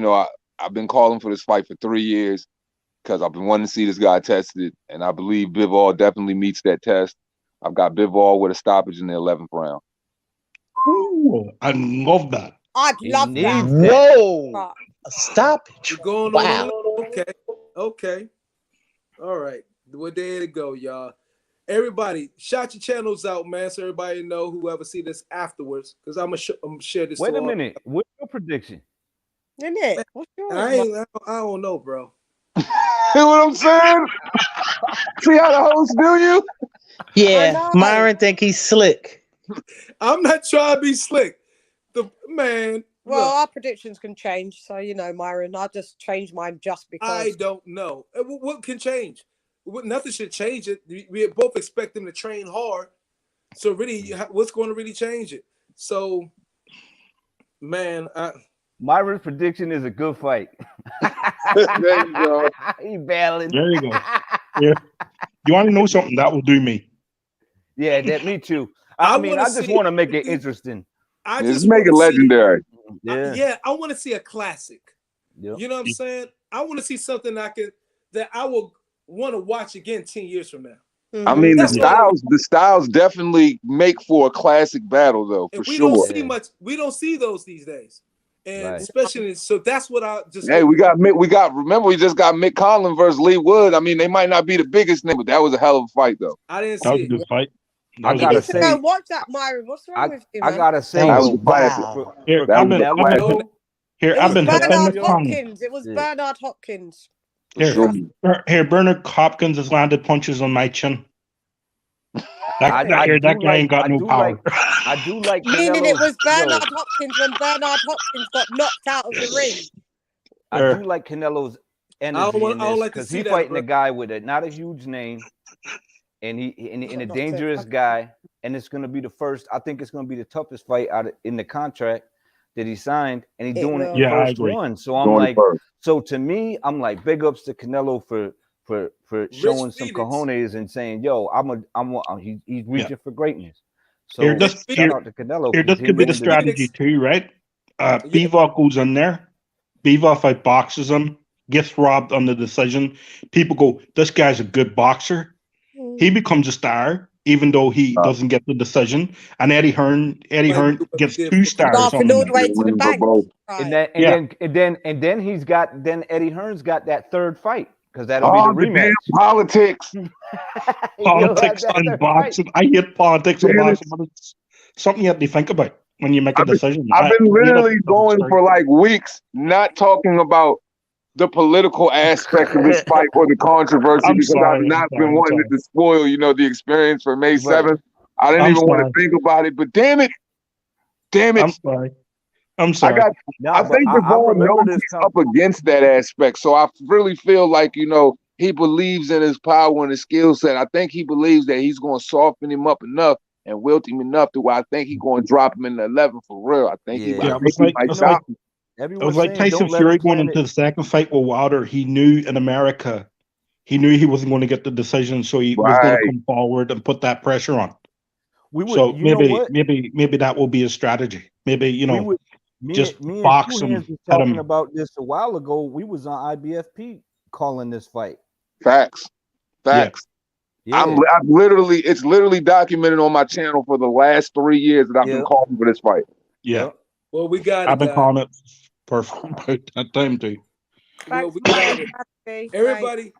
I've been calling for this fight for 3 years because I've been wanting to see this guy tested, and I believe Bivol definitely meets that test. I've got Bivol with a stoppage in the 11th round. Ooh, I love that. I'd He love that. needs that. Whoa! Stop it! We're going on Wow. Okay. All right. We're there to go, y'all. Everybody, shout your channels out, man, so everybody know whoever see this afterwards. Because I'm gonna share this. Wait to a all- minute. What's your prediction? Isn't it? What's yours? I don't know, bro. You know what I'm saying? See how the hosts do you? Yeah, know. Myron think he's slick. I'm not trying to be slick. The man. Well, Look, our predictions can change, so Myron, I just changed mine just because. I don't know. What can change? Nothing should change it. We both expect them to train hard. So really, what's going to really change it? So, man, Myron's prediction is a good fight. There you go. He battling. There you go. Yeah. You want to know something? That will do me. Yeah, that me too. I mean, I just want to make it interesting. Just make it legendary. Yeah. I want to see a classic. Yep. You know what I'm saying? I want to see something that I will want to watch again 10 years from now. Mm-hmm. I mean, the styles definitely make for a classic battle, though, for we sure. don't see much. We don't see those these days, and especially so. That's what I just. Hey, we got. Remember, we just got Mick Conlon versus Lee Wood. I mean, they might not be the biggest name, but that was a hell of a fight, though. I didn't That was see a good it. fight. I gotta You say, go watch that, Myron. What's wrong with you, man? I gotta say, That was a though, classic. for Here, That I've was been, a I've been, classic. here, It I've was been hitting Bernard the tongue. Hopkins. It was Bernard Hopkins. Here, Bernard Hopkins has landed punches on my chin. That guy ain't got no power. I do like Meaning it Canelo's- was Bernard yo, Hopkins when Bernard Hopkins got knocked out of the ring. I do like Canelo's energy in I don't this like to because see he's that, fighting bro. a guy with not a huge name, and a dangerous guy, and it's gonna be the first. I think it's gonna be the toughest fight in the contract that he signed, and he's doing it the I first agree. one. So I'm like, so to me, I'm like, big ups to Canelo for showing some cojones and saying, yo, he's reaching for greatness. So Here, this shout out to Canelo. Here, this could be the strategy too, right? Bivol goes in there. Bivol outboxes him, gets robbed on the decision. People go, this guy's a good boxer. He becomes a star, even though he doesn't get the decision. And Eddie Hearn gets 2 stars on all the way to the bank. And then he's got Eddie Hearn's got that third fight because that'll be the rematch. Damn politics. Politics and boxing. I hate politics and boxing, but it's something you have to think about when you make a decision. I've been literally going for like weeks, not talking about the political aspect of this fight or the controversy I've not been wanting to spoil, the experience for May 7th. I didn't even want to think about it, but damn it. I'm sorry. I think Bivol knows he's up against that aspect. So I really feel like, he believes in his power and his skill set. I think he believes that he's going to soften him up enough and wilt him enough to where I think he's going to drop him in the 11 for real. I think he might stop him. It was like Tyson Fury going into the second fight with Wilder. He knew in America, he wasn't going to get the decision, so he was going to come forward and put that pressure on. So maybe that will be a strategy. Maybe just box him. Talking about this a while ago. We was on IBFP calling this fight. Facts. Yeah. I've literally, it's literally documented on my channel for the last 3 years that I've been calling for this fight. Yeah. Well, we got it. I've been calling it for about that time too. Well, we got it. Everybody,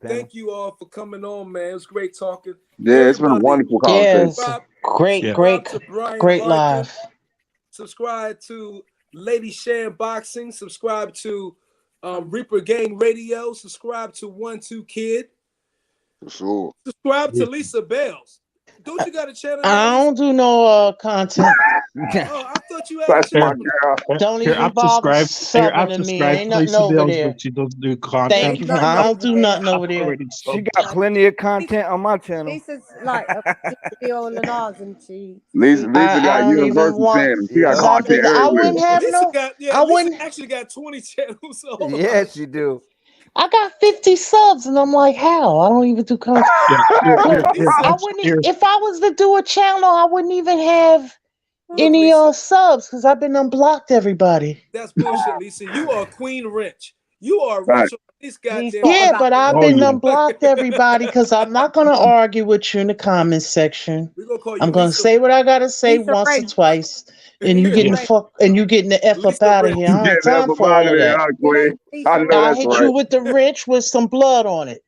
thank you all for coming on, man. It was great talking. Yeah, it's been a wonderful conversation. Great live. Subscribe to Lady Shan Boxing. Subscribe to Reaper Gang Radio. Subscribe to 1-2 Kid. For sure. Subscribe to Lisa Bells. Don't you got a channel? I don't do no content. Oh, I thought thought you had That's my channels. girl. Don't Here, even I've bother subscribed. Here, I've subbing to me. subscribed Ain't to nothing Lisa over Dales, there. but she doesn't do Thank content. you. nothing I don't over do there. nothing over there. Already She subbed. got plenty of content on my channel. Lisa's like a video Lenars, and she Lisa got I don't even universal want, channel. She got cause Yep. content I everywhere. wouldn't have Lisa no. got I Lisa wouldn't. actually got 20 channels. Hold on. Yes, you do. I got 50 subs, and I'm like, how? I don't even do content. Yeah, Look, Lisa, I wouldn't. here. If I was to do a channel, I wouldn't even have look, any Lisa, subs, cause I've been unblocked everybody. that's bullshit, Lisa. You are Queen Rich. You are Right. rich on this He's goddamn. got Yeah, about but I've Oh been yeah. unblocked everybody because I'm not gonna argue with you in the comments section. We're gonna call you I'm gonna Lisa. say what I gotta say Lisa once or Ray. twice, and you Lisa getting Yeah. the Ray. fuck and you getting the F up Lisa out of Rich. here. I don't Yeah, have that's time for about all of it, that. huh, Your Queen? name's Lisa I know I that's Ray. hit you with the wrench with some blood on it.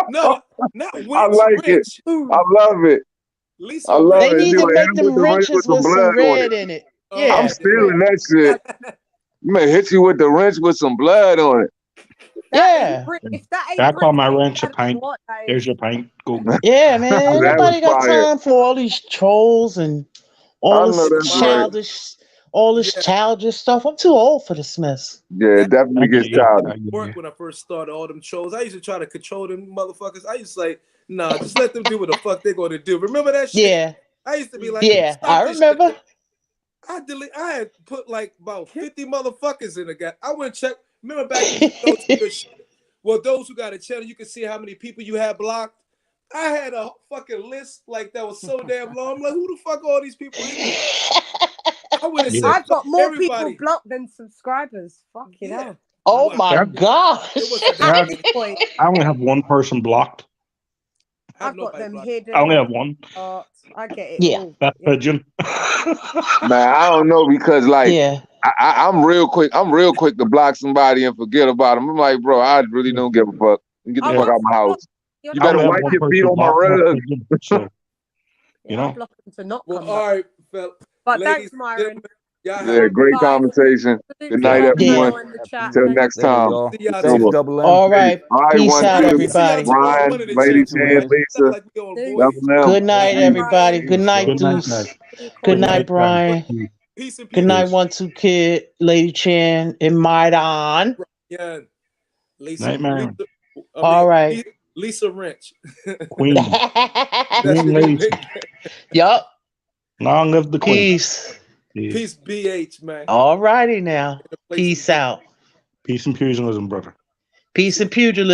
No, not I Winch, like it. Rich. I love it. Lisa I love Rich. They it. need You to hit make him with them the wrench with wrenches some with some blood on red it. in it. Oh, I'm Yeah. stealing that shit. I'm gonna hit you with the wrench with some blood on it. That ain't Yeah. If that I ain't call British, my wrench I a don't know pint. what that Here's is. your pint. Go. Yeah, man. Ain't That was nobody got fire. time for all these trolls and all I know this that's right. Myron. childish Yeah, stuff. I'm too old for this mess. Yeah, it that definitely I gets get you. childish. I get you. worked when I first started all them trolls. I used to try to control them motherfuckers. I used to say, nah, just let them do what the fuck they're gonna do. Remember that shit? Yeah. I used to be like, Yeah. I stop this shit. remember. I had put like about 50 motherfuckers in the guy. I went check. Remember back when you could go to your shit? Well, those who got a channel, you can see how many people you had blocked. I had a fucking list like that was so damn long. I'm like, who the fuck are all these people anyway? I would have Yeah. said I've got fuck more everybody. people blocked than subscribers. Fucking Yeah. hell. Oh Wow. my Yeah. gosh. It wasn't that Yeah. At many. this point, I only have one person blocked. I have I've got nobody them blocked. I only hidden. have one. I get it Yeah. all. That Yeah. pigeon. Man, I don't know because like Yeah. I'm real quick. I'm real quick to block somebody and forget about them. I'm like, bro, I really don't give a fuck. Get the I Yeah. fuck want out my house. you're You I not better only have wipe one your feet person on my blocked. That rug. pigeon. So you I know. block them to not Well, come back. all right, fella. But Ladies thanks, and Myron. gentlemen, y'all have Yeah, a great Guys, conversation. Good absolutely night, love Yeah. everyone. y'all in the chat. Till Thank next you. Later, time. y'all. see y'all Thanks, Super. too. Double M. All right. All right, Peace one, out, Myron, two. we see y'all everybody. tomorrow Ryan, morning to Lady chat. Peace, Chan, man. Not Lisa, like we on Peace. voice. Double M. Good night, Peace. everybody. Brian. Good Peace, night, y'all. Good night, Deuce. guys. See you, Good Good Courtney. night, night, guys. Brian. Peace and Good beauty. night, Peace. 1-2 Kid, Lady Chan, and Maidan. Yeah, Night, Marion. All right. Lisa Wrench. Queen. That's Queen your new Lisa. nickname. Yup. Long live the queen. Peace. Peace, BH, man. All righty now. In the place of Peace out. Peace and pugilism, brother. Peace and pugilism.